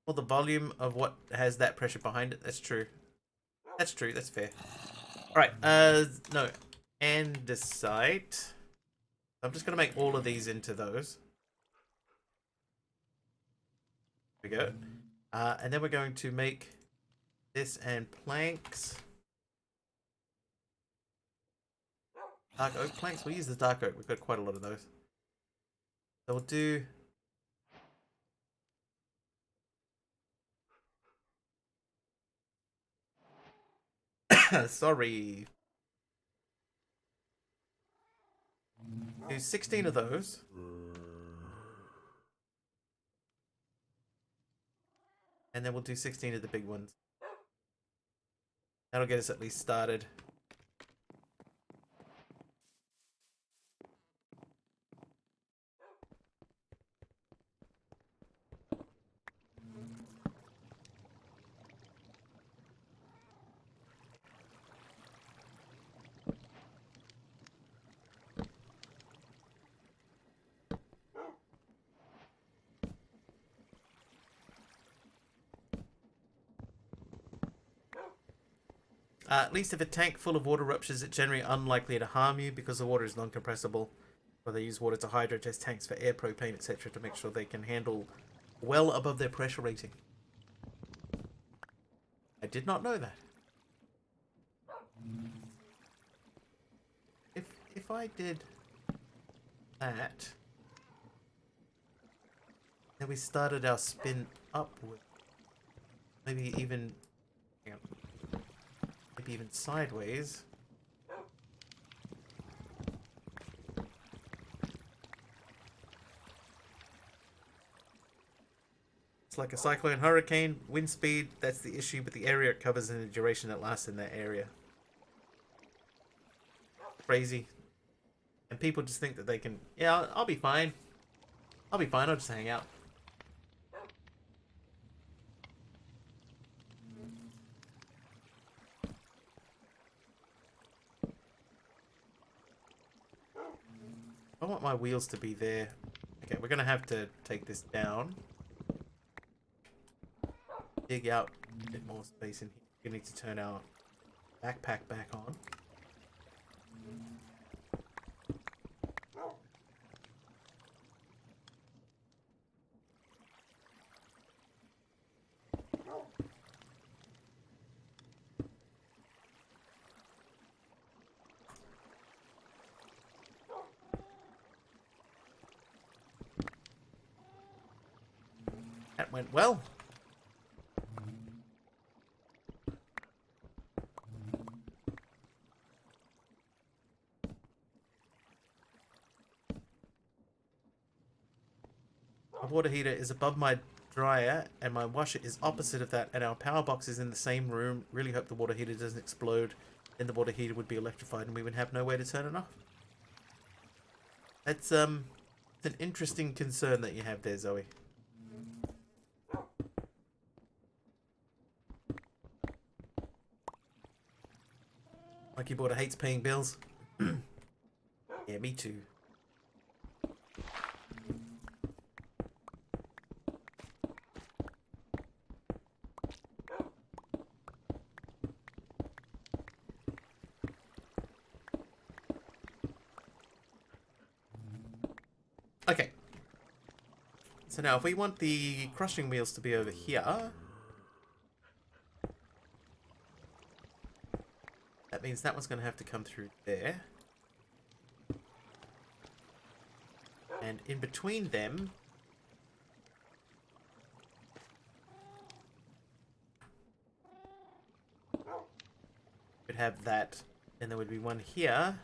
Well, the volume of what has that pressure behind it. That's true. That's true. That's fair. Alright, no. Andesite. I'm just going to make all of these into those. There we go. And then we're going to make this and planks. Dark oak planks. We'll use the dark oak. We've got quite a lot of those. So we'll do... Sorry. Do 16 of those. And then we'll do 16 of the big ones. That'll get us at least started. At least if a tank full of water ruptures, it's generally unlikely to harm you because the water is non-compressible. Or they use water to hydrotest tanks for air, propane, etc. to make sure they can handle well above their pressure rating. I did not know that. If I did that, then we started our spin upward. Maybe even... hang on. Maybe even sideways. It's like a cyclone hurricane. Wind speed, that's the issue, but the area it covers and the duration it lasts in that area. Crazy. And people just think that they can... yeah, I'll be fine. I'll be fine, I'll just hang out. I want my wheels to be there. Okay, we're gonna have to take this down. Dig out a bit more space in here. We need to turn our backpack back on. That went well. My water heater is above my dryer and my washer is opposite of that, and our power box is in the same room. Really hope the water heater doesn't explode. Then the water heater would be electrified and we would have nowhere to turn it off. That's an interesting concern that you have there, Zoe. My keyboard hates paying bills. Yeah, me too. Okay. So now if we want the crushing wheels to be over here, that means that one's going to have to come through there. And in between them, we'd have that, and there would be one here.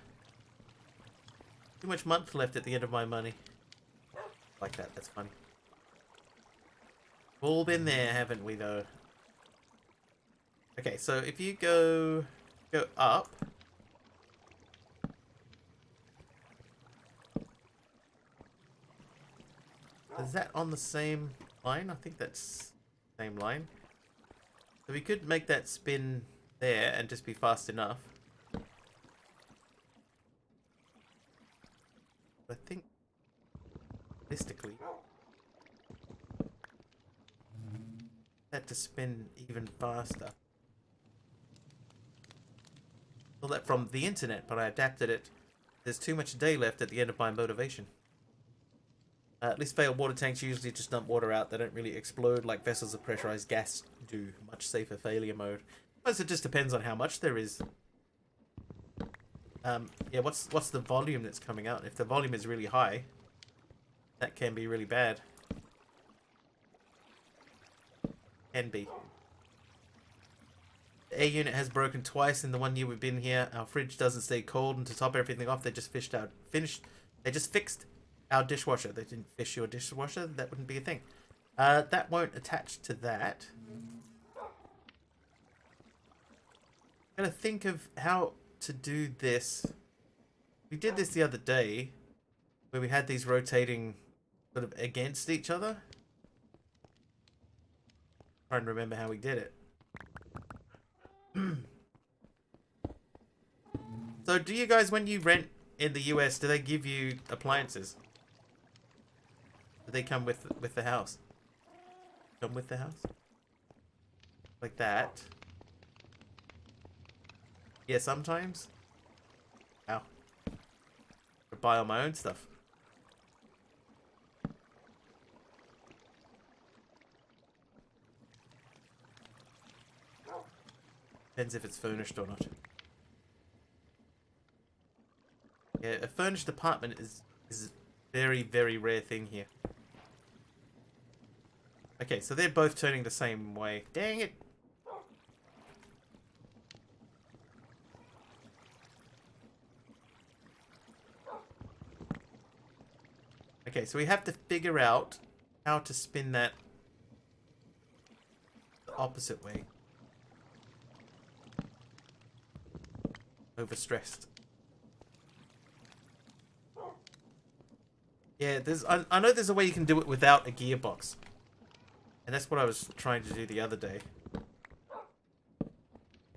Too much month left at the end of my money. Like that, that's funny. We've all been there, haven't we, though? Okay, so if you go up. Is that on the same line? I think that's the same line. So we could make that spin there and just be fast enough. I think realistically that to spin even faster. All that from the internet, but I adapted it. There's too much day left at the end of my motivation. At least failed water tanks usually just dump water out. They don't really explode like vessels of pressurized gas do. Much safer failure mode. Plus, it just depends on how much there is. Yeah, what's the volume that's coming out? If the volume is really high, that can be really bad. Can be. The air unit has broken twice in the 1 year we've been here. Our fridge doesn't stay cold, and to top everything off, they just fixed our dishwasher. They didn't fish your dishwasher. That wouldn't be a thing. That won't attach to that. Gotta think of how to do this. We did this the other day, where we had these rotating sort of against each other. Trying to remember how we did it. So do you guys, when you rent in the US, do they give you appliances? Do they come with the house? Come with the house? Like that? Yeah, sometimes. Wow. I buy all my own stuff. Depends if it's furnished or not. Yeah, a furnished apartment is a very, very rare thing here. Okay, so they're both turning the same way. Dang it! Okay, so we have to figure out how to spin that the opposite way. Overstressed. Yeah, I know there's a way you can do it without a gearbox. And that's what I was trying to do the other day.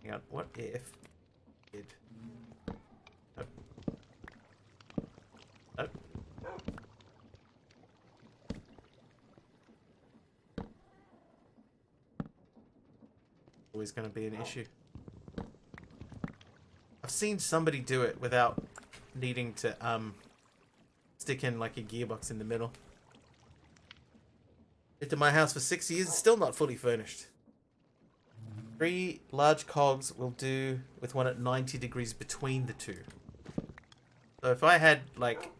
Hang on, what if did nope. Nope. Always gonna be an issue. I've seen somebody do it without needing to stick in like a gearbox in the middle. Lived in my house for 6 years, still not fully furnished. 3 large cogs will do with one at 90 degrees between the two. So if I had like,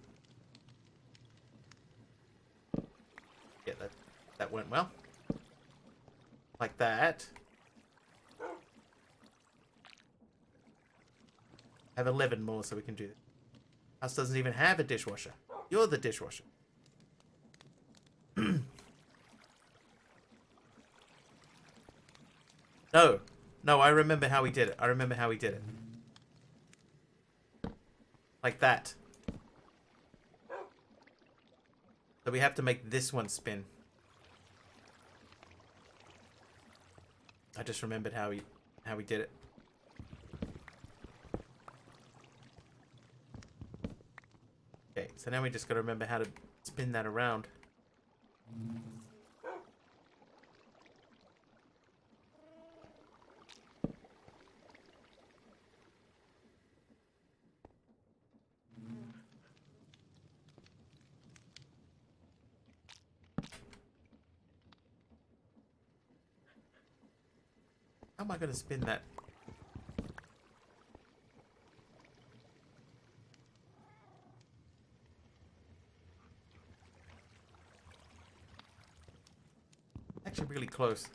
yeah, that went well. Like that. I have 11 more, so we can do this. House doesn't even have a dishwasher. You're the dishwasher. No. No, I remember how we did it. I remember how we did it. Like that. So we have to make this one spin. I just remembered how we did it. Okay, so now we just gotta remember how to spin that around. How am I going to spin that? Actually really close.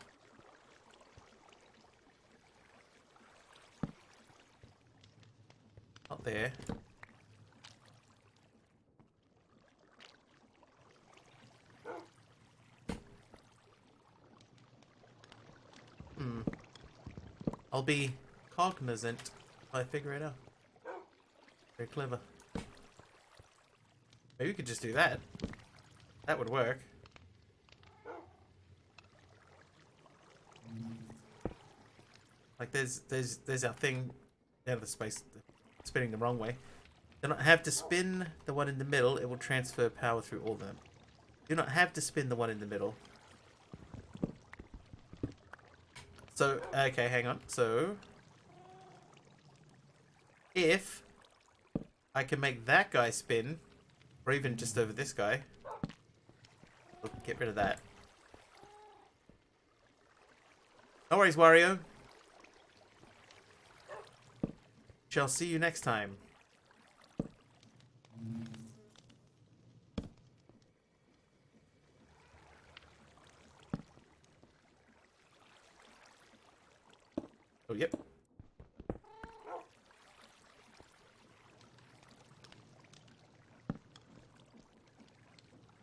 Not there. I'll be cognizant if I figure it out. Very clever. Maybe we could just do that. That would work. Like there's our thing out of the space spinning the wrong way. Do not have to spin the one in the middle, it will transfer power through all of them. Do not have to spin the one in the middle. So, okay, hang on. So, if I can make that guy spin, or even just over this guy, we'll get rid of that. No worries, Wario. Shall see you next time. Oh, yep.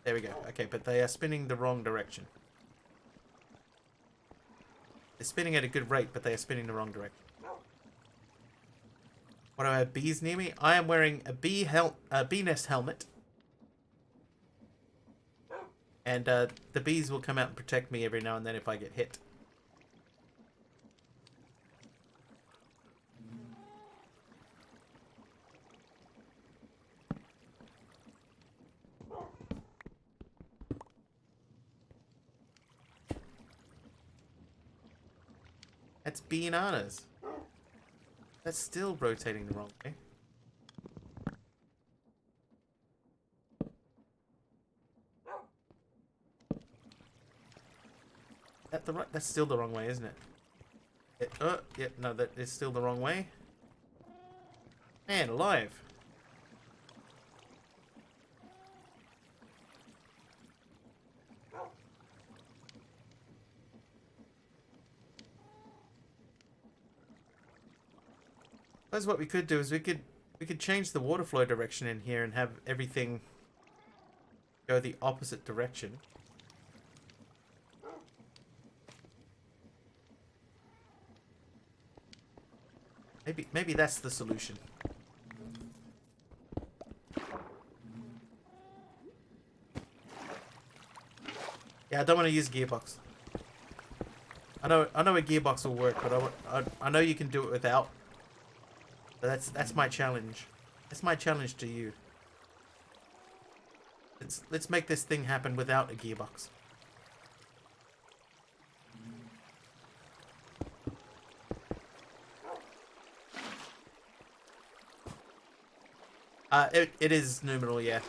There we go. Okay, but they are spinning the wrong direction. They're spinning at a good rate, but they are spinning the wrong direction. What do I have? Bees near me? I am wearing a bee nest helmet. And the bees will come out and protect me every now and then if I get hit. That's bananas. That's still rotating the wrong way. That's still the wrong way, isn't it? Yeah, no, that is still the wrong way. Man, alive. That's what we could do is we could change the water flow direction in here and have everything go the opposite direction. Maybe that's the solution. Yeah, I don't want to use a gearbox. I know a gearbox will work, but I know you can do it without. But that's my challenge. That's my challenge to you. Let's make this thing happen without a gearbox. It is numeral, yeah.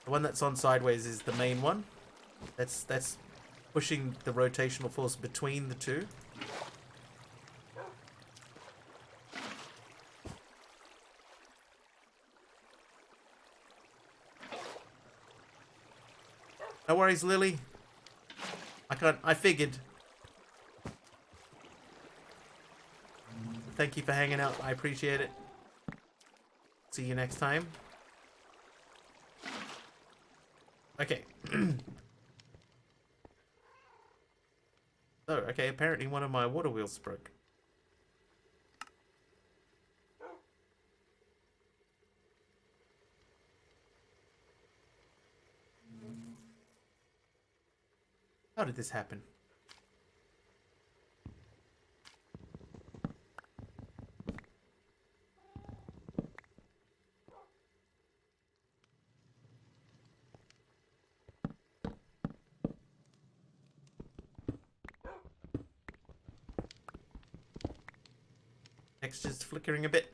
The one that's on sideways is the main one. That's pushing the rotational force between the two. No worries, Lily. I figured. Thank you for hanging out. I appreciate it. See you next time. Okay. So, okay, apparently one of my water wheels broke. How did this happen? Texture's flickering a bit.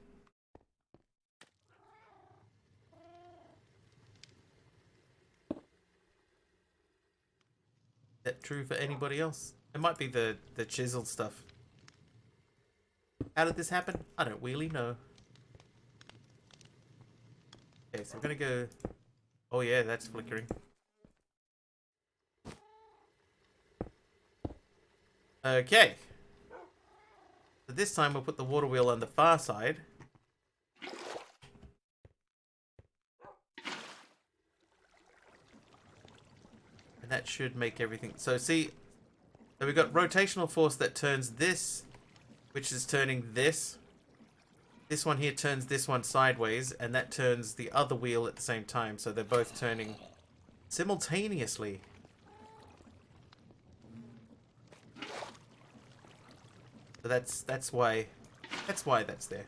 Is that true for anybody else? It might be the chiseled stuff. How did this happen? I don't really know. Okay, so we're gonna go... Oh yeah, that's flickering. Okay. So this time we'll put the water wheel on the far side. And that should make everything... So see, so we've got rotational force that turns this, which is turning this. This one here turns this one sideways, and that turns the other wheel at the same time. So they're both turning simultaneously. So that's why that's there.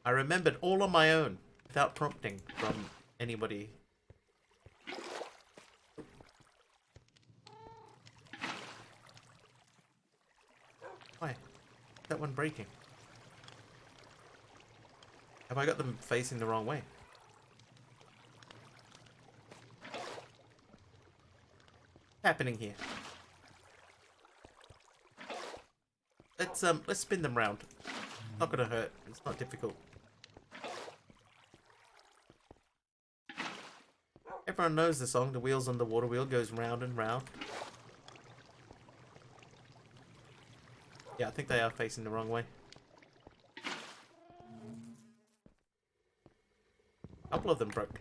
I remembered all on my own, without prompting from anybody. Why? That one breaking? Have I got them facing the wrong way? What's happening here? Let's spin them round. Not gonna hurt. It's not difficult. Everyone knows the song. The wheels on the water wheel goes round and round. Yeah, I think they are facing the wrong way. A couple of them broke.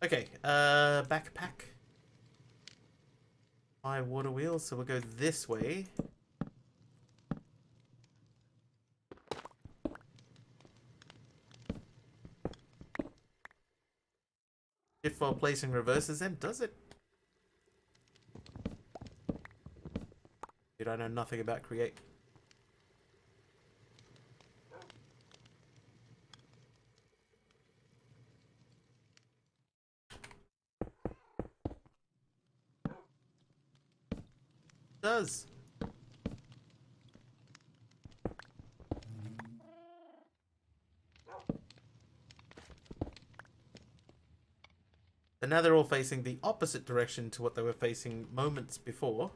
Okay, backpack. My water wheel, so we'll go this way. If while placing reverses them, does it? Dude, I know nothing about create. Does. And now they're all facing the opposite direction to what they were facing moments before.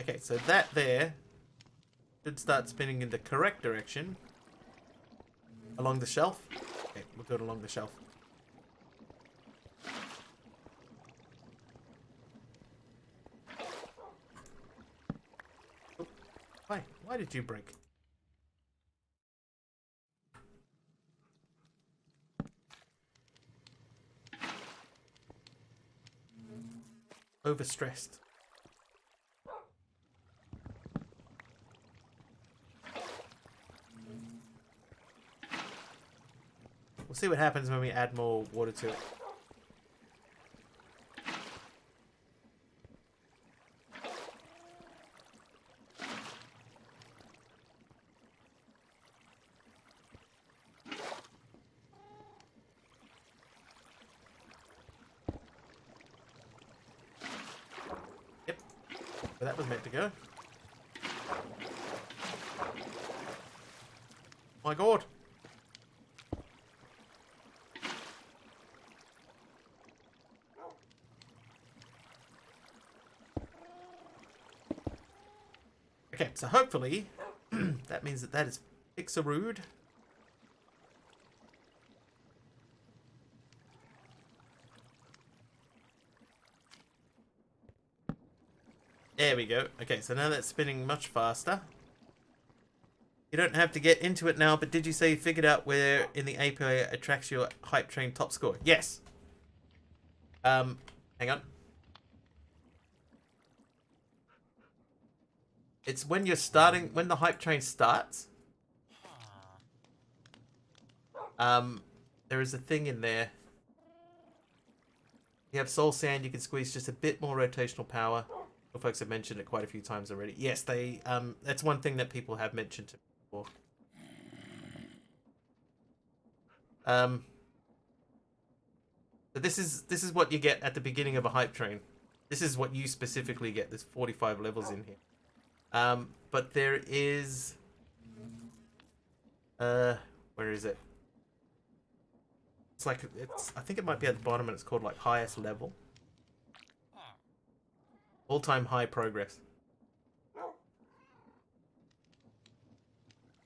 Okay, so that there should start spinning in the correct direction. Along the shelf. Okay, we'll go along the shelf. Oh, why? Why did you break? Overstressed. We'll see what happens when we add more water to it. Yep, where that was meant to go. My God. Okay, so hopefully that means that is fixarood. There we go. Okay, so now that's spinning much faster. You don't have to get into it now, but did you say you figured out where in the API it tracks your hype train top score? Yes. Hang on. It's when you're starting, when the hype train starts. There is a thing in there. You have soul sand, you can squeeze just a bit more rotational power. Folks have mentioned it quite a few times already. Yes, they, that's one thing that people have mentioned to me before. So But this is what you get at the beginning of a hype train. This is what you specifically get. There's 45 levels in here. But there is where is it? It's like I think it might be at the bottom and it's called like highest level. All-time high progress.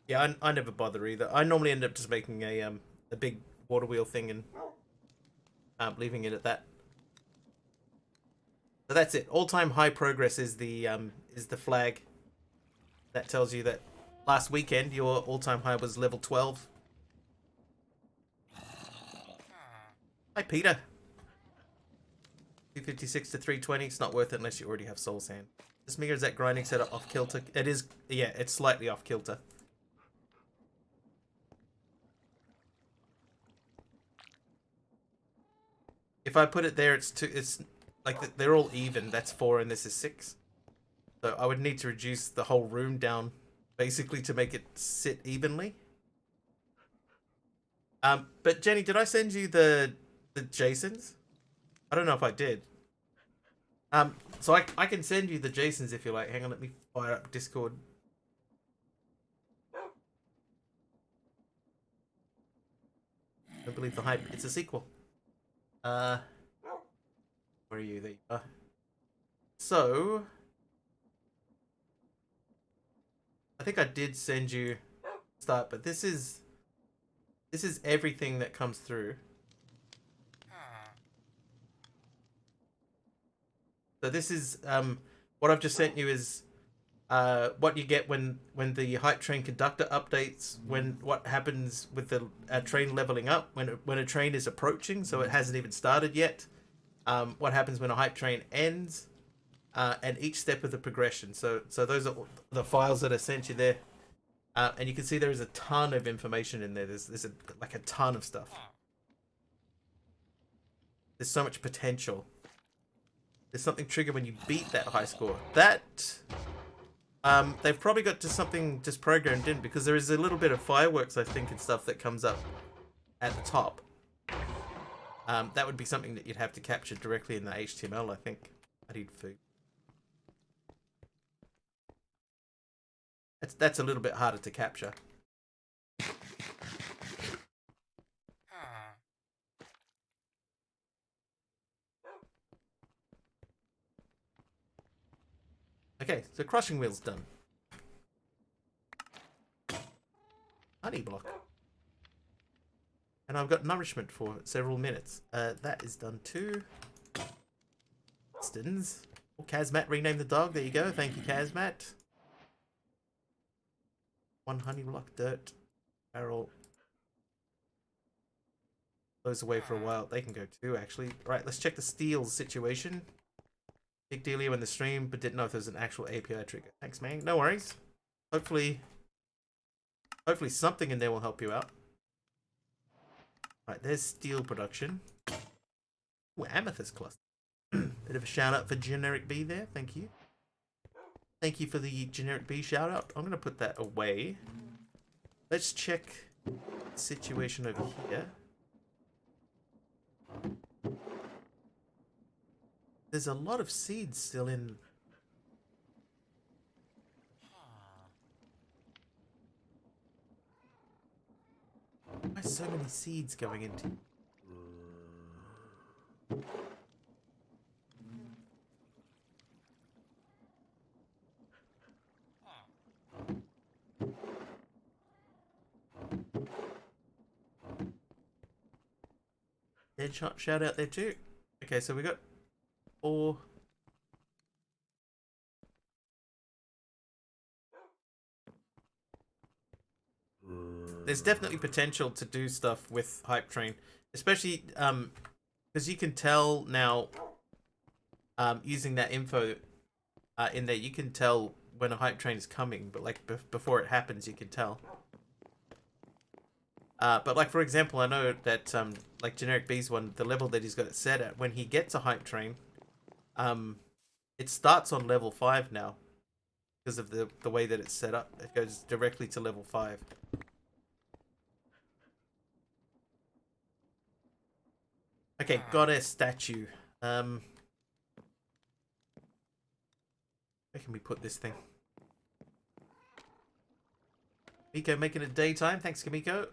Yeah, I never bother either. I normally end up just making a big water wheel thing and leaving it at that. So that's it. All-time high progress is the flag that tells you that last weekend your all-time high was level 12. Hi, Peter. 256 to 320. It's not worth it unless you already have soul sand. This mirror is that grinding setup off kilter. It is, yeah, it's slightly off kilter. If I put it there, it's like they're all even. That's 4 and this is 6. So I would need to reduce the whole room down basically to make it sit evenly. But Jenny, did I send you the JSONs? I don't know if I did. So I can send you the JSONs if you like. Hang on, let me fire up Discord. I believe the hype. It's a sequel. Where are you? There you are. So I think I did send you start, but this is everything that comes through. So this is what I've just sent you is what you get when the hype train conductor updates, when what happens with the train leveling up, when a train is approaching, so it hasn't even started yet. What happens when a hype train ends, and each step of the progression. So those are the files that I sent you there, and you can see there is a ton of information in there. There's like a ton of stuff. There's so much potential. There's something triggered when you beat that high score. That they've probably got just something just programmed in, because there is a little bit of fireworks, I think, and stuff that comes up at the top. That would be something that you'd have to capture directly in the HTML, I think. I need food. That's a little bit harder to capture. Okay, so crushing wheel's done. Honey block. And I've got nourishment for several minutes. That is done too. Stins. Oh, Kazmat renamed the dog. There you go. Thank you, Kazmat. 1 honey block, dirt, barrel. Goes away for a while. They can go too, actually. Right, let's check the steals situation. Big dealio in the stream, but didn't know if there's an actual API trigger. Thanks, man. No worries. Hopefully something in there will help you out. Right, there's steel production. Ooh, amethyst cluster. Bit of a shout out for Generic B there. Thank you. Thank you for the Generic B shout out. I'm going to put that away. Let's check the situation over here. There's a lot of seeds still in. Why so many seeds going into? Deadshot shout out there too. Okay, so we got 4. There's definitely potential to do stuff with Hype Train, especially because you can tell now, using that info in there, you can tell when a Hype Train is coming, but like before it happens, you can tell. But like, for example, I know that like Generic B's one, the level that he's got it set at, when he gets a Hype Train, it starts on level 5 now because of the way that it's set up. It goes directly to level 5. Okay, got a statue. Where can we put this thing? Kamiko making it daytime. Thanks, Kamiko.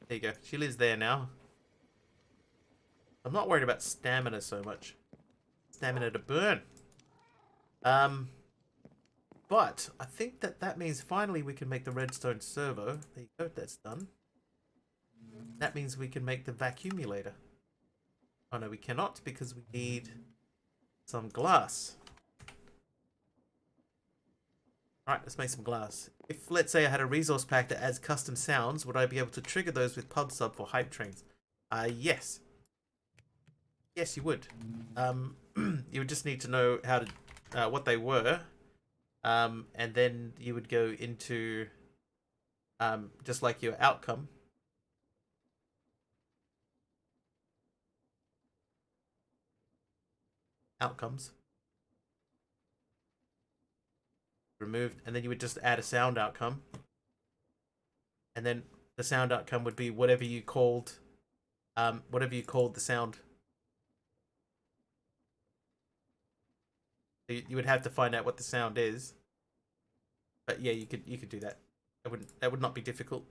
There you go. She lives there now. I'm not worried about stamina so much. Stamina to burn. But I think that means finally we can make the redstone servo. There you go. That's done. That means we can make the vacuumulator. Oh no, we cannot because we need some glass. Alright, let's make some glass. If, let's say, I had a resource pack that adds custom sounds, would I be able to trigger those with pub sub for hype trains? Yes. Yes, you would. You would just need to know how to, what they were. And then you would go into, just like your outcome. Outcomes. Removed, and then you would just add a sound outcome, and then the sound outcome would be whatever you called the sound. So you would have to find out what the sound is, but yeah, you could do that. That would not be difficult.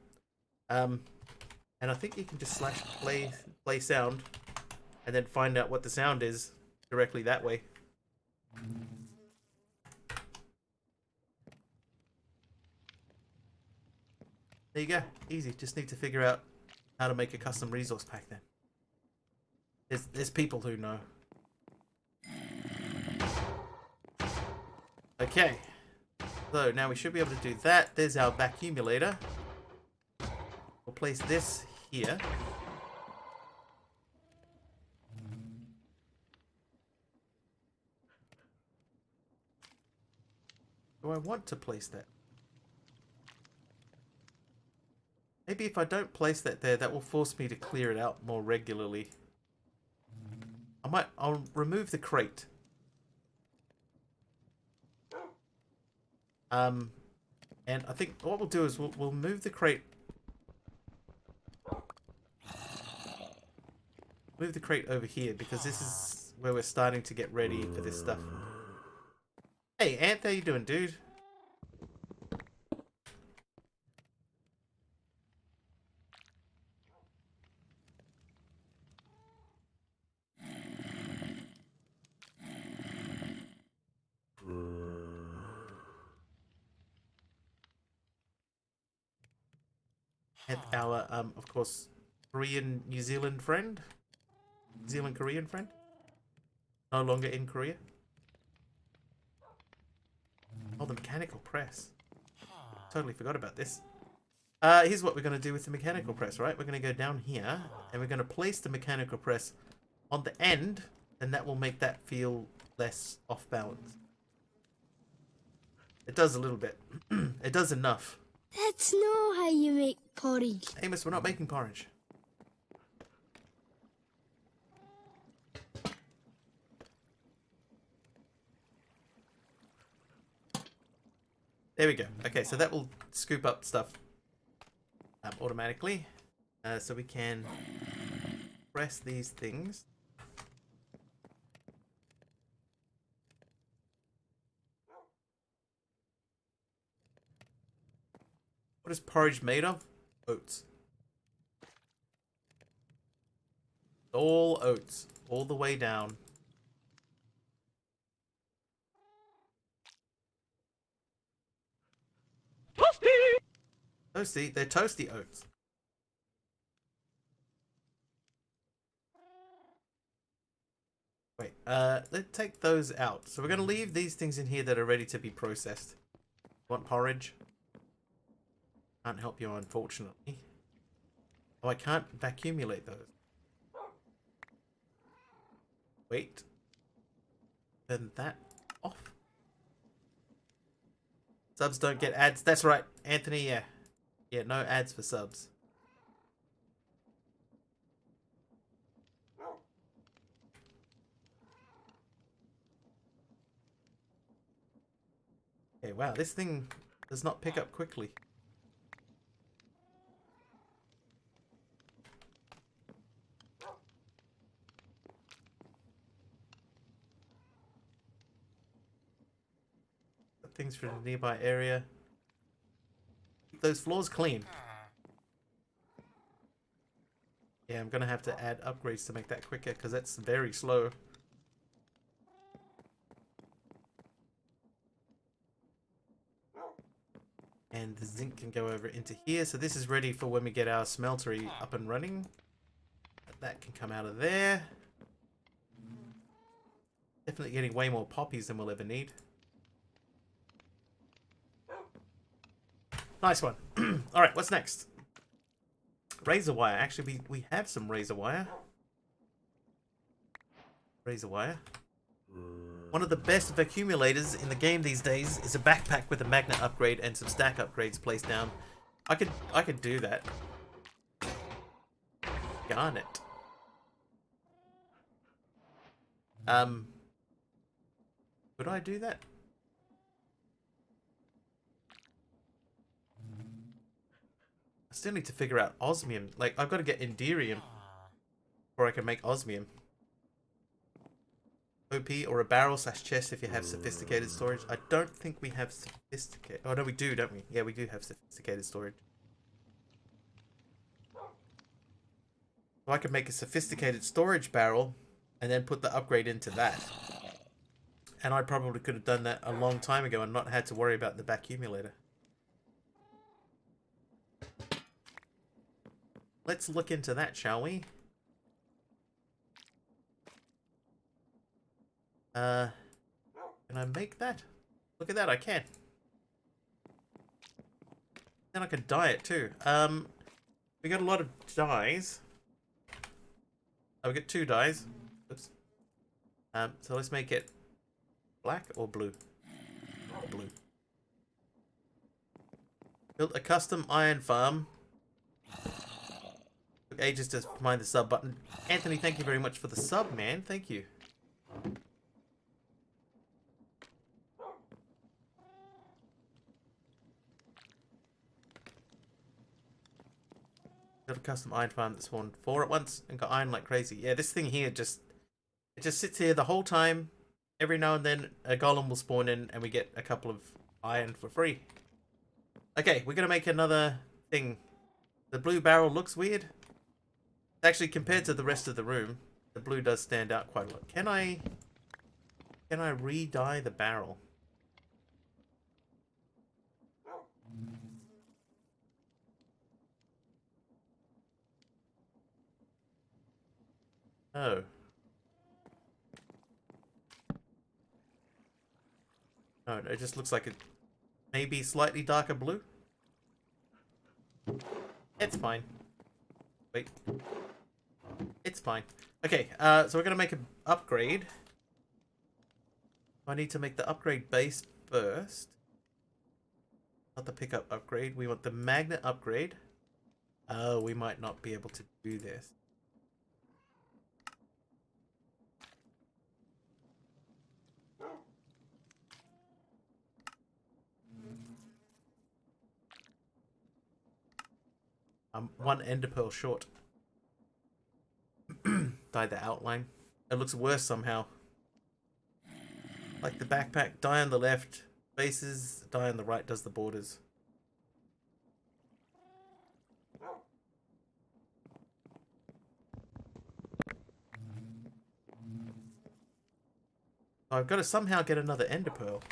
And I think you can just slash play sound, and then find out what the sound is directly that way. There you go. Easy. Just need to figure out how to make a custom resource pack then. There's people who know. Okay. So now we should be able to do that. There's our vacuumulator. We'll place this here. Do I want to place that? Maybe if I don't place that there, that will force me to clear it out more regularly. I'll remove the crate. And I think what we'll do is we'll move the crate. Move the crate over here because this is where we're starting to get ready for this stuff. Hey, Ant, how you doing, dude? And our, of course, Korean New Zealand friend. New Zealand Korean friend. No longer in Korea. Oh, the mechanical press. Totally forgot about this. Here's what we're going to do with the mechanical press, right? We're going to go down here, and we're going to place the mechanical press on the end, and that will make that feel less off balance. It does a little bit. It does enough. That's not how you make porridge. Amos, we're not making porridge. There we go. Okay, so that will scoop up stuff automatically. So we can press these things. What is porridge made of? Oats. All oats. All the way down. Toasty? They're toasty oats. Wait, let's take those out. So we're going to leave these things in here that are ready to be processed. Want porridge? Can't help you, unfortunately. Oh, I can't vacuumulate those. Wait. Turn that off. Subs don't get ads. That's right, Anthony, yeah. Yeah, no ads for subs. Okay, wow, this thing does not pick up quickly. things from the nearby area. Keep those floors clean. Yeah, I'm gonna have to add upgrades to make that quicker because that's very slow. And the zinc can go over into here. So this is ready for when we get our smeltery up and running. That can come out of there. Definitely getting way more poppies than we'll ever need. Nice one. Alright, what's next? Razor wire. Actually, we have some razor wire. Razor wire. One of the best of accumulators in the game these days is a backpack with a magnet upgrade and some stack upgrades placed down. I could do that. Garnet. Would I do that? I still need to figure out osmium. Like, I've got to get Enderium before I can make osmium. OP or a barrel / chest if you have sophisticated storage. I don't think we have sophisticated. Oh no, we do, don't we? Yeah, we do have sophisticated storage. So I could make a sophisticated storage barrel and then put the upgrade into that. And I probably could have done that a long time ago and not had to worry about the accumulator. Let's look into that, shall we? Can I make that? Look at that, I can. Then I can dye it too. We got a lot of dyes. Oh, we got 2 dyes. Oops. So let's make it black or blue? Blue. Built a custom iron farm. Took ages to find the sub button. Anthony, thank you very much for the sub, man. Thank you. Built a custom iron farm that spawned 4 at once and got iron like crazy. Yeah, this thing here just sits here the whole time. Every now and then a golem will spawn in and we get a couple of iron for free. Okay, we're gonna make another thing. The blue barrel looks weird. Actually, compared to the rest of the room, the blue does stand out quite a lot. Can I re-dye the barrel? Oh. No, it just looks like it may be slightly darker blue. It's fine. Wait. It's fine. Okay, so we're gonna make an upgrade. I need to make the upgrade base first. Not the pickup upgrade. We want the magnet upgrade. Oh, we might not be able to do this. I'm 1 ender pearl short. Dye the outline. It looks worse somehow. Like the backpack, dye on the left, bases, dye on the right does the borders. I've got to somehow get another ender pearl.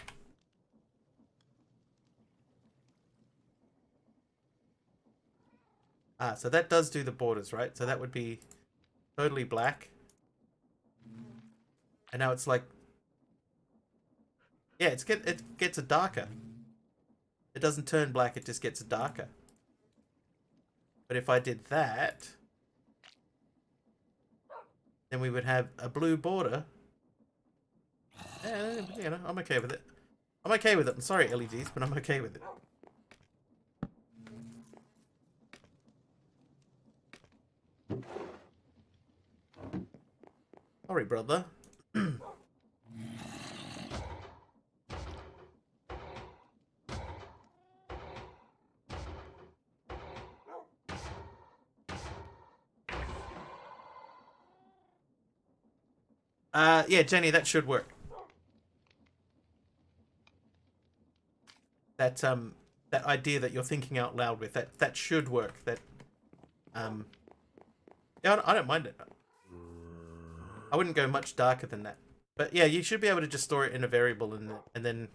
Ah, so that does do the borders, right? So that would be totally black. And now it's like... Yeah, it gets a darker. It doesn't turn black, it just gets darker. But if I did that... then we would have a blue border. Yeah, you know, I'm okay with it. I'm okay with it. I'm sorry, LEDs, but I'm okay with it. Sorry, brother. Yeah, Jenny, that should work. that idea that you're thinking out loud with. That should work. Yeah, I don't mind it. I wouldn't go much darker than that. But yeah, you should be able to just store it in a variable and then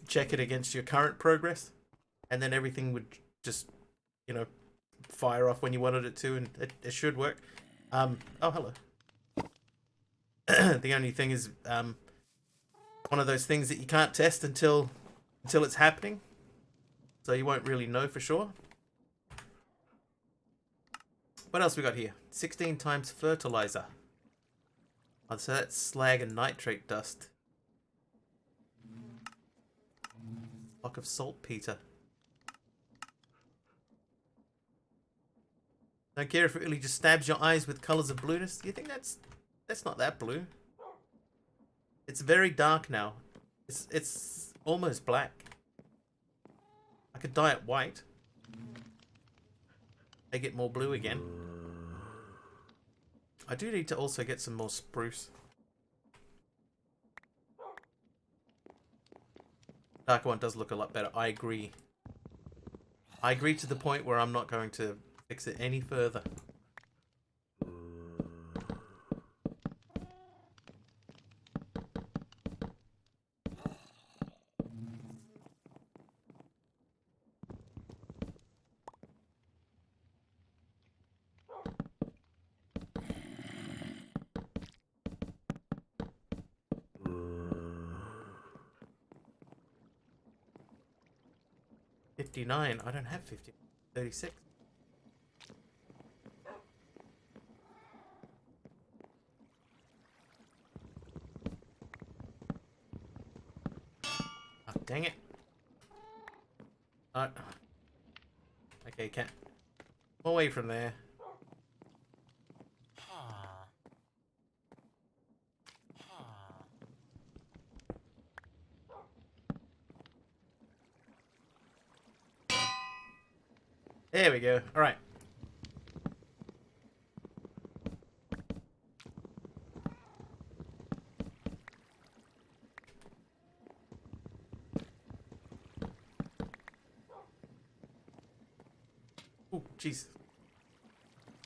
check it against your current progress, and then everything would just fire off when you wanted it to, and it should work. Oh, hello. The only thing is one of those things that you can't test until it's happening, so you won't really know for sure. What else we got here? 16 times fertilizer. Oh, so that's slag and nitrate dust. Block of saltpeter. Don't care if it really just stabs your eyes with colors of blueness. You think that's not that blue? It's very dark now. It's almost black. I could dye it white. Make it more blue again. I do need to also get some more spruce. Darker one does look a lot better. I agree. I agree to the point where I'm not going to fix it any further. $59. I don't have 50. 36. Oh, dang it. Okay, cat. Away from there. There we go. All right. Oh, jeez.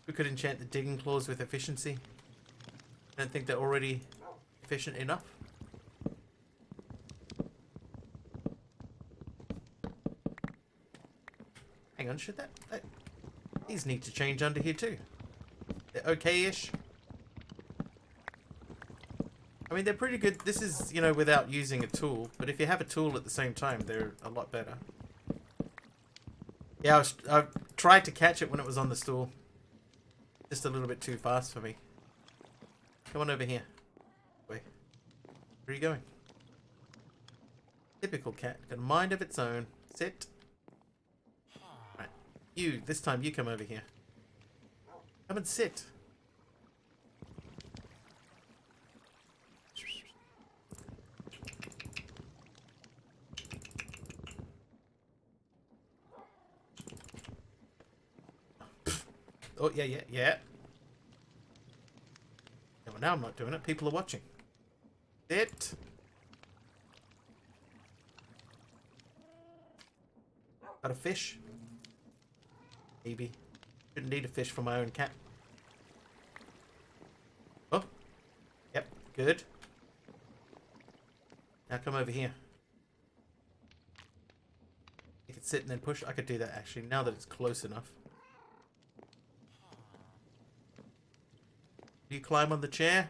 We could enchant the digging claws with efficiency. I don't think they're already efficient enough. Hang on, should that these need to change under here too. They're okay-ish. I mean, they're pretty good. This is, without using a tool. But if you have a tool at the same time, they're a lot better. Yeah, I tried to catch it when it was on the stool. Just a little bit too fast for me. Come on over here. Wait. Where are you going? Typical cat. Got a mind of its own. Sit. Right. This time you come over here. Come and sit. Oh, yeah. Yeah, well, now I'm not doing it. People are watching. Sit. Got a fish? Maybe. Shouldn't need a fish for my own cat. Oh. Yep. Good. Now come over here. You could sit and then push. I could do that actually, now that it's close enough. Do you climb on the chair?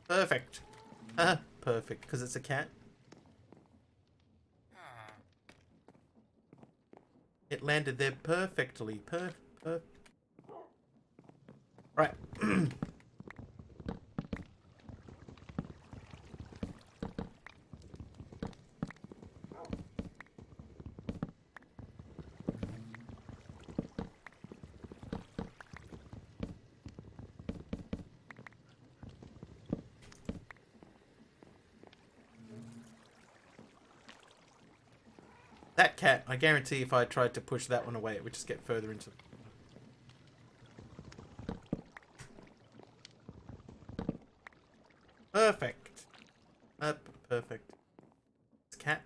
Perfect. Perfect, because it's a cat. It landed there perfectly. Right. That cat, I guarantee if I tried to push that one away, it would just get further into... Perfect. Perfect. It's cat.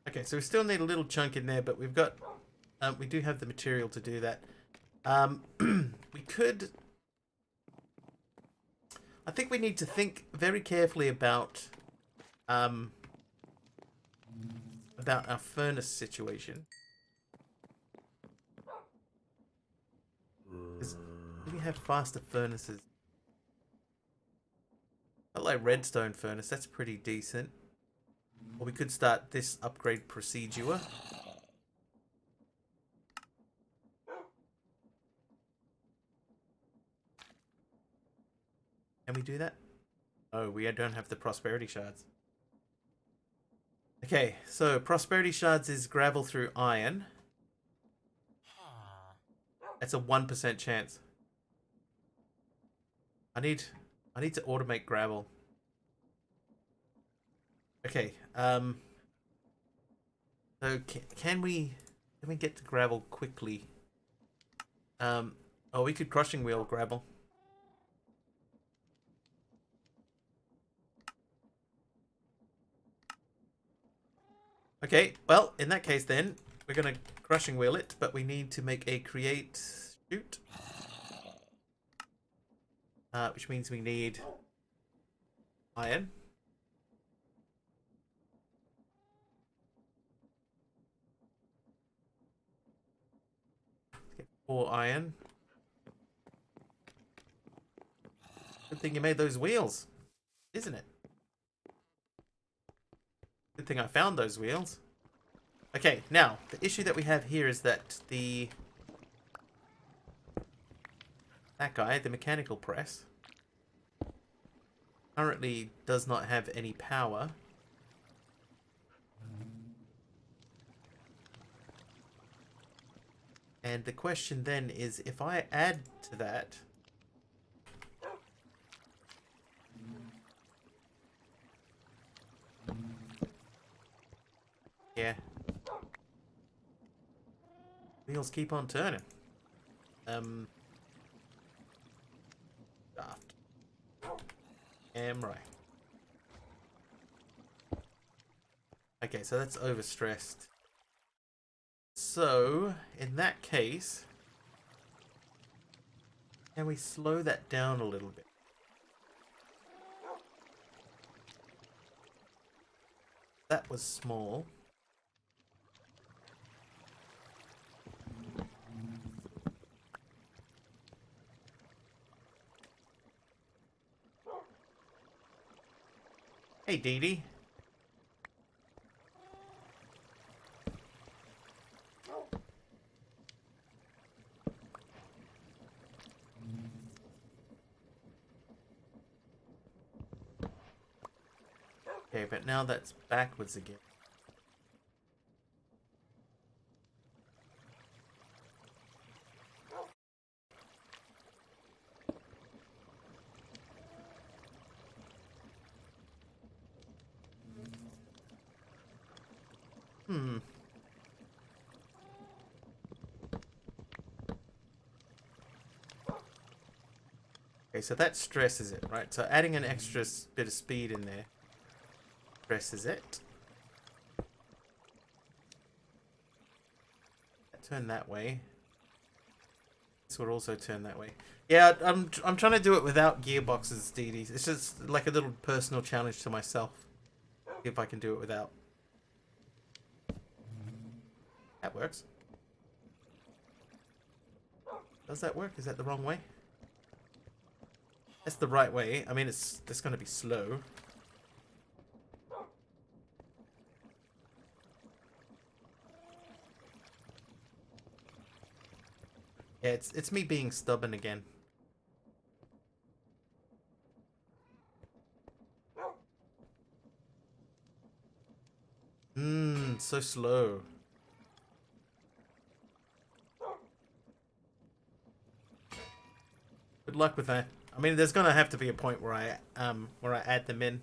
Okay, so we still need a little chunk in there, but we've got... we do have the material to do that. We could... I think we need to think very carefully about our furnace situation. Do we have faster furnaces? I like redstone furnace, that's pretty decent. Or we could start this upgrade procedure. Can we do that? Oh, we don't have the prosperity shards. Okay, so prosperity shards is gravel through iron. That's a 1% chance. I need to automate gravel. Okay, so can we get to gravel quickly? Oh, we could crushing wheel gravel. Okay, well, in that case then, we're going to crushing wheel it, but we need to make a create chute. Which means we need iron. Let's get 4 iron. Good thing you made those wheels, isn't it? Good thing I found those wheels. Okay, now, the issue that we have here is that that guy, the mechanical press, currently does not have any power. And the question then is, if I add to that... Yeah. Wheels keep on turning. Shaft. Right. Okay, so that's overstressed. So, in that case, can we slow that down a little bit? That was small. Hey, Dee Dee. Okay, but now that's backwards again. Hmm. Okay, so that stresses it, right? So adding an extra bit of speed in there stresses it. Turn that way. This would also turn that way. Yeah, I'm trying to do it without gearboxes, Dee Dee. It's just like a little personal challenge to myself. See if I can do it without. That works. Does that work? Is that the wrong way? That's the right way. I mean, it's going to be slow. Yeah, it's me being stubborn again. So slow. Good luck with that. I mean, there's gonna have to be a point where I add them in.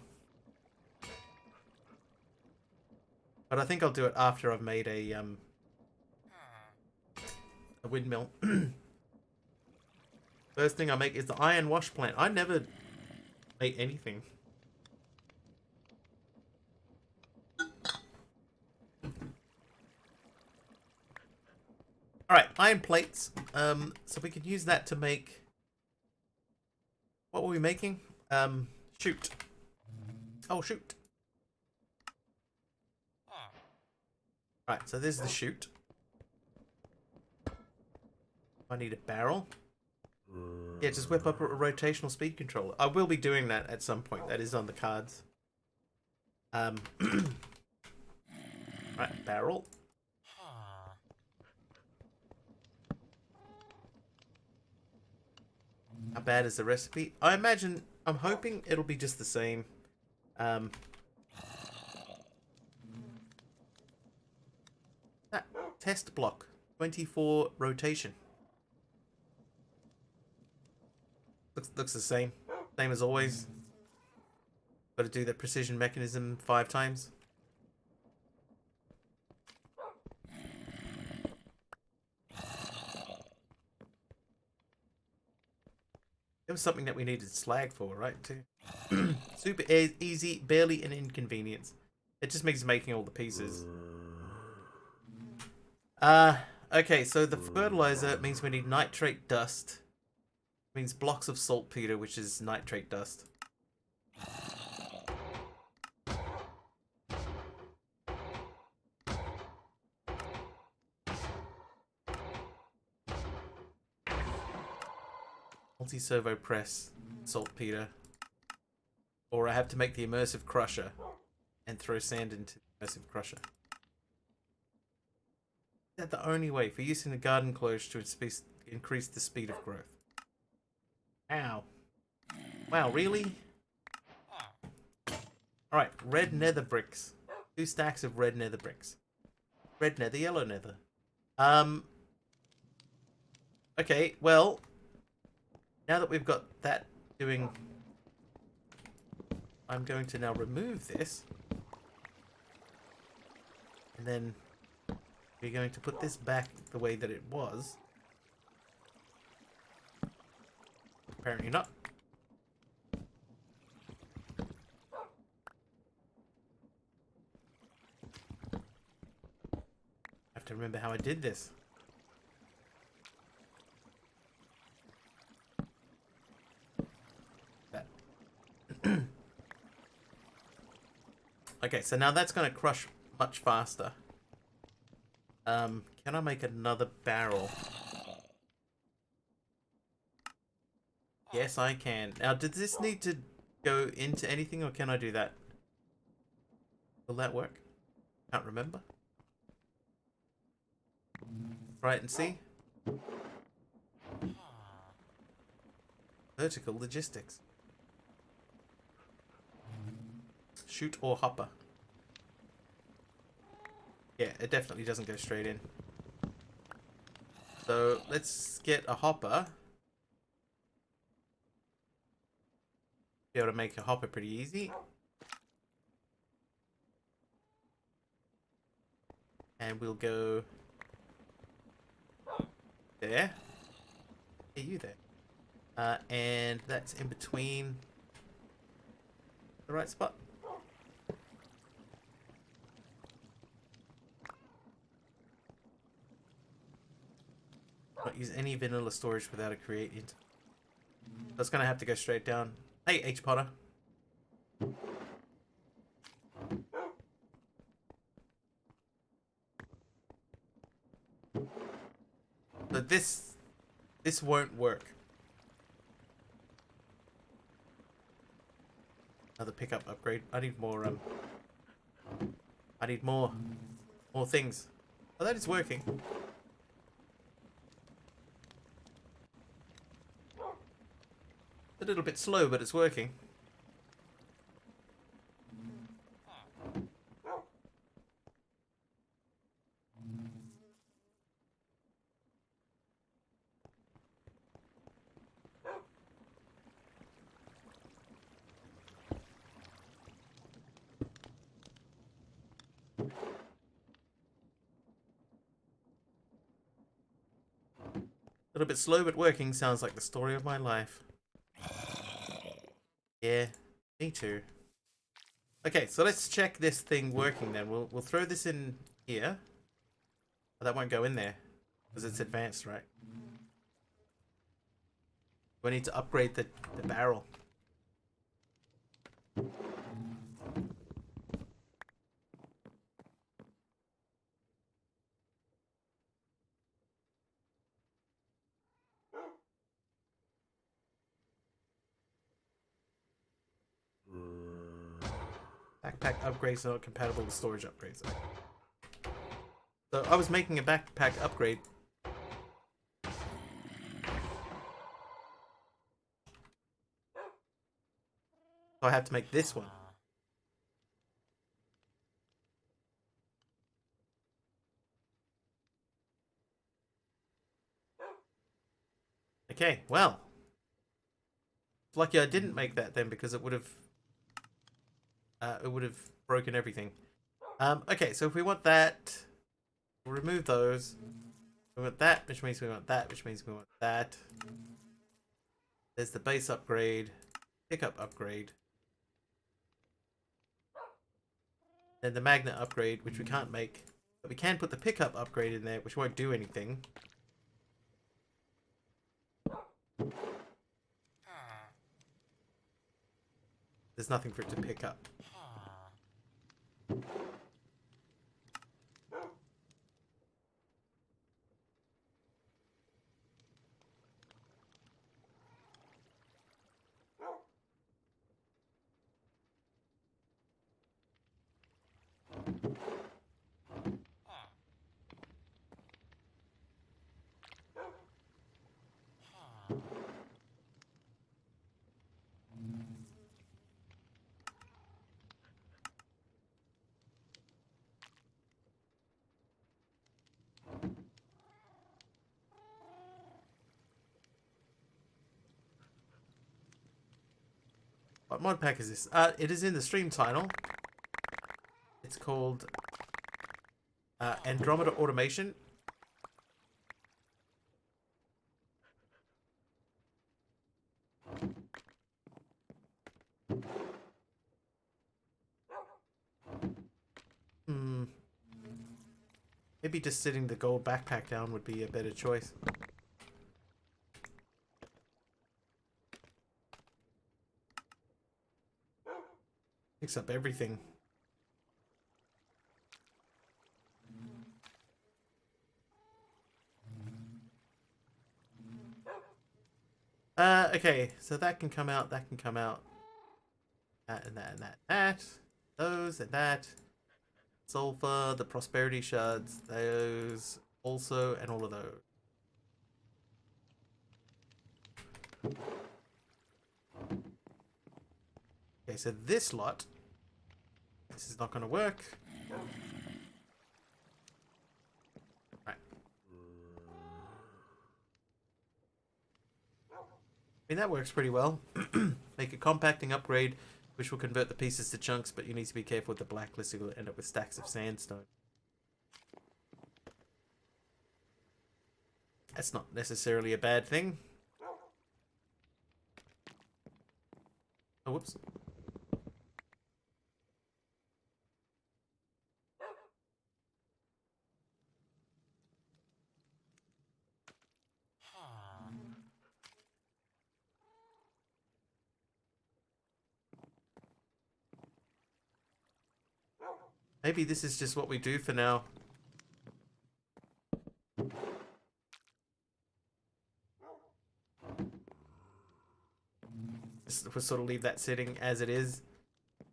But I think I'll do it after I've made a windmill. First thing I make is the iron wash plant. I never make anything. Alright, iron plates. So we can use that to make... What were we making? Shoot. Oh, shoot. Right, so there's the chute. I need a barrel. Yeah, just whip up a rotational speed controller. I will be doing that at some point. That is on the cards. Right, barrel. How bad is the recipe? I imagine, I'm hoping it'll be just the same. Test block. 24 rotation. Looks the same. Same as always. Got to do the precision mechanism 5 times. It was something that we needed slag for, right? Too. Super easy, barely an inconvenience. It just makes making all the pieces. Okay, so the fertilizer means we need nitrate dust. It means blocks of saltpeter, which is nitrate dust. Multi-servo press, saltpeter. Or I have to make the immersive crusher and throw sand into the immersive crusher. Is that the only way for use in the garden close to increase the speed of growth? Ow. Wow, really? Alright, red nether bricks. 2 stacks of red nether bricks. Red nether, yellow nether. Okay, well, now that we've got that doing... I'm going to now remove this. And then we're going to put this back the way that it was. Apparently not. I have to remember how I did this. That. Okay, so now that's going to crush much faster. Can I make another barrel? Yes, I can. Now, does this need to go into anything, or can I do that? Will that work? Can't remember. Try it and see. Vertical logistics. Shoot or hopper. Yeah, it definitely doesn't go straight in. So let's get a hopper. Be able to make a hopper pretty easy. And we'll go there. Hey, you there. And that's in between the right spot. Not use any vanilla storage without a create int. That's gonna have to go straight down. Hey, H Potter. So this won't work. Another pickup upgrade. I need more I need more things. Oh, that is working. A little bit slow, but it's working. little bit slow, but working. Sounds like the story of my life. Yeah, me too. Okay, so let's check this thing working then. We'll throw this in here. Oh, that won't go in there because it's advanced, right? We need to upgrade the barrel. Backpack upgrades are not compatible with storage upgrades. So I was making a backpack upgrade. So I have to make this one. Okay, well. It's lucky I didn't make that then because it would have broken everything. Okay, so if we want that, we'll remove those. We want that, which means we want that, which means we want that. There's the base upgrade, pickup upgrade. Then the magnet upgrade, which we can't make. But we can put the pickup upgrade in there, which won't do anything. There's nothing for it to pick up. What mod pack is this? It is in the stream title. It's called Andromeda Automation. Maybe just sitting the gold backpack down would be a better choice. Picks up everything. Okay, so that can come out, that can come out. That and that and that and that. Those and that. Sulfur, the prosperity shards, those also, and all of those. Okay, so this lot, this is not going to work. Right. I mean, that works pretty well. Make a compacting upgrade, which will convert the pieces to chunks, but you need to be careful with the blacklist. You'll end up with stacks of sandstone. That's not necessarily a bad thing. Oh, whoops. Maybe this is just what we do for now. We'll sort of leave that sitting as it is.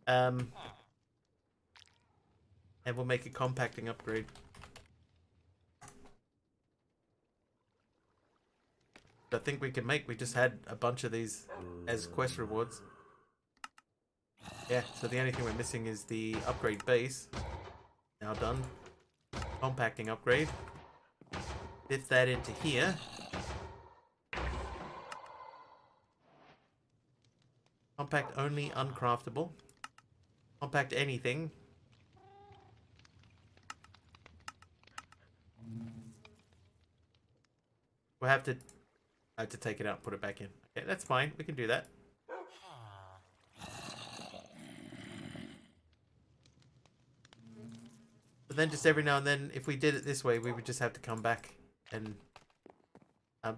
And we'll make a compacting upgrade. I think we can make. We just had a bunch of these as quest rewards. Yeah, so the only thing we're missing is the upgrade base. Now done. Compacting upgrade. Fit that into here. Compact only, uncraftable. Compact anything. We'll have to I had to take it out and put it back in. Okay, that's fine. We can do that. But then just every now and then, if we did it this way, we would just have to come back and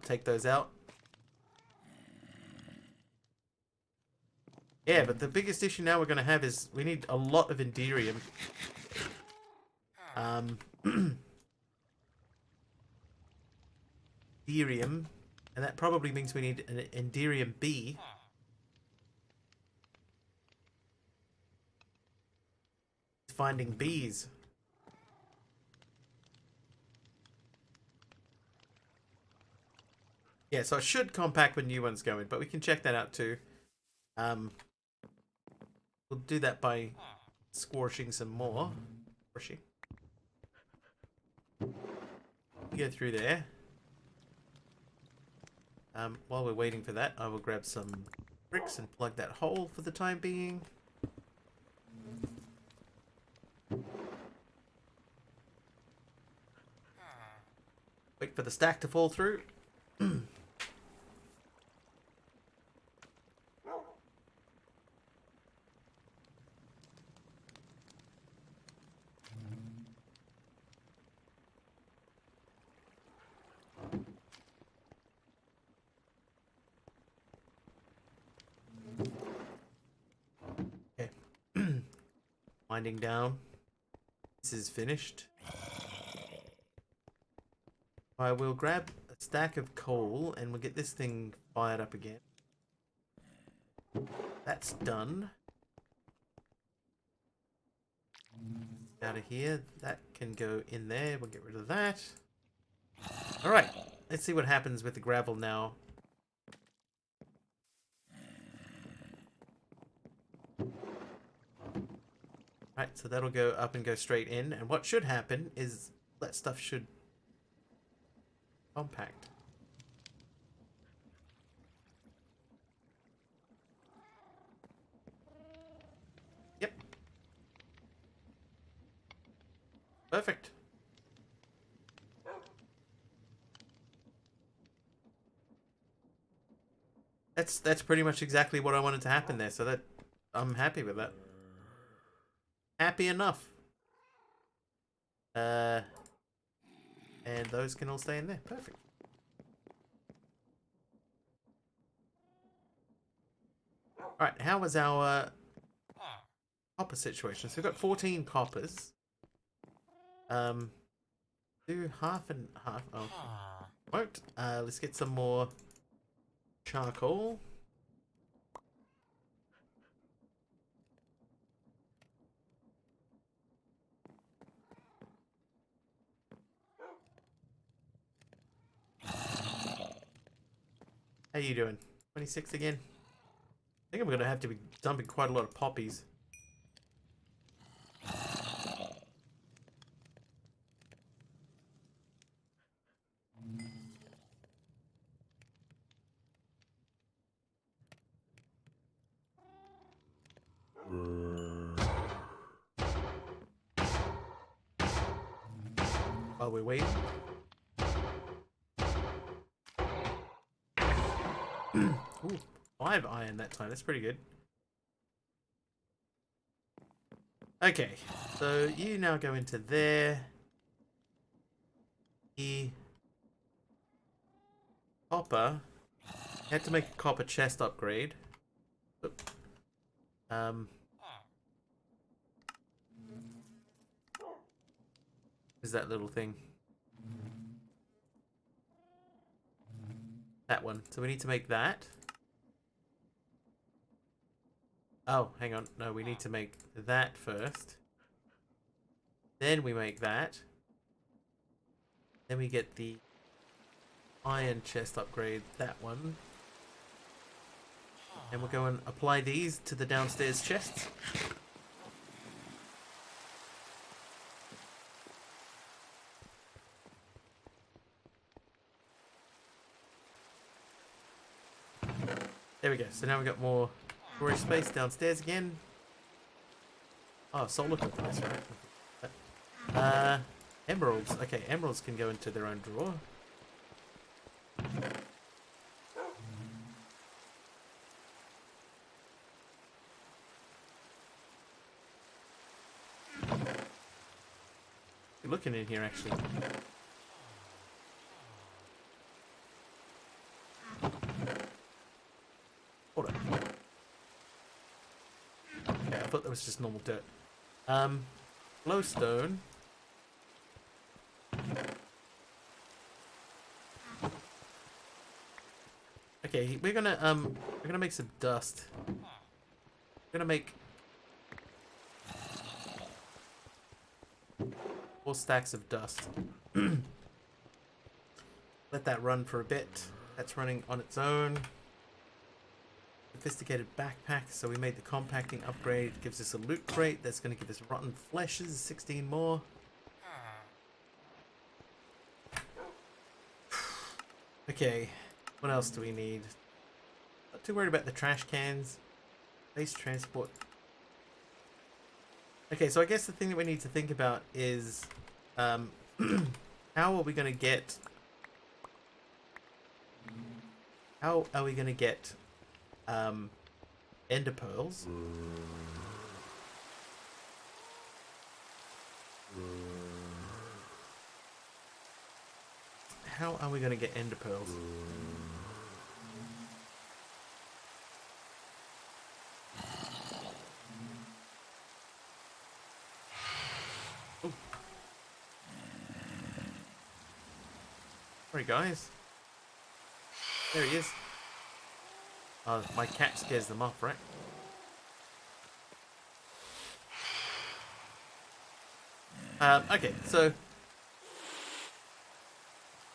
take those out. Yeah, but the biggest issue now we're going to have is we need a lot of Enderium. Enderium. And that probably means we need an Enderium B. Finding bees. Yeah, so I should compact when new ones go in, but we can check that out too. We'll do that by squashing some more. Squashing. Go through there. While we're waiting for that, I will grab some bricks and plug that hole for the time being. Wait for the stack to fall through. Okay. Winding down. This is finished. I will grab a stack of coal and we'll get this thing fired up again. That's done. Out of here. That can go in there. We'll get rid of that. Alright. Let's see what happens with the gravel now. Right, so that'll go up and go straight in. And what should happen is that stuff should compact. Yep. Perfect. That's pretty much exactly what I wanted to happen there, so that I'm happy with that. Happy enough. And those can all stay in there. Perfect. Alright, how was our copper situation? So we've got 14 coppers. Do half and half. Oh, won't. Let's get some more charcoal. How you doing? 26 again? I think I'm going to have to be dumping quite a lot of poppies. While we're waiting. Ooh, 5 iron that time. That's pretty good. Okay, so you now go into there. The copper. You had to make a copper chest upgrade. Is that little thing? That one. So we need to make that. Oh, hang on. No, we need to make that first. Then we make that. Then we get the iron chest upgrade, that one. And we'll go and apply these to the downstairs chests. There we go. So now we've got more storage space downstairs again. Oh, solar cooker, that's right. Emeralds. Okay, emeralds can go into their own drawer. You're looking in here, actually. Hold on. Okay, I thought that was just normal dirt. Glowstone. Okay, we're gonna make some dust. We're gonna make 4 stacks of dust. Let that run for a bit. That's running on its own. Sophisticated backpack. So we made the compacting upgrade. It gives us a loot crate. That's going to give us rotten fleshes. 16 more. Okay. What else do we need? Not too worried about the trash cans. Base transport. Okay, so I guess the thing that we need to think about is how are we going to get... How are we going to get ender pearls? How are we going to get ender pearls? Ooh. Sorry, guys. There he is. Oh, my cat scares them off, right? Okay, so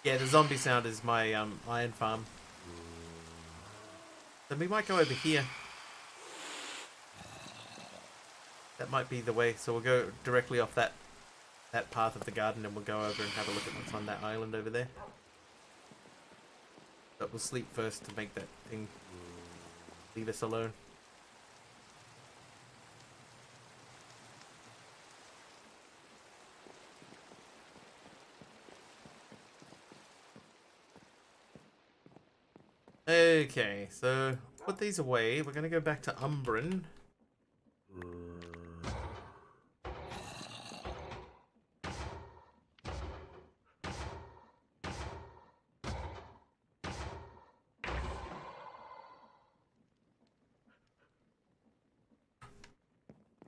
yeah, the zombie sound is my iron farm. Then we might go over here. That might be the way. So we'll go directly off that path of the garden, and we'll go over and have a look at what's on that island over there. But we'll sleep first to make that thing leave us alone. Okay, so put these away. We're gonna go back to Umbrin.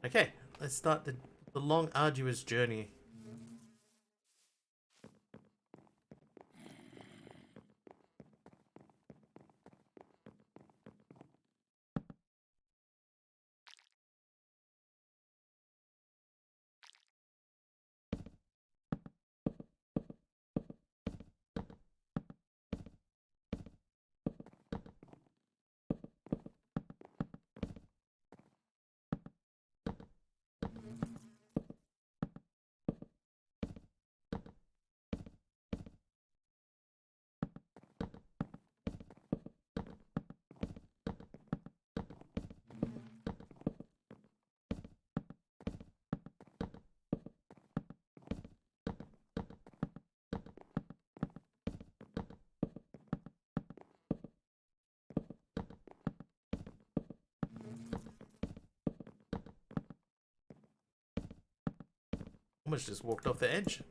Okay, let's start the long, arduous journey. Almost just walked off the edge.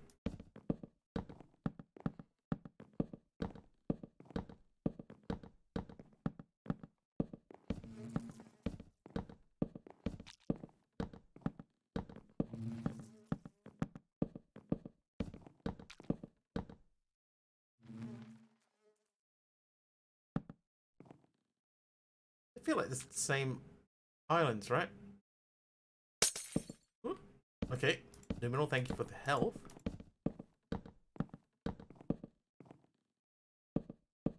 I feel like it's the same islands, right? Ooh. Okay, Numenor, thank you for the health.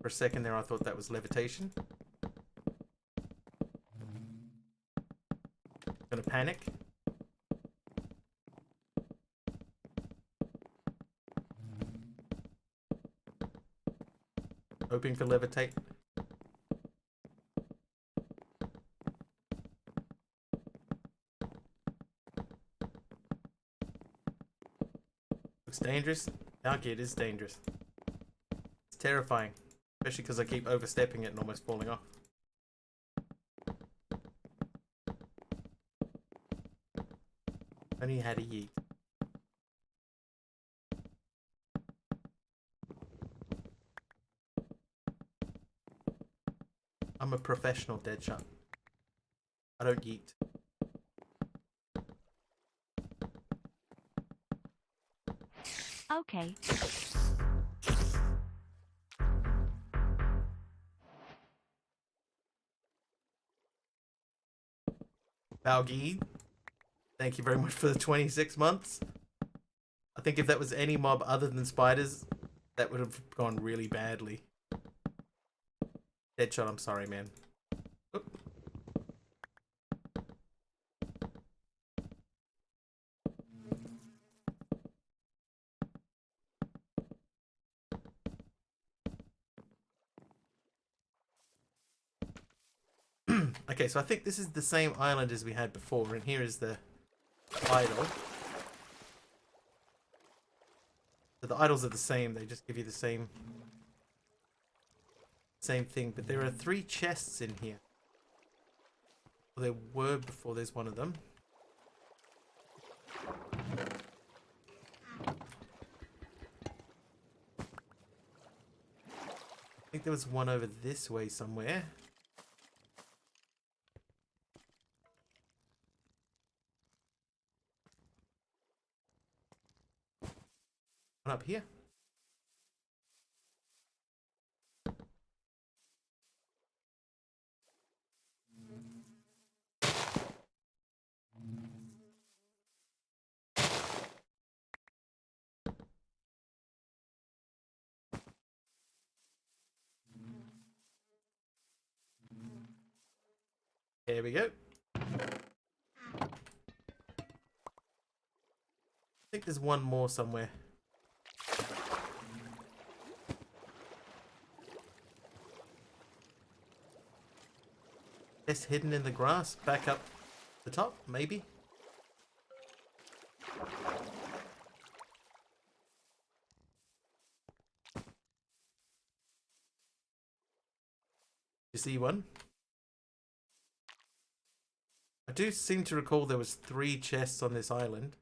For a second there, I thought that was levitation. Gonna panic. Hoping for levitate. Looks dangerous. Okay, it is dangerous. It's terrifying. Especially because I keep overstepping it and almost falling off. Only had a yeet. I'm a professional dead shot. I don't yeet. Okay. Balgi, thank you very much for the 26 months. I think if that was any mob other than spiders, that would have gone really badly. Deadshot, I'm sorry, man. Oop. Okay, so I think this is the same island as we had before, and here is the idol. So the idols are the same, they just give you the same thing, but there are 3 chests in here. Well, there were before, there's one of them. I think there was one over this way somewhere. One up here. There we go. I think there's one more somewhere. It's hidden in the grass, back up the top, maybe. You see one? I do seem to recall there was 3 chests on this island.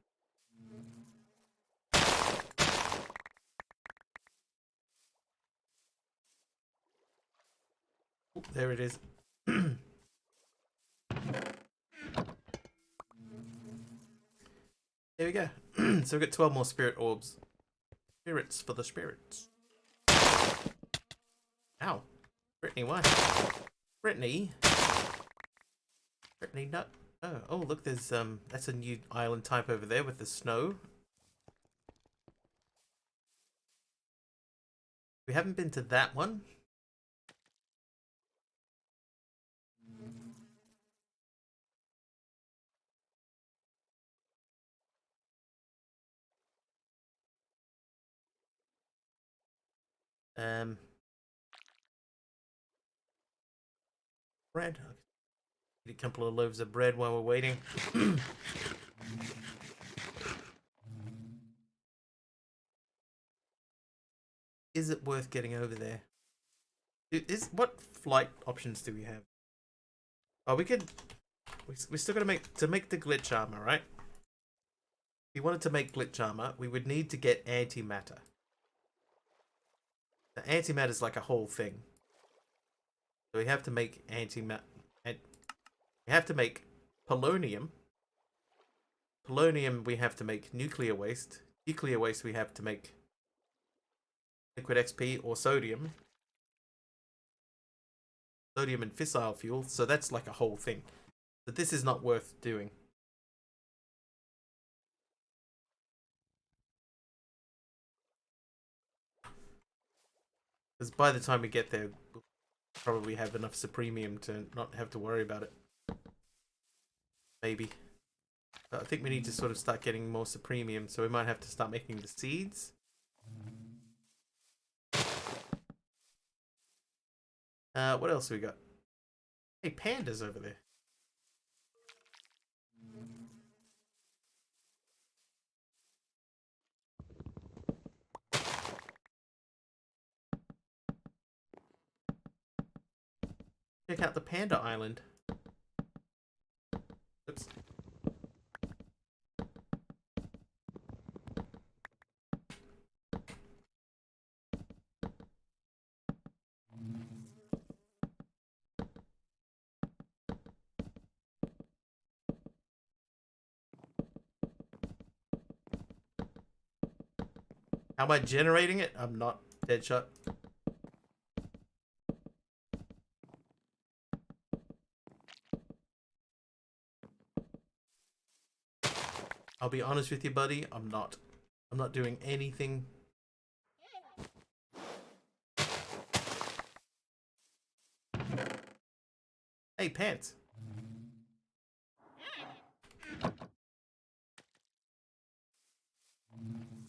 Oh, there it is. There we go. So we've got 12 more spirit orbs. Spirits for the spirits. Ow. Brittany, why? Brittany? Brittany, no. Oh, look, there's, that's a new island type over there with the snow. We haven't been to that one. Bread. Eat a couple of loaves of bread while we're waiting. Is it worth getting over there? What flight options do we have? Oh, we could. We still gotta make the glitch armor, right? If we wanted to make glitch armor, we would need to get antimatter. The antimatter is like a whole thing. So we have to make antimatter. We have to make polonium. Polonium we have to make nuclear waste. Nuclear waste we have to make liquid XP or sodium. Sodium and fissile fuel. So that's like a whole thing. But this is not worth doing. Because by the time we get there, we'll probably have enough supremium to not have to worry about it. Maybe. But I think we need to sort of start getting more supremium, so we might have to start making the seeds. What else have we got? Hey, pandas over there. Check out the panda island. Oops. How am I generating it? I'm not. Deadshot. I'll be honest with you, buddy. I'm not. I'm not doing anything. Hey, pants.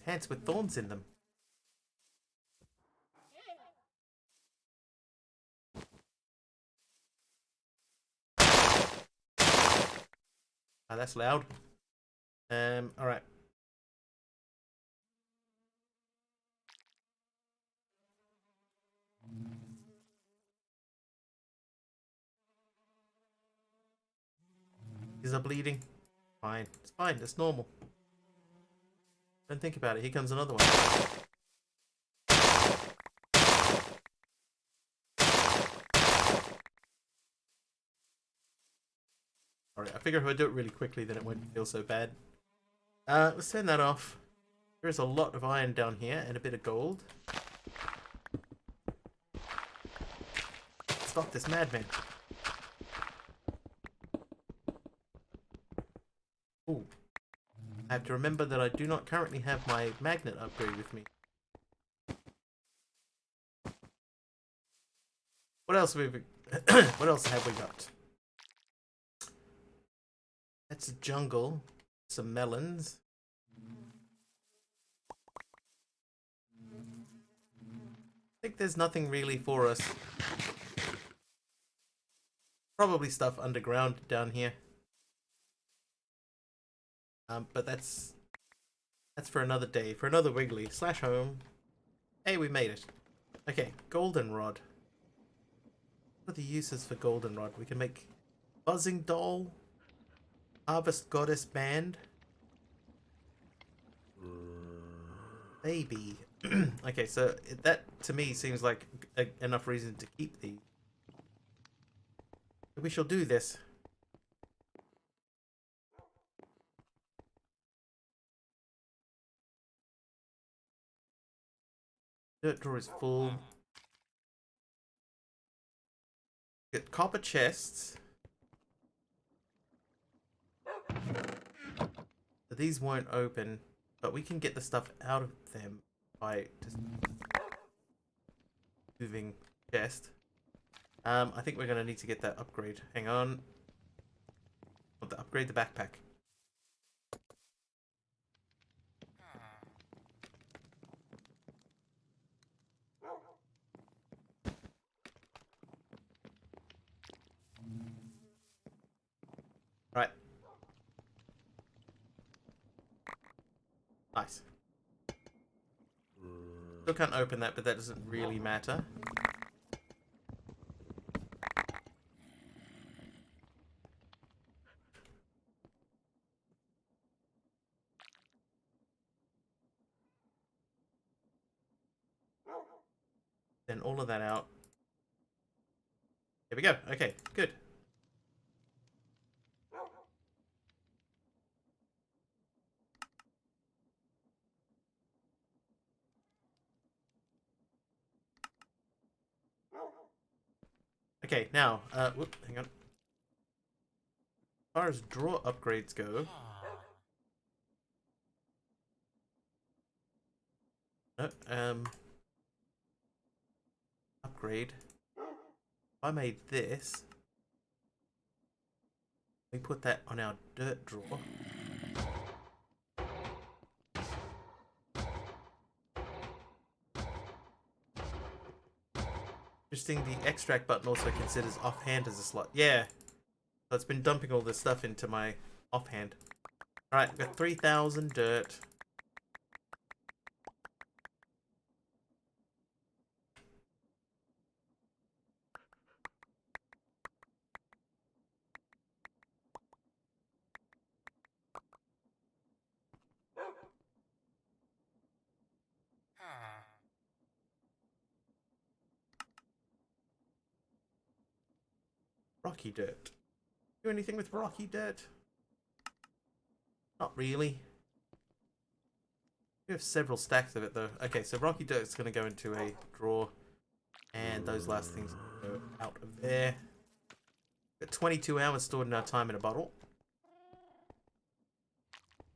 Pants with thorns in them. Oh, that's loud. Alright. These are bleeding. Fine. It's fine. It's normal. Don't think about it. Here comes another one. Alright, I figure if I do it really quickly, then it won't feel so bad. Let's turn that off. There's a lot of iron down here and a bit of gold. Stop this madman. Ooh. I have to remember that I do not currently have my magnet upgrade with me. What else have we what else have we got? That's a jungle. Some melons. I think there's nothing really for us. Probably stuff underground down here. But that's for another day, for another Wiggly / home. Hey, we made it. Okay, goldenrod. What are the uses for goldenrod? We can make buzzing doll, harvest goddess band, baby. Okay, so that to me seems like enough reason to keep these. We shall do this. Dirt drawer is full. Get copper chests. So these won't open, but we can get the stuff out of them by just moving chest. I think we're gonna need to get that upgrade. Hang on. I want to upgrade the backpack. Right. Nice. Still can't open that, but that doesn't really matter. Then all of that out. Here we go. Okay, good. Okay, now, whoop, hang on. As far as drawer upgrades go, upgrade. If I made this, we put that on our dirt drawer. Interesting, the extract button also considers offhand as a slot. Yeah, so it's been dumping all this stuff into my offhand. Alright, we've got 3,000 dirt. Rocky dirt. Do anything with rocky dirt? Not really. We have several stacks of it though. Okay, so rocky dirt is going to go into a drawer. And those last things go out of there. Got 22 hours stored in our time in a bottle.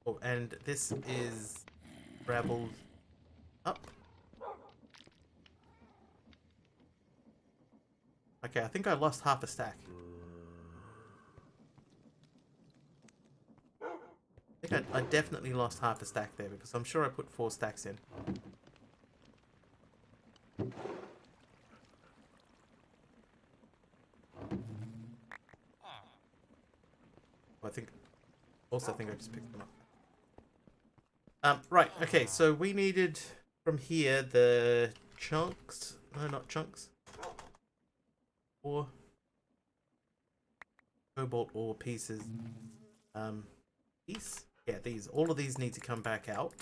Oh, and this is graveled up. Okay, I think I lost half a stack. I think I definitely lost half a stack there because I'm sure I put 4 stacks in. I think I just picked them up. Right, okay, so we needed from here the chunks. No, not chunks. Or cobalt ore pieces. These? Yeah, these. All of these need to come back out.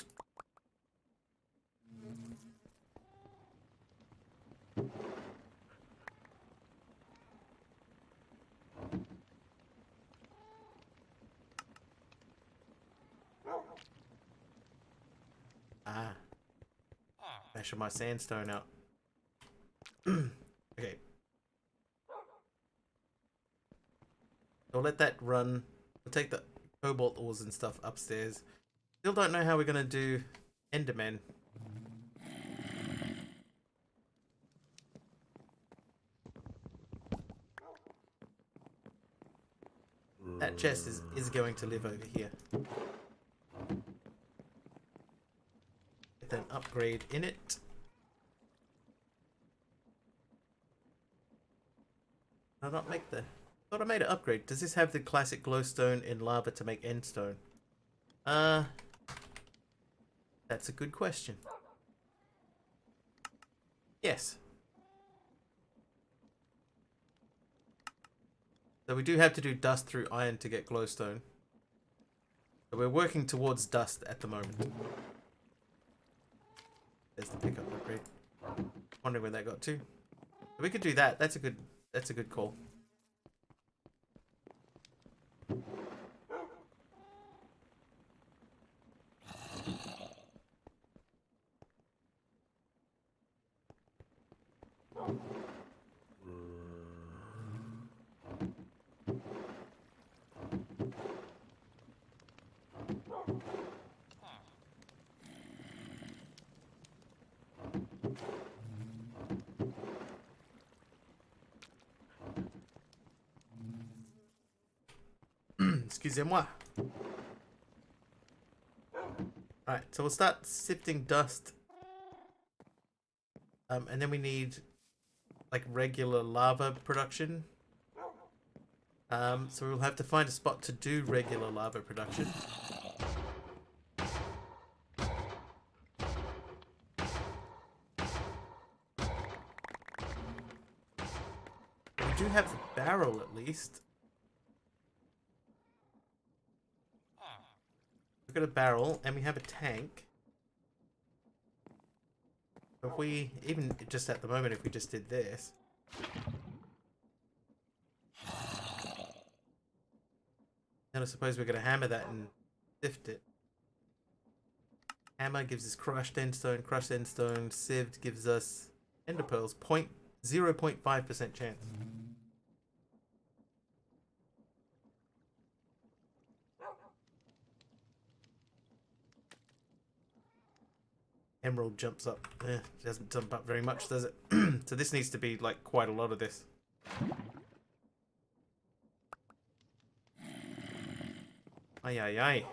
Ah. Measure my sandstone out. Okay. We'll let that run. We'll take the cobalt ores and stuff upstairs. Still don't know how we're gonna do Endermen. That chest is going to live over here. Get an upgrade in it. Did I not make the... Thought I made an upgrade. Does this have the classic glowstone in lava to make endstone? That's a good question. Yes. So we do have to do dust through iron to get glowstone. So we're working towards dust at the moment. There's the pickup upgrade. Wondering where that got to. We could do that. That's a good call. Excusez-moi. Alright, so we'll start sifting dust. And then we need like regular lava production. So we'll have to find a spot to do regular lava production. We do have the barrel at least. We've got a barrel and we have a tank. If we, even just at the moment, if we just did this. Then I suppose we're going to hammer that and sift it. Hammer gives us crushed endstone, sieved gives us ender pearls, 0.5% chance. Emerald jumps up. It doesn't jump up very much, does it? So this needs to be like quite a lot of this. Ay, ay, ay.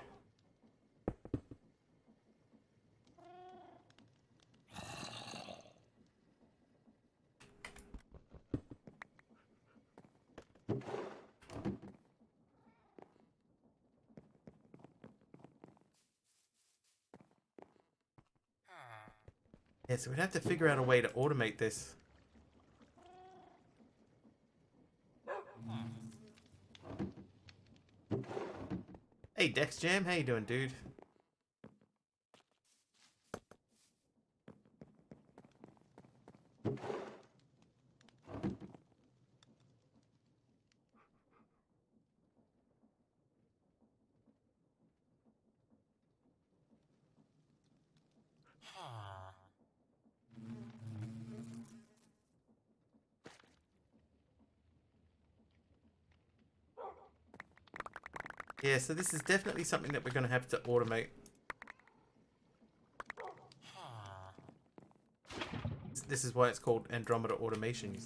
Yeah, so we'd have to figure out a way to automate this. Hey, Dex Jam, how you doing, dude? Yeah, so this is definitely something that we're going to have to automate. This is why it's called Andromeda automation.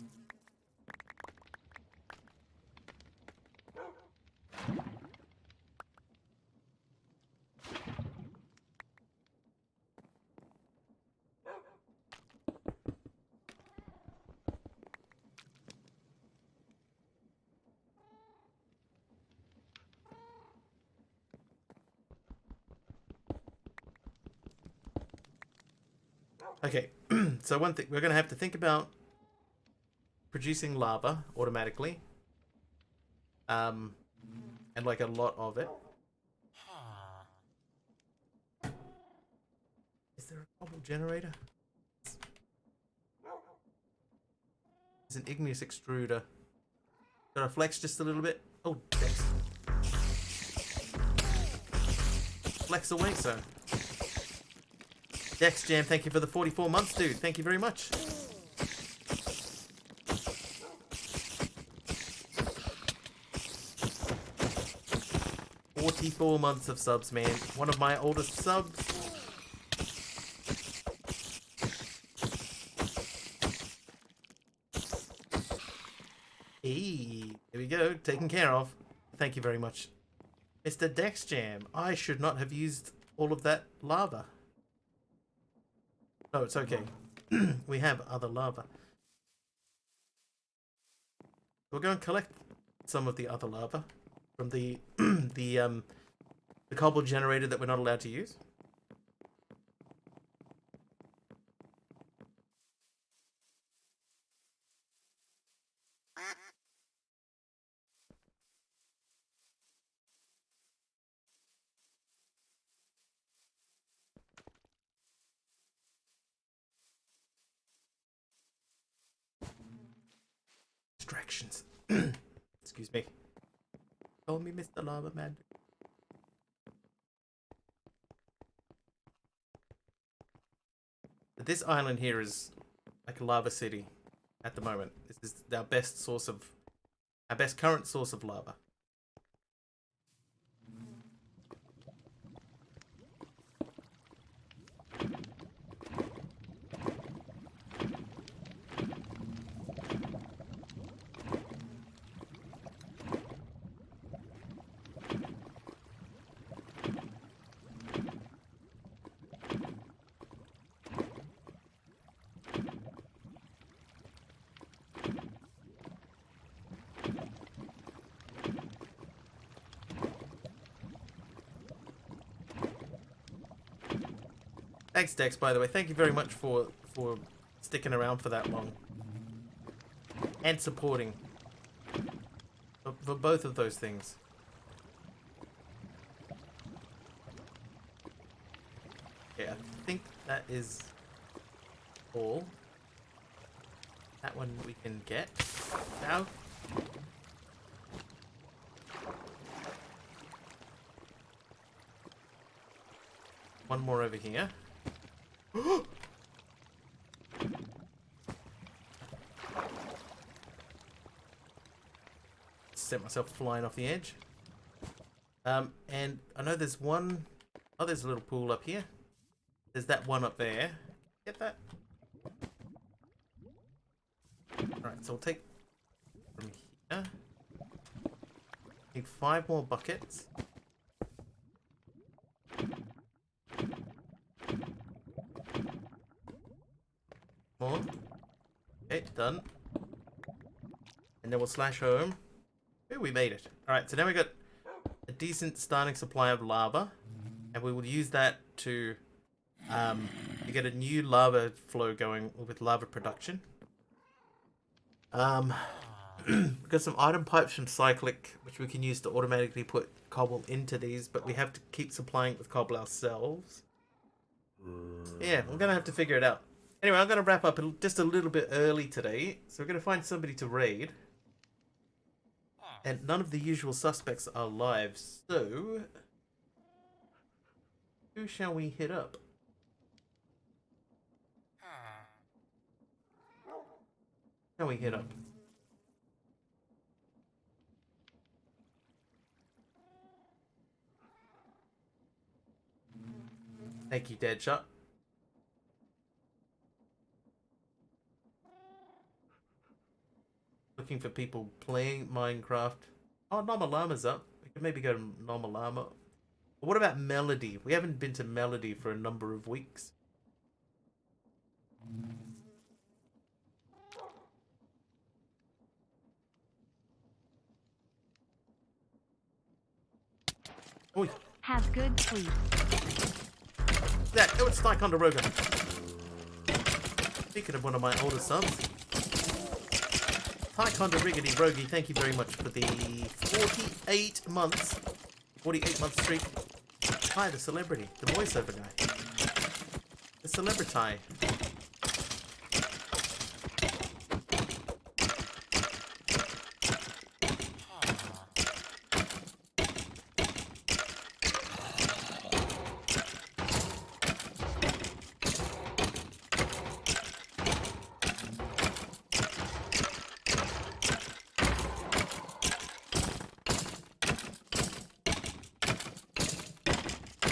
Okay, so one thing, we're going to have to think about producing lava automatically. And like a lot of it. Is there a cobble generator? There's an igneous extruder. Gotta flex just a little bit. Oh, Dex. Flex away, sir. Dex Jam, thank you for the 44 months, dude. Thank you very much. "44 months of subs, man. One of my oldest subs. Hey, here we go. Taken care of. Thank you very much. Mr. Dex Jam, I should not have used all of that lava. No, it's okay. We have other lava. We'll go and collect some of the other lava from the the cobble generator that we're not allowed to use. Distractions. Excuse me. Call me Mr. Lava Man. This island here is like a lava city at the moment. This is our best source of, our best current source of lava. Thanks, Dex, by the way. Thank you very much for sticking around for that long. And supporting. For both of those things. Okay, I think that is all. That one we can get now. One more over here. Set myself flying off the edge. And I know there's one. Oh, there's a little pool up here. There's that one up there. Get that? Alright, so we'll take from here. Need 5 more buckets. More. Okay, done. And then we'll slash home. Ooh, we made it. Alright, so now we got a decent starting supply of lava. And we will use that to get a new lava flow going with lava production. We've got some item pipes from Cyclic, which we can use to automatically put cobble into these, but we have to keep supplying it with cobble ourselves. Yeah, we're going to have to figure it out. Anyway, I'm going to wrap up just a little bit early today, so we're going to find somebody to raid. And none of the usual suspects are live, so who shall we hit up? Shall we hit up? Thank you, Deadshot. Looking for people playing Minecraft. Oh, Normal Llama's up. We could maybe go to Normal Llama. But what about Melody? We haven't been to Melody for a number of weeks. Oi. Have good sleep. That, oh, it's Ticonderoga. Speaking of one of my older subs. Ticonderoga Rogie, thank you very much for the 48 months. 48 month streak. Hi, the celebrity. The voiceover guy. The celebrity.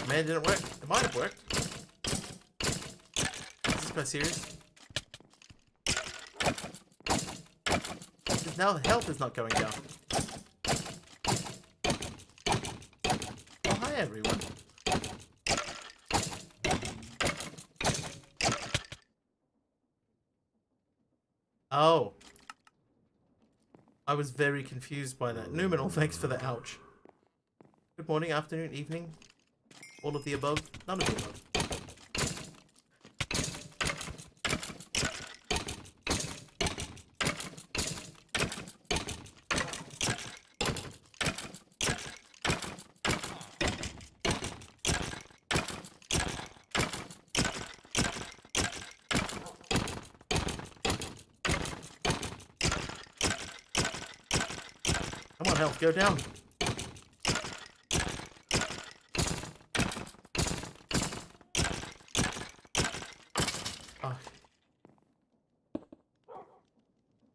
Man, didn't work. It might have worked. Is this quite serious? Because now the health is not going down. Oh, hi everyone. Oh. I was very confused by that. Numinal, thanks for the ouch. Good morning, afternoon, evening. All of the above? None of the above. Come on, health, go down.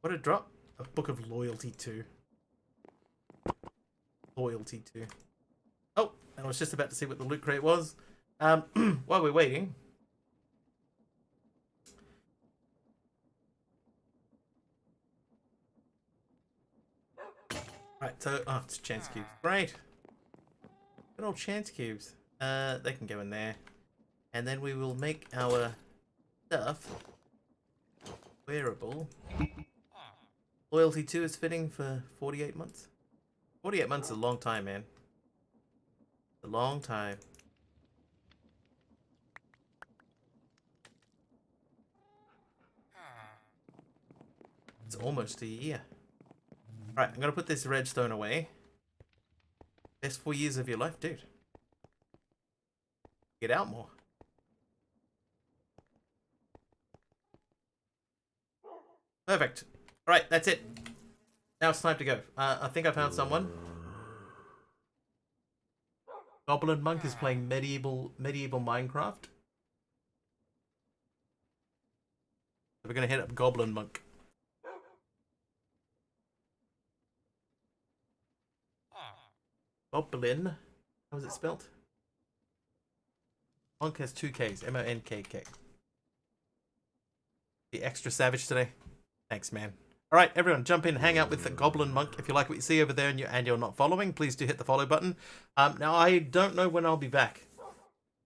What a drop. A book of loyalty 2. Loyalty 2. Oh, I was just about to see what the loot crate was. While we're waiting. Right, so, oh, it's chance cubes. Great. Good old chance cubes. They can go in there. And then we will make our stuff wearable. Loyalty 2 is fitting for 48 months. 48 months is a long time, man. A long time. It's almost a year. Right, I'm gonna put this redstone away. Best 4 years of your life, dude. Get out more. Perfect. Alright, that's it. Now it's time to go. I think I found someone. Goblin Monk is playing medieval Minecraft. So we're gonna hit up Goblin Monk. Goblin. How is it spelled? Monk has 2 Ks. M-O-N-K-K. The extra savage today. Thanks, man. Alright, everyone, jump in, hang out with the Goblin Monk. If you like what you see over there and you're not following, please do hit the follow button. Now, I don't know when I'll be back.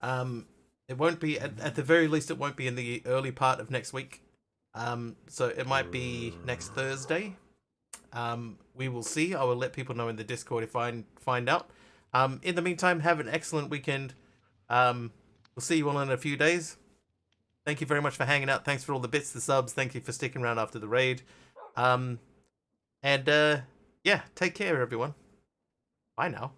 It won't be, at the very least, it won't be in the early part of next week. So it might be next Thursday. We will see. I will let people know in the Discord if I find out. In the meantime, have an excellent weekend. We'll see you all in a few days. Thank you very much for hanging out. Thanks for all the bits, the subs. Thank you for sticking around after the raid. Yeah, take care, everyone. Bye now.